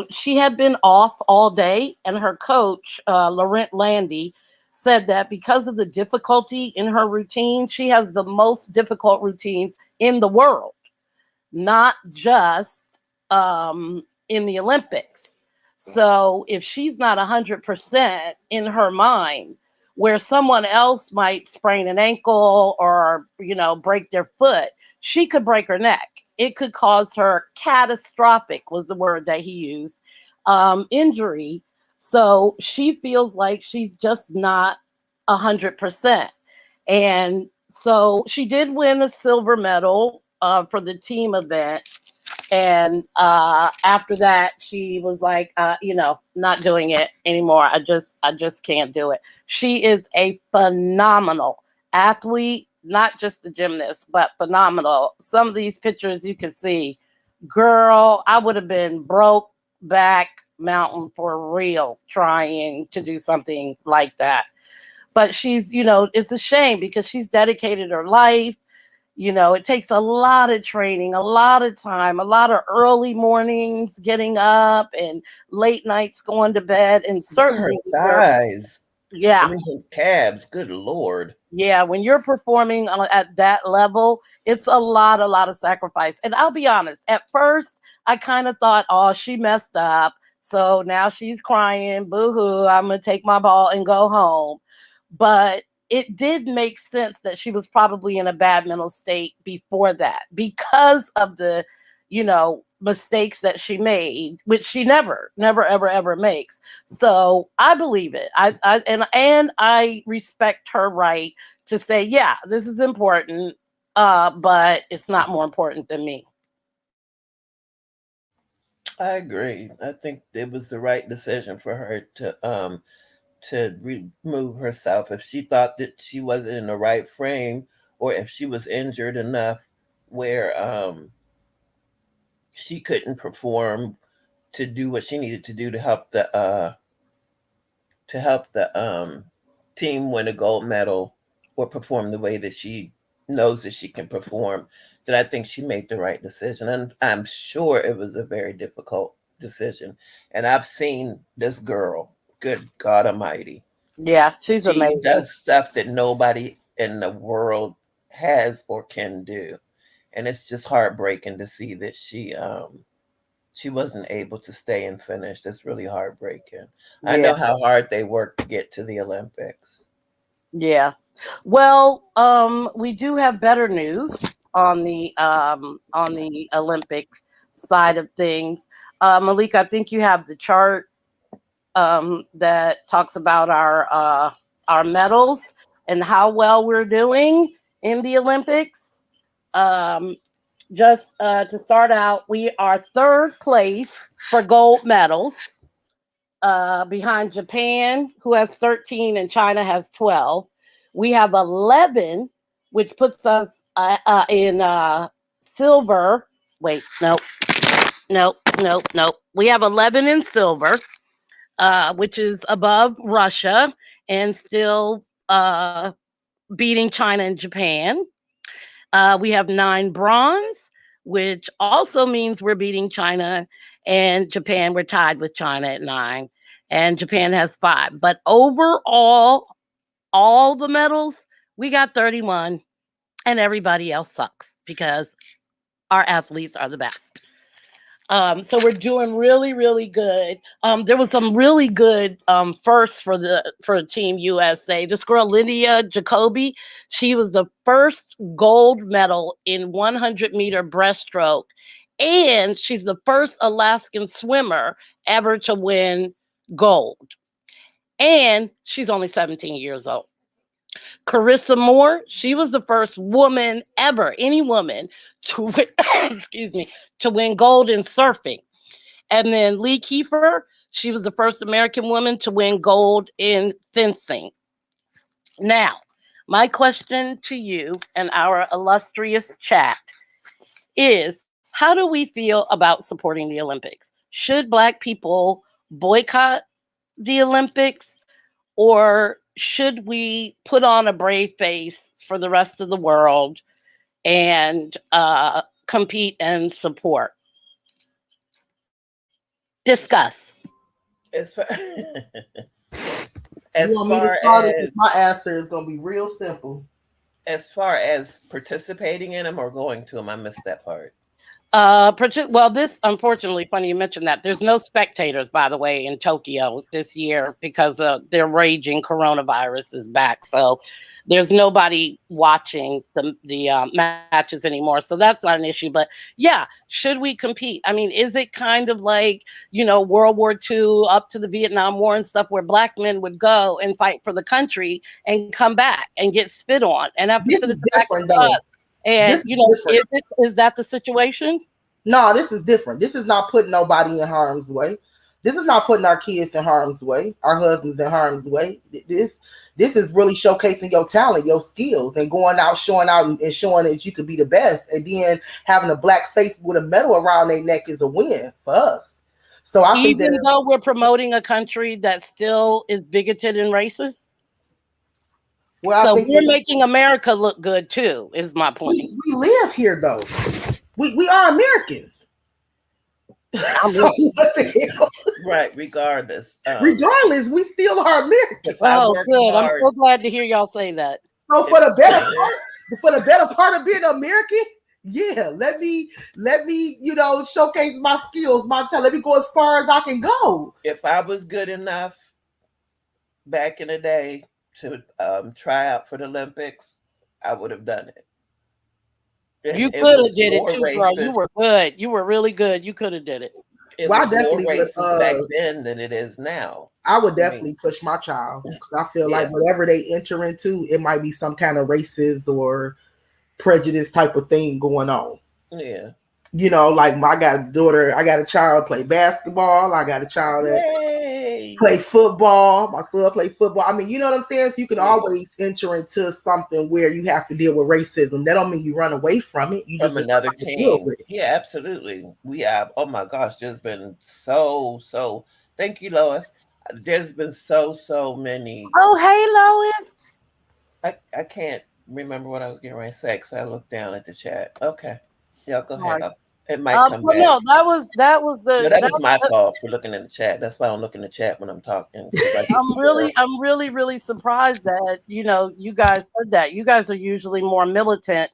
she had been off all day, and her coach, Laurent Landy, said that because of the difficulty in her routine, she has the most difficult routines in the world, not just in the Olympics. So if she's not 100% in her mind, where someone else might sprain an ankle or, break their foot, she could break her neck. It could cause her catastrophic, was the word that he used, injury. So she feels like she's just not 100%. And so she did win a silver medal for the team event. And after that, she was like, not doing it anymore. I just can't do it. She is a phenomenal athlete, not just a gymnast, but phenomenal. Some of these pictures you can see, girl, I would have been broke back mountain for real trying to do something like that. But she's, it's a shame because she's dedicated her life. It takes a lot of training, a lot of time, a lot of early mornings getting up and late nights going to bed. And certainly her thighs. Yeah. I mean, her calves, good Lord. Yeah, when you're performing at that level, it's a lot of sacrifice. And I'll be honest, at first, I kind of thought, oh, she messed up. So now she's crying, boo-hoo, I'm going to take my ball and go home. But it did make sense that she was probably in a bad mental state before that because of the, mistakes that she made, which she never, ever makes. So I believe it. I respect her right to say, yeah, this is important, but it's not more important than me. I agree. I think it was the right decision for her to remove herself if she thought that she wasn't in the right frame, or if she was injured enough where she couldn't perform to do what she needed to do to help the team win a gold medal or perform the way that she knows that she can perform. That I think she made the right decision, and I'm sure it was a very difficult decision. And I've seen this girl. Good God Almighty! Yeah, she's She amazing. does stuff that nobody in the world has or can do, and it's just heartbreaking to see that she wasn't able to stay and finish. That's really heartbreaking. I know how hard they work to get to the Olympics. Yeah. Well, we do have better news on the Olympic side of things. Malik, I think you have the chart that talks about our medals and how well we're doing in the Olympics. Just to start out, we are third place for gold medals, behind Japan, who has 13, and China has 12. We have 11, which puts us in silver. Wait, nope. We have 11 in silver, which is above Russia and still beating China and Japan. We have 9 bronze, which also means we're beating China and Japan. We're tied with China at 9, and Japan has 5. But overall, all the medals, we got 31, and everybody else sucks because our athletes are the best. So we're doing really, really good. There was some really good firsts for Team USA. This girl, Lydia Jacoby, she was the first gold medal in 100-meter breaststroke. And she's the first Alaskan swimmer ever to win gold. And she's only 17 years old. Carissa Moore, she was the first woman ever, any woman, to win, excuse me, to win gold in surfing. And then Lee Kiefer, she was the first American woman to win gold in fencing. Now, my question to you and our illustrious chat is, how do we feel about supporting the Olympics? Should Black people boycott the Olympics, or should we put on a brave face for the rest of the world and compete and support? Discuss. As far You want me to start it? My answer is going to be real simple. As far as participating in them or going to them, I missed that part. Well, this, unfortunately, funny you mentioned that. There's no spectators, by the way, in Tokyo this year because their raging coronavirus is back. So there's nobody watching the matches anymore. So that's not an issue. But yeah, should we compete? I mean, is it kind of like, World War II up to the Vietnam War and stuff, where Black men would go and fight for the country and come back and get spit on and have to sit at the back of the bus? And, is that the situation? No, this is different. This is not putting nobody in harm's way. This is not putting our kids in harm's way, our husbands in harm's way. This is really showcasing your talent, your skills, and going out, showing out and showing that you could be the best. And then having a Black face with a medal around their neck is a win for us. So I think that even though we're promoting a country that still is bigoted and racist. Well, so we're making America look good too, is my point. We live here though. We are Americans. So what the hell? Right, regardless. Regardless, we still are Americans. Oh, good. I'm so glad to hear y'all say that. So for the better part of being American, yeah, let me, showcase my skills, my talent. Let me go as far as I can go. If I was good enough back in the day to try out for the Olympics, I would have done it. You could have did it too, bro. You were good. You were really good. You could have did it. It was more racist back then than it is now. I would definitely push my child. I feel like whatever they enter into, it might be some kind of racist or prejudice type of thing going on. Yeah. Like I got a daughter, I got a child play basketball. I got a child that play football. My son play football. I mean, you know what I'm saying? So you can always enter into something where you have to deal with racism. That don't mean you run away from it. You from just another team. Yeah, absolutely. We have, oh my gosh, there's been so, thank you, Lois. There's been so many. Oh, hey, Lois. I can't remember what I was getting ready to say because I looked down at the chat. Okay. Yeah, go ahead. It might come back. No, that was my fault for looking in the chat. That's why I don't look in the chat when I'm talking. I'm really surprised that you guys said that. You guys are usually more militant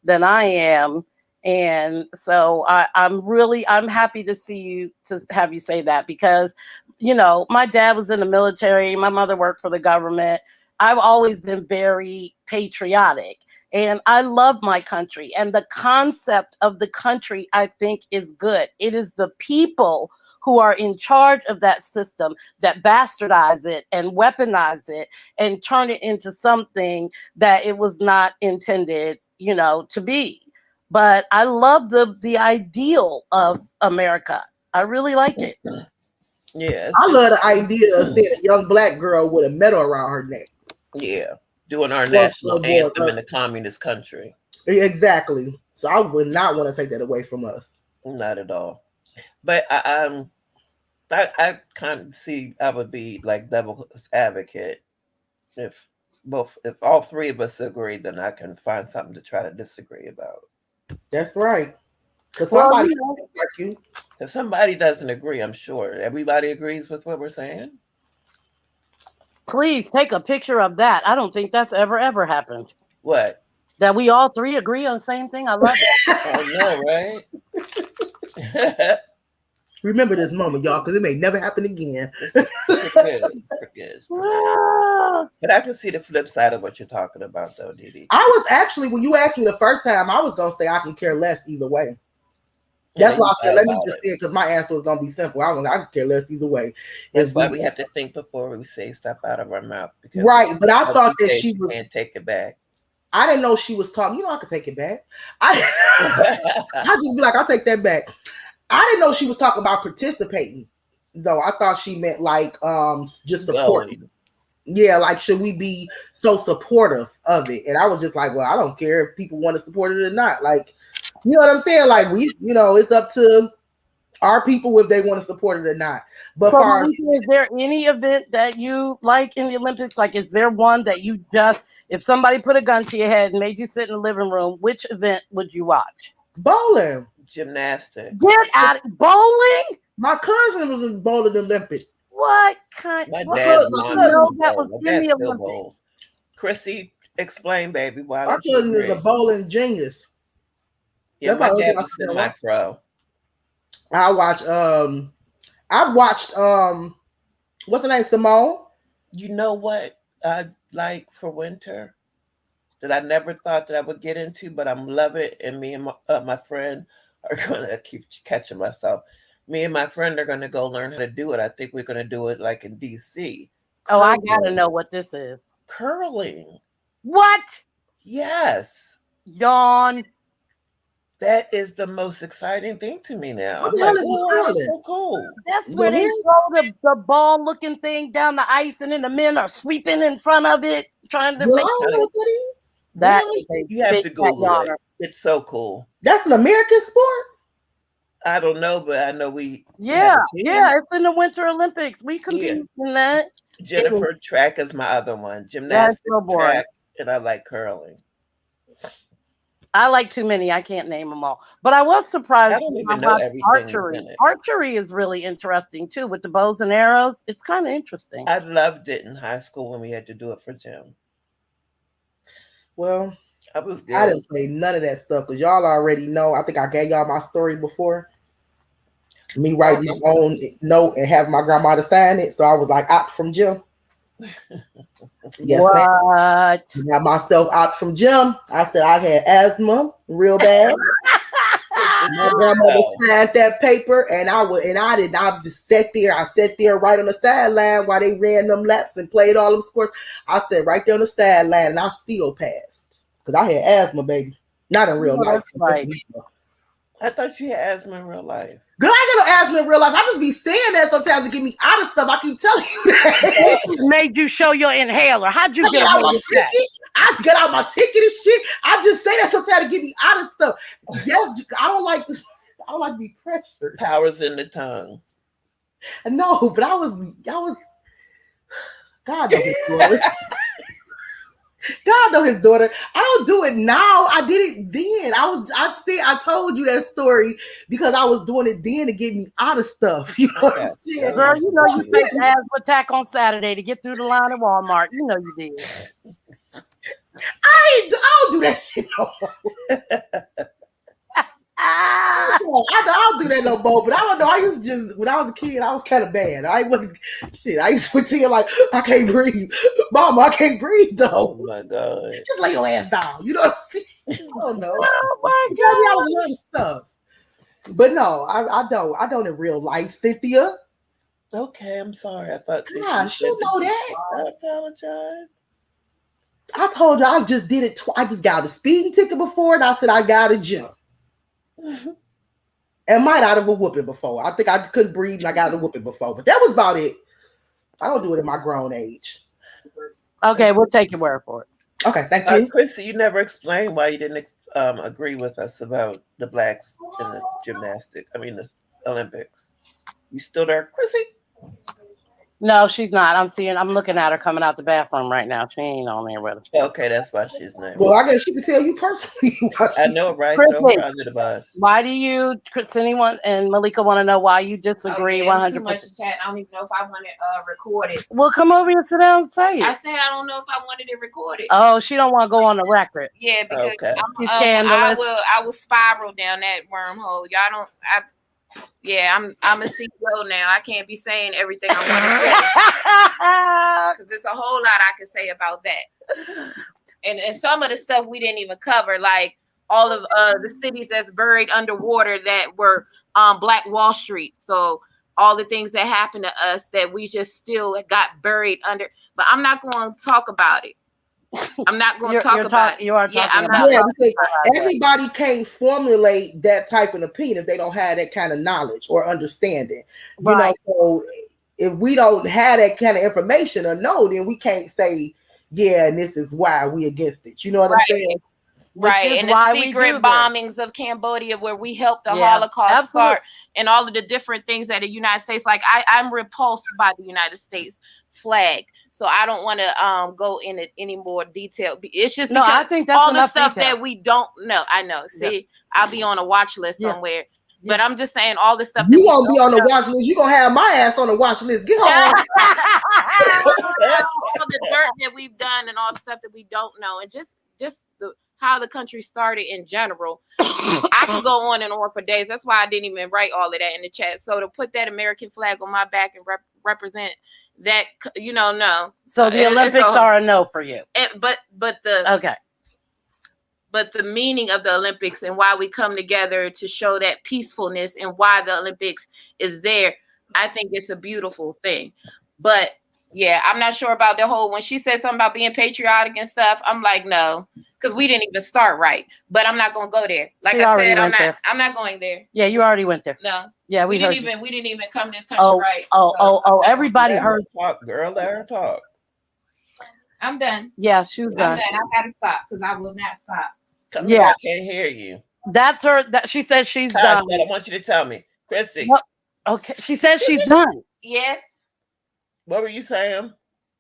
than I am, and so I'm happy to have you say that because my dad was in the military. My mother worked for the government. I've always been very patriotic. And I love my country, and the concept of the country, I think, is good. It is the people who are in charge of that system that bastardize it and weaponize it and turn it into something that it was not intended, to be. But I love the ideal of America. I really like it. Yeah, I love the idea of seeing a young Black girl with a medal around her neck. Yeah. Doing our national anthem in a communist country. Exactly. So I would not want to take that away from us. Not at all. But I kind of see I would be like devil's advocate. If all three of us agree, then I can find something to try to disagree about. That's right. Because somebody like you. If somebody doesn't agree, I'm sure everybody agrees with what we're saying. Please take a picture of that. I don't think that's ever happened. What? That we all three agree on the same thing. I love it. I know, right? Remember this moment, y'all, because it may never happen again. It's good. But I can see the flip side of what you're talking about, though, Didi. I was actually, when you asked me the first time, I was going to say I can care less either way. That's why I said, let me just say it, because my answer was going to be simple. I could care less either way. That's why we have to think before we say stuff out of our mouth. Because right, but I thought that she was... can't take it back. I didn't know she was talking. I could take it back. I'd just be like, I'll take that back. I didn't know she was talking about participating, though. I thought she meant like just supporting. Yeah, like, should we be so supportive of it? And I was just like, well, I don't care if people want to support it or not. Like, you know what I'm saying? Like, it's up to our people if they want to support it or not. But is there any event that you like in the Olympics? Like, is there one that you just, if somebody put a gun to your head and made you sit in the living room, which event would you watch? Bowling. Gymnastics. Get out of bowling? My cousin was in bowling Olympics. What kind? My dad that was in the Olympics. Chrissy, explain, baby. Why my cousin is a bowling genius. Yeah, my dad was semi-pro. I've watched what's her name, Simone. You know what I like for winter that I never thought that I would get into, but I'm love it. And me and my friend are gonna keep catching myself. Me and my friend are gonna go learn how to do it. I think we're gonna do it like in DC. Oh, I gotta know what this is. Curling. What? Yes. Yawn. That is the most exciting thing to me now. I'm like, oh, that's so cool. That's where they throw the ball looking thing down the ice, and then the men are sweeping in front of it, trying to make it. That really? You have to Google it. It's so cool. That's an American sport? I don't know, but I know we. Yeah, it's in the Winter Olympics. We compete in that. Jennifer, track is my other one. Gymnastics, track, and I like curling. I like too many. I can't name them all. But I was surprised. I don't even know everything. Archery. Archery is really interesting too, with the bows and arrows. It's kind of interesting. I loved it in high school when we had to do it for gym. Well, I was good. I didn't play none of that stuff because y'all already know. I think I gave y'all my story before. Me writing my own note and having my grandmother sign it. So I was like, opt from gym. Yes, what? I got myself out from gym. I said I had asthma real bad. My grandmother signed that paper, and I just sat there. I sat there right on the sideline while they ran them laps and played all them sports. I sat right there on the sideline, and I still passed because I had asthma, baby. Not in real life. Right. I thought you had asthma in real life. Girl, I got no asthma in real life. I just be saying that sometimes to get me out of stuff. I keep telling you that. Made you show your inhaler. How'd you get out my ticket? I got out my ticket and shit. I just say that sometimes to get me out of stuff. Yes, I don't like this. I don't like to be pressured. Powers in the tongue. No, but I was God knows his daughter. God knows his daughter. I don't do it now. I did it then. I told you that story because I was doing it then to get me out of stuff. You know what I'm saying? Girl, you know you faked an asthma attack on Saturday to get through the line at Walmart. You know you did. I don't do that shit no more. I don't do that no more, but I don't know. I used to just, when I was a kid, I was kind of bad. I used to pretend like I can't breathe. Mama, I can't breathe though. Oh my God. Just lay your ass down. You know what I'm saying? I don't know. Oh my God. You got me out of stuff. But no, I don't. I don't in real life, Cynthia. Okay, I'm sorry. I thought gosh, you know that. I apologize. I told you I just did it. I just got a speeding ticket before, and I said I got a jump. And might out of a whooping before. I think I couldn't breathe and I got a whooping before, but that was about it. I don't do it in my grown age. Okay, we'll take your word for it. Okay, thank you. Chrissy, you never explained why you didn't agree with us about the blacks in the the Olympics. You still there, Chrissy? No, she's not. I'm looking at her coming out the bathroom right now. She ain't on there with us. Okay, that's why she's not. Well, I guess she can tell you personally. I know, right? Why do you, Christine and Malika, want to know why you disagree 100%? Too much to chat. I don't even know if I want it recorded. Well, come over here and sit down and say it. I said I don't know if I wanted it recorded. Oh, she don't want to go on the record. Yeah, because she's scandalous. I will spiral down that wormhole. Y'all don't. I'm a CEO now. I can't be saying everything I want to say because there's a whole lot I could say about that. And some of the stuff we didn't even cover, like all of the cities that's buried underwater that were Black Wall Street. So all the things that happened to us that we just still got buried under. But I'm not going to talk about it. I'm not going to talk about it. You are talking about it. Because everybody can't formulate that type of opinion if they don't have that kind of knowledge or understanding. You know, so if we don't have that kind of information or know, then we can't say, yeah, and this is why we against it. You know what I'm saying? Right, and the secret bombings of Cambodia where we helped the Holocaust start, and all of the different things that the United States, like I'm repulsed by the United States flag. So I don't want to go into any more detail. It's just because I think that's all the stuff detail that we don't know. I know. See, I'll be on a watch list somewhere. But I'm just saying all the stuff that you won't be on the watch list. You gonna have my ass on the watch list. Get on. all the dirt that we've done and all the stuff that we don't know, and just how the country started in general. I could go on and on for days. That's why I didn't even write all of that in the chat. So to put that American flag on my back and represent that, no. So the Olympics are a no for you. But the meaning of the Olympics and why we come together to show that peacefulness and why the Olympics is there, I think it's a beautiful thing. But yeah, I'm not sure about the whole, when she said something about being patriotic and stuff, I'm like, no, because we didn't even start right. But I'm not going to go there. Like I said, I'm not going there. Yeah, you already went there. No. Yeah, we didn't even come to this country right. Everybody heard. Talk, girl, let her talk. I'm done. Yeah, she was done. I'm done. I got to stop because I will not stop. I can't hear you. That's her. She said she's done. I want you to tell me, Chrissy. Okay, she said she's done. Yes. What were you saying?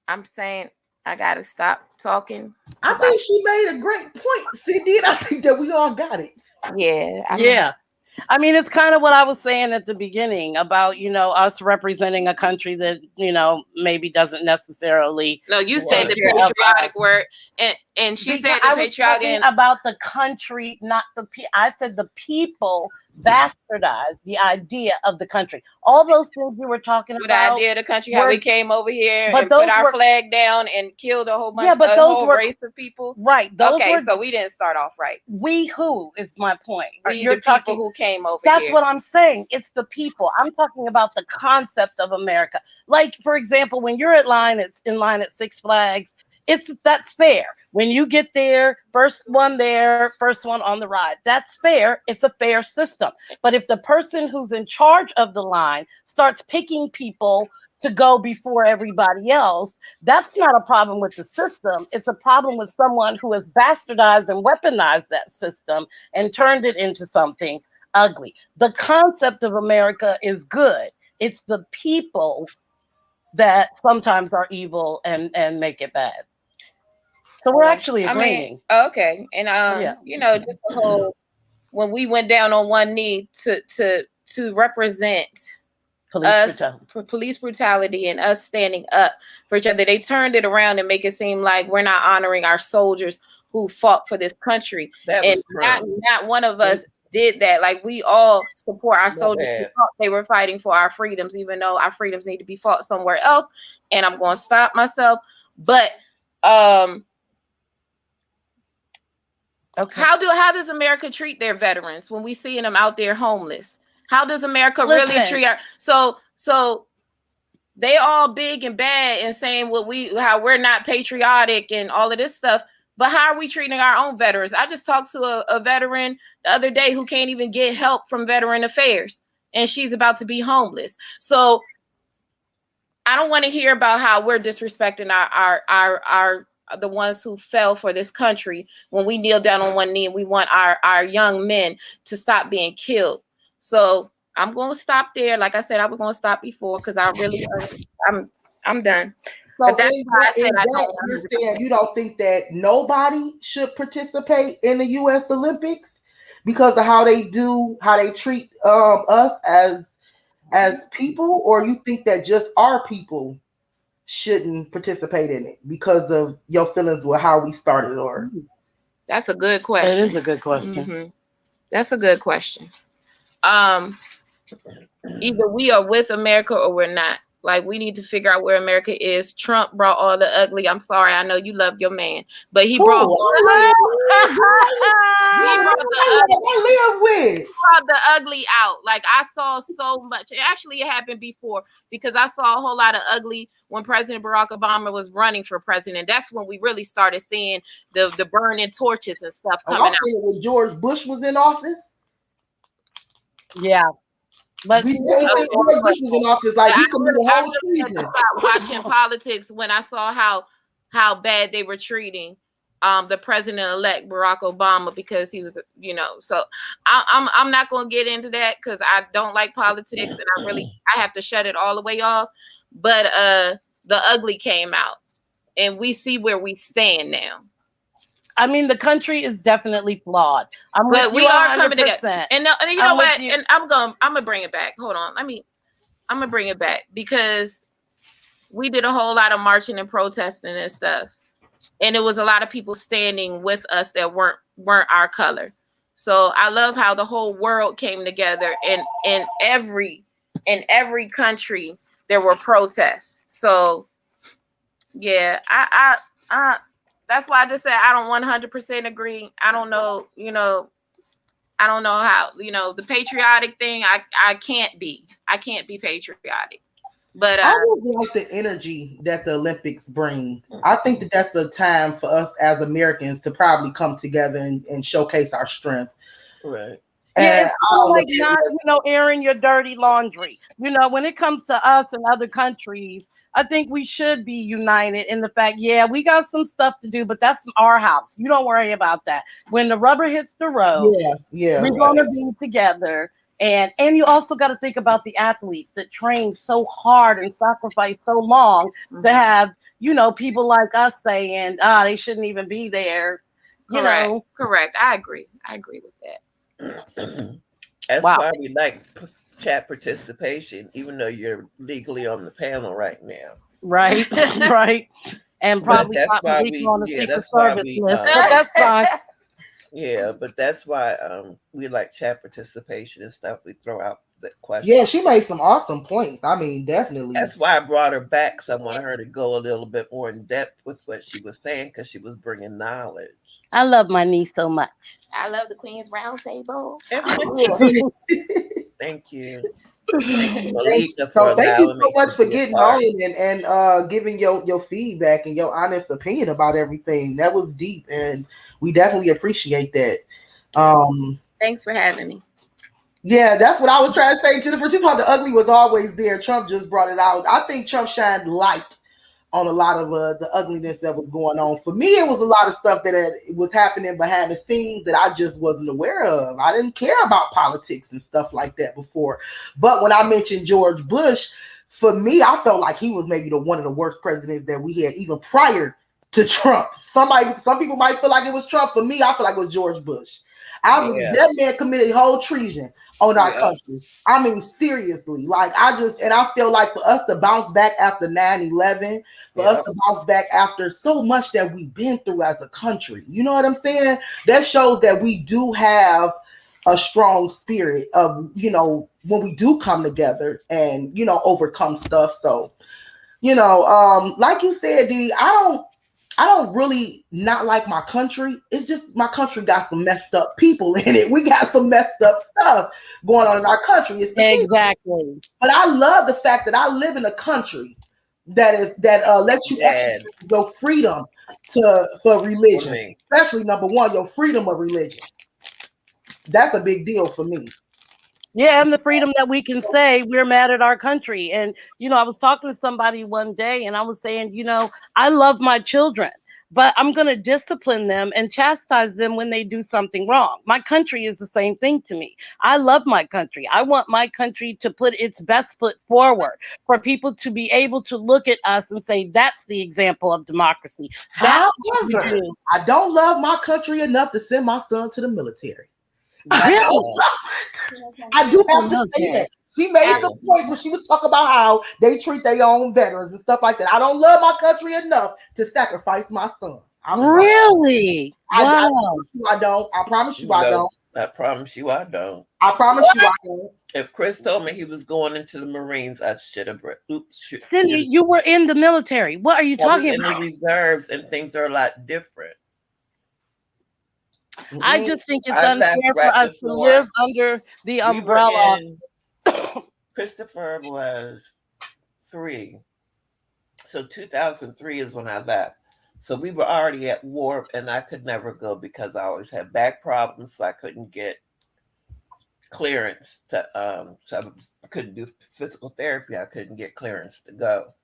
I'm saying I gotta stop talking. I think she made a great point, Cindy, and I think that we all got it. Yeah. I mean, it's kind of what I was saying at the beginning about, us representing a country that, maybe doesn't necessarily. No, you said the patriotic word, and she said the patriotic about the country, not the I said the people bastardized the idea of the country. All those things we were talking about. The idea of the country, how we came over here and put our flag down and killed a whole bunch of whole race of people. Right. So we didn't start off right. We who is my point. You're talking who came over That's here. what I'm saying. It's the people. I'm talking about the concept of America. Like, for example, when you're in line at Six Flags, that's fair. When you get there, first one on the ride. That's fair. It's a fair system. But if the person who's in charge of the line starts picking people to go before everybody else, that's not a problem with the system. It's a problem with someone who has bastardized and weaponized that system and turned it into something ugly. The concept of America is good. It's the people that sometimes are evil and make it bad. So we're actually agreeing. Okay. And just the whole, when we went down on one knee to represent police brutality and us standing up for each other, they turned it around and make it seem like we're not honoring our soldiers who fought for this country. And not one of us did that. Like, we all support our soldiers who thought they were fighting for our freedoms, even though our freedoms need to be fought somewhere else. And I'm going to stop myself. But okay. How does America treat their veterans when we see them out there homeless? How does America really treat our so they all big and bad and saying how we're not patriotic and all of this stuff, but how are we treating our own veterans? I just talked to a veteran the other day who can't even get help from Veteran Affairs, and she's about to be homeless. So I don't want to hear about how we're disrespecting our the ones who fell for this country when we kneel down on one knee and we want our young men to stop being killed. So I'm going to stop there. Like I said, I was going to stop before because I really, I'm done. So but that's why I said you're saying you don't think that nobody should participate in the U.S. Olympics because of how they treat us as people, or you think that just our people shouldn't participate in it because of your feelings with how we started? Or that's a good question. It is a good question. Mm-hmm. That's a good question. Either we are with America or we're not. Like, we need to figure out where America is. Trump brought all the ugly. I'm sorry, I know you love your man, but he brought the I live with? Brought the ugly out. Like I saw so much. It happened before because I saw a whole lot of ugly when President Barack Obama was running for president. That's when we really started seeing the burning torches and stuff coming out. Seen it when George Bush was in office. Yeah. But George Bush was in office, like he committed the whole treason. Stopped watching politics when I saw how bad they were treating the president-elect Barack Obama because he was, so I'm not going to get into that because I don't like politics and I have to shut it all the way off. But the ugly came out and we see where we stand now. I mean, the country is definitely flawed. But we are coming together. 100%. And you know what? And I'm gonna bring it back. Hold on. I'm gonna bring it back because we did a whole lot of marching and protesting and stuff. And it was a lot of people standing with us that weren't our color. So I love how the whole world came together and in every country there were protests. So yeah, I that's why I just said I don't 100% agree. I don't know, I don't know how, the patriotic thing, I can't be patriotic. But I just like the energy that the Olympics bring. I think that that's a time for us as Americans to probably come together and showcase our strength. Right. Yeah, it's not, airing your dirty laundry. When it comes to us and other countries, I think we should be united in the fact, we got some stuff to do, but that's our house. You don't worry about that. When the rubber hits the road, we're going to be together. And you also got to think about the athletes that train so hard and sacrifice so long to have, people like us saying, they shouldn't even be there. Correct. I agree with that. That's why we like chat participation, even though you're legally on the panel right now. Right, right. And probably that's why but that's fine. Yeah, but that's why we like chat participation and stuff. We throw out the question. Yeah, she made some awesome points. I mean, definitely. That's why I brought her back. So I want her to go a little bit more in depth with what she was saying because she was bringing knowledge. I love my niece so much. I love the Queen's Round Table. Thank you. Thank you so much for getting on and giving your feedback and your honest opinion about everything. That was deep, and we definitely appreciate that. Thanks for having me. Yeah, that's what I was trying to say, Jennifer. She thought the ugly was always there. Trump just brought it out. I think Trump shined light on a lot of the ugliness that was going on. For me, it was a lot of stuff that was happening behind the scenes that I just wasn't aware of. I didn't care about politics and stuff like that before. But when I mentioned George Bush, for me, I felt like he was maybe one of the worst presidents that we had even prior to Trump. Some people might feel like it was Trump. For me, I feel like it was George Bush. That man committed whole treason on our country. I mean, seriously. I feel like for us to bounce back after 9/11, for us to bounce back after so much that we've been through as a country, you know what I'm saying? That shows that we do have a strong spirit of, when we do come together and, overcome stuff. So, like you said, Dee, I don't really not like my country. It's just my country got some messed up people in it. We got some messed up stuff going on in our country. Exactly. But I love the fact that I live in a country that lets you exercise your freedom for religion. Especially number one, your freedom of religion. That's a big deal for me. Yeah, and the freedom that we can say we're mad at our country. And, I was talking to somebody one day and I was saying, I love my children, but I'm going to discipline them and chastise them when they do something wrong. My country is the same thing to me. I love my country. I want my country to put its best foot forward for people to be able to look at us and say, that's the example of democracy. However, I don't love my country enough to send my son to the military. I do have to say that. She made some points when she was talking about how they treat their own veterans and stuff like that. I don't love my country enough to sacrifice my son. Really? I don't. I promise you I don't. I promise you I don't. I promise you I don't. If Chris told me he was going into the Marines, I should have. Cindy, you were in the military. What are you talking about? In the reserves, and things are a lot different. I just think it's I left unfair for right us to before live under the we were umbrella. in. Christopher was 3, so 2003 is when I left. So we were already at war, and I could never go because I always had back problems, so I couldn't get clearance to so I couldn't do physical therapy. I couldn't get clearance to go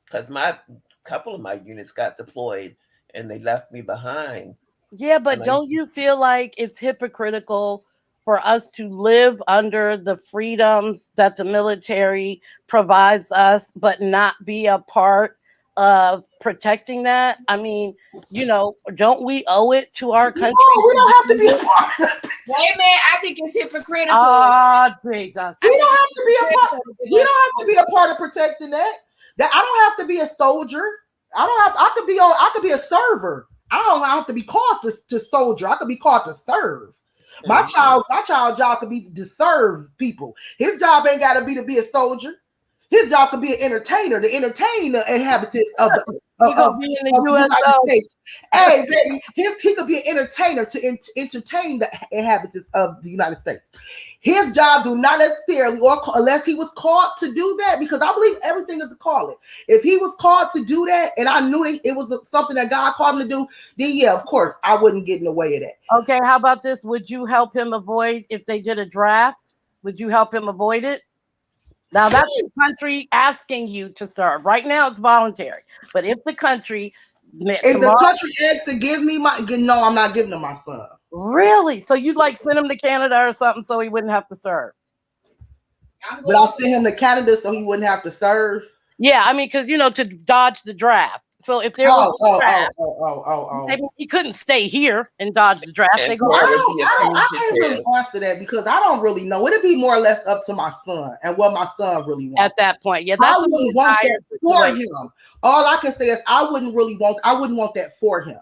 because my couple of my units got deployed and they left me behind. Yeah, but don't you feel like it's hypocritical for us to live under the freedoms that the military provides us, but not be a part of protecting that? I mean, don't we owe it to our country? No, we don't have to be a part of it. Wait a minute, I think it's hypocritical. Ah, Jesus. We don't have to be a part. We don't have to be a part of protecting that. That I don't have to be a soldier. I could be on. I could be a server. I don't have to be called to soldier. I could be called to serve. My child job could be to serve people. His job ain't got to be a soldier. His job could be an entertainer, to entertain the inhabitants of the United States. Hey, baby, he could be an entertainer to entertain the inhabitants of the United States. His job do not necessarily, or unless he was called to do that, because I believe everything is a calling. If he was called to do that, and I knew that it was something that God called him to do, then yeah, of course, I wouldn't get in the way of that. Okay, how about this? Would you help him avoid if they did a draft? Would you help him avoid it? Now that's the country asking you to serve. Right now it's voluntary. But if the country asks to give me no, I'm not giving him my son. Really? So you'd like send him to Canada or something so he wouldn't have to serve? But I'll send him to Canada so he wouldn't have to serve. Yeah, I mean, because to dodge the draft. So if there was a draft, maybe he couldn't stay here and dodge the draft. I can't really answer that because I don't really know. It'd be more or less up to my son and what my son really wants. At that point, yeah, that's I wouldn't want that for him. All I can say is I wouldn't want that for him.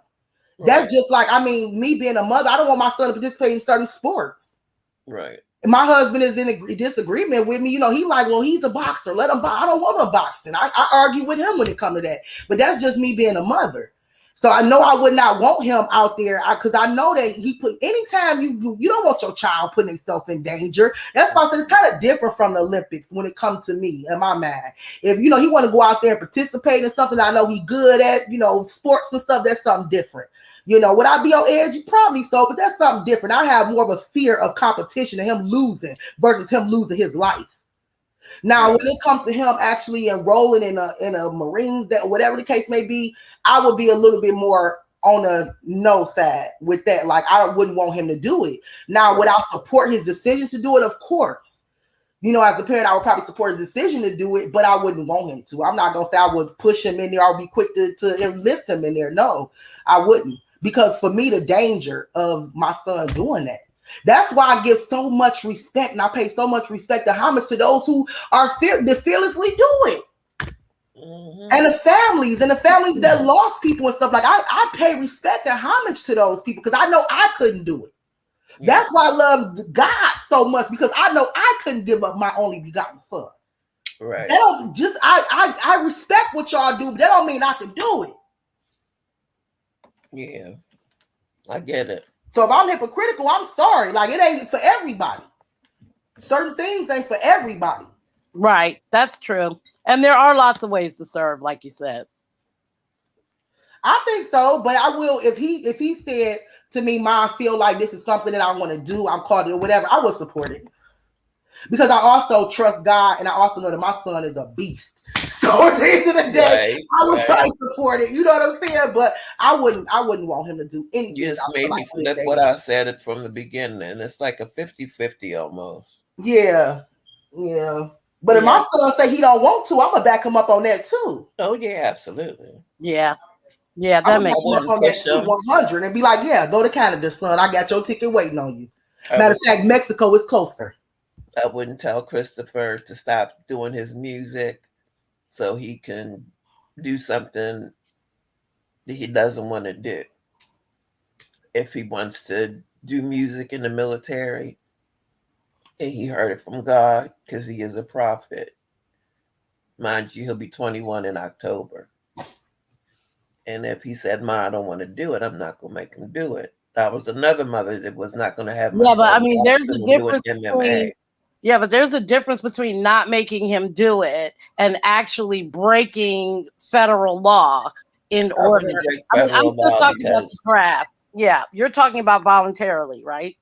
Right. That's just like, me being a mother, I don't want my son to participate in certain sports. Right. My husband is in a disagreement with me. He like, well, he's a boxer. Let him box. I don't want him boxing. I argue with him when it comes to that. But that's just me being a mother. So I know I would not want him out there because I know that anytime you don't want your child putting himself in danger. That's why I said it's kind of different from the Olympics when it comes to me in my mind. If he want to go out there and participate in something I know he's good at, sports and stuff, that's something different. Would I be on edge? Probably so, but that's something different. I have more of a fear of competition and him losing versus him losing his life. Now, when it comes to him actually enrolling in a Marines, that whatever the case may be, I would be a little bit more on the no side with that. Like, I wouldn't want him to do it. Now, would I support his decision to do it? Of course. As a parent, I would probably support his decision to do it, but I wouldn't want him to. I'm not going to say I would push him in there. I'll be quick to enlist him in there. No, I wouldn't. Because for me, the danger of my son doing that. That's why I give so much respect and I pay so much respect and homage to those who are fearlessly do it. Mm-hmm. And the families that lost people and stuff like I pay respect and homage to those people because I know I couldn't do it. Yeah. That's why I love God so much because I know I couldn't give up my only begotten son. Right. They don't just I respect what y'all do, but that don't mean I can do it. Yeah, I get it. So if I'm hypocritical, I'm sorry. Like, it ain't for everybody. Certain things ain't for everybody. Right. That's true. And there are lots of ways to serve, like you said. I think so, but I will if he said to me, "Ma, I feel like this is something that I want to do. I'm called it or whatever," I would support it. Because I also trust God and I also know that my son is a beast. So at the end of the day, I would try to support it. You know what I'm saying? But I wouldn't want him to do anything. You just made me flip what I said from the beginning. And it's like a 50-50 almost. Yeah. Yeah. But if my son say he don't want to, I'm gonna back him up on that too. Oh yeah, absolutely. Yeah. Yeah, that makes sense. On that 100 and be like, yeah, go to Canada, son. I got your ticket waiting on you. Matter of fact, Mexico is closer. I wouldn't tell Christopher to stop doing his music so he can do something that he doesn't want to do. If he wants to do music in the military and he heard it from God because he is a prophet, mind you, he'll be 21 in October. And if he said, "Ma, I don't want to do it," I'm not going to make him do it. That was another mother that was not going to have my Yeah, but I son mean, there's a doing difference MMA. between. Yeah, but there's a difference between not making him do it and actually breaking federal law in I order. wouldn't break I mean, I'm federal still law talking about the because craft. Yeah, you're talking about voluntarily, right?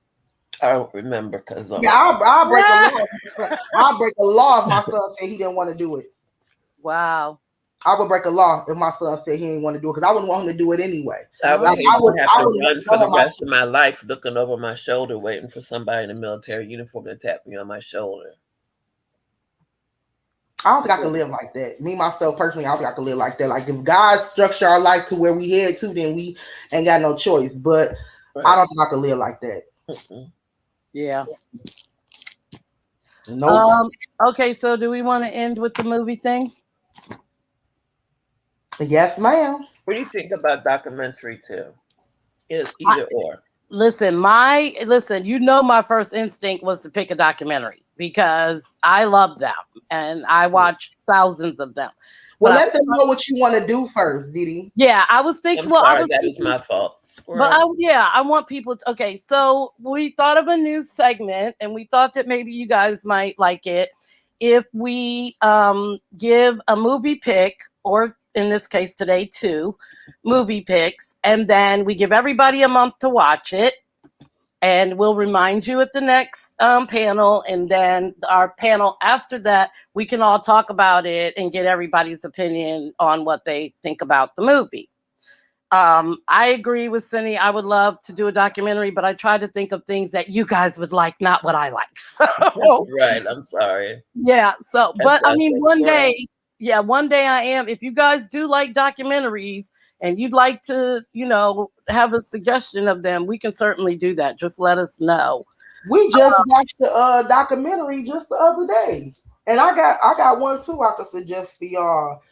I don't remember because Yeah, I'll break a law. I'll break a law if my son said he didn't want to do it. Wow. I would break a law if my son said he didn't want to do it because I wouldn't want him to do it anyway. I would Like, hate to have to wouldn't run want for the none of my rest of my life looking over my shoulder waiting for somebody in a military uniform to tap me on my shoulder. I don't think I could live like that. Me, myself, personally, I don't think I could live like that. Like, if God structure our life to where we head to, then we ain't got no choice. But I don't think I could live like that. Yeah. Nope. Okay, so do we want to end with the movie thing? Yes, ma'am. What do you think about documentary too? It's either or. Listen, you know, my first instinct was to pick a documentary because I love them and I watch thousands of them. Well, let them know what you want to do first, Didi. Yeah, I was thinking. That was my fault. But I want people to. Okay, so we thought of a new segment, and we thought that maybe you guys might like it if we give a movie pick, or in this case today, 2 movie picks, and then we give everybody a month to watch it. And we'll remind you at the next panel. And then our panel after that, we can all talk about it and get everybody's opinion on what they think about the movie. I agree with Cindy. I would love to do a documentary, but I try to think of things that you guys would like, not what I like. So, right. I'm sorry. Yeah. So, but I mean, one day I am. If you guys do like documentaries and you'd like to, have a suggestion of them, we can certainly do that. Just let us know. We just watched the documentary just the other day, and I got one too I could suggest for y'all.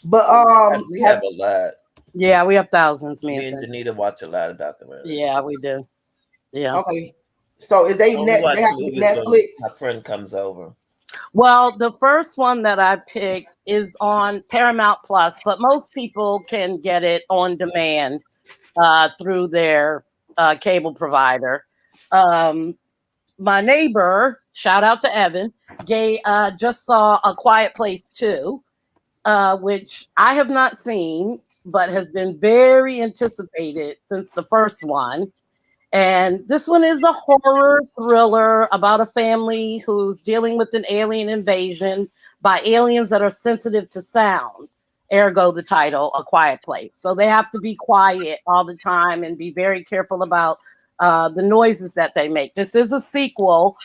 But we have a lot. Yeah, we have thousands, man. Me and Danita watch a lot of documentaries. Yeah, we do. Yeah. Okay. So if they have Netflix, my friend comes over. Well, the first one that I picked is on Paramount Plus, but most people can get it on demand through their cable provider. My neighbor, shout out to Evan, just saw A Quiet Place 2, which I have not seen, but has been very anticipated since the first one. And this one is a horror thriller about a family who's dealing with an alien invasion by aliens that are sensitive to sound. Ergo, the title, A Quiet Place. So they have to be quiet all the time and be very careful about the noises that they make. This is a sequel.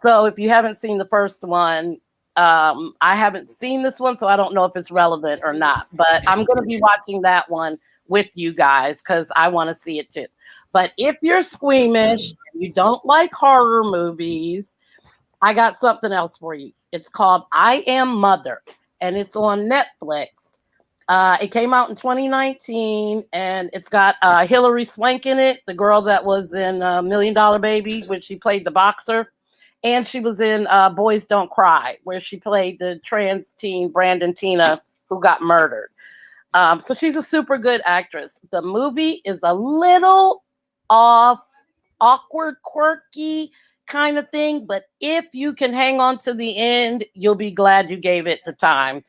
So if you haven't seen the first one, I haven't seen this one, so I don't know if it's relevant or not. But I'm going to be watching that one with you guys because I want to see it too. But if you're squeamish and you don't like horror movies, I got something else for you. It's called I Am Mother, and it's on Netflix. It came out in 2019, and it's got Hilary Swank in it, the girl that was in $1 Million Baby, when she played the boxer. And she was in Boys Don't Cry, where she played the trans teen Brandon Tina who got murdered. So she's a super good actress. The movie is a little awkward, quirky kind of thing, but if you can hang on to the end, you'll be glad you gave it the time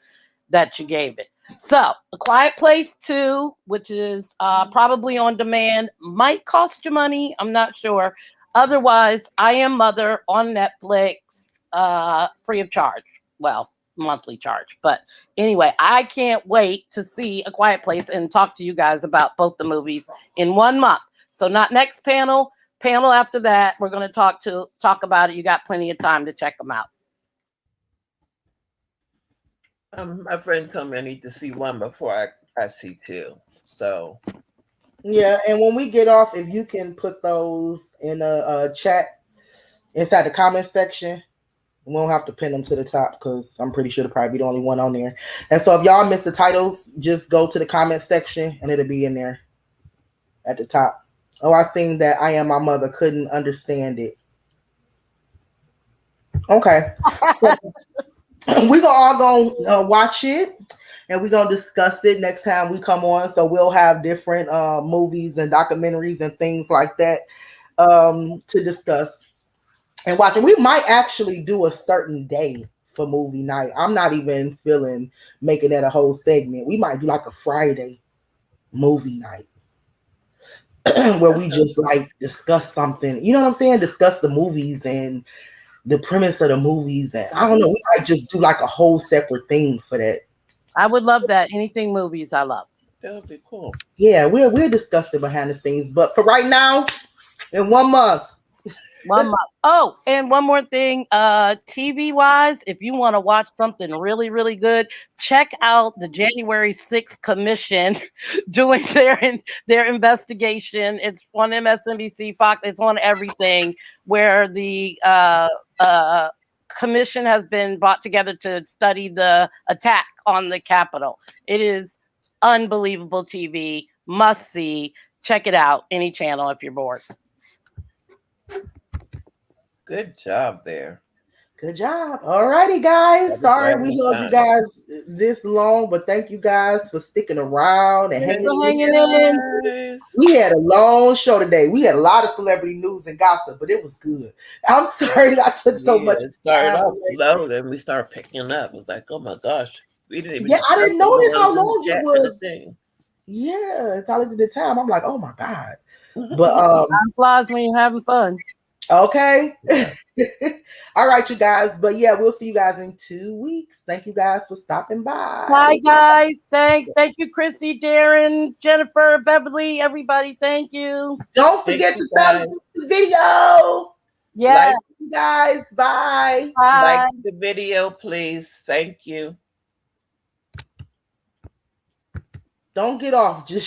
that you gave it. So, A Quiet Place 2, which is probably on demand, might cost you money. I'm not sure. Otherwise, I Am Mother on Netflix, free of charge. Well, monthly charge. But anyway, I can't wait to see A Quiet Place and talk to you guys about both the movies in 1 month. So not next panel after that, we're going to talk about it. You got plenty of time to check them out. My friend told me I need to see 1 before I see 2. So yeah, and when we get off, if you can put those in a chat inside the comment section, we won't have to pin them to the top because I'm pretty sure they'll probably be the only one on there. And so if y'all miss the titles, just go to the comment section and it'll be in there at the top. Oh, I seen that I Am My Mother, couldn't understand it. Okay. We're all going to watch it. and we're gonna discuss it next time we come on. So we'll have different movies and documentaries and things like that to discuss and watch. And we might actually do a certain day for movie night. I'm not even feeling making that a whole segment. We might do like a Friday movie night where we just like discuss something. You know what I'm saying? Discuss the movies and the premise of the movies. And I don't know, we might just do like a whole separate thing for that. I would love that. Anything movies, I love. That would be cool. Yeah, we're discussing behind the scenes. But for right now, in 1 month. 1 month. Oh, and one more thing, TV wise, if you want to watch something really, really good, check out the January 6th Commission doing their investigation. It's on MSNBC, Fox, it's on everything, where the commission has been brought together to study the attack on the Capitol. It is unbelievable TV, must see. Check it out, any channel if you're bored. Good job there. Good job. All righty, guys. Sorry we held you guys this long, but thank you guys for sticking around and hanging in. We had a long show today. We had a lot of celebrity news and gossip, but it was good. I'm sorry that I took so much. It started off slow, then we started picking up. It was like, oh my gosh. We didn't even I didn't notice how long it was. Thing. Yeah, until I looked at the time. I'm like, oh my God. But time flies when you're having fun. Okay. All right, you guys. But yeah, we'll see you guys in 2 weeks. Thank you guys for stopping by. Bye, guys. Thanks. Thank you, Chrissy, Darren, Jennifer, Beverly, everybody. Thank you. Don't forget to subscribe to the video. Yes. Like you guys. Bye. Like the video, please. Thank you. Don't get off. Just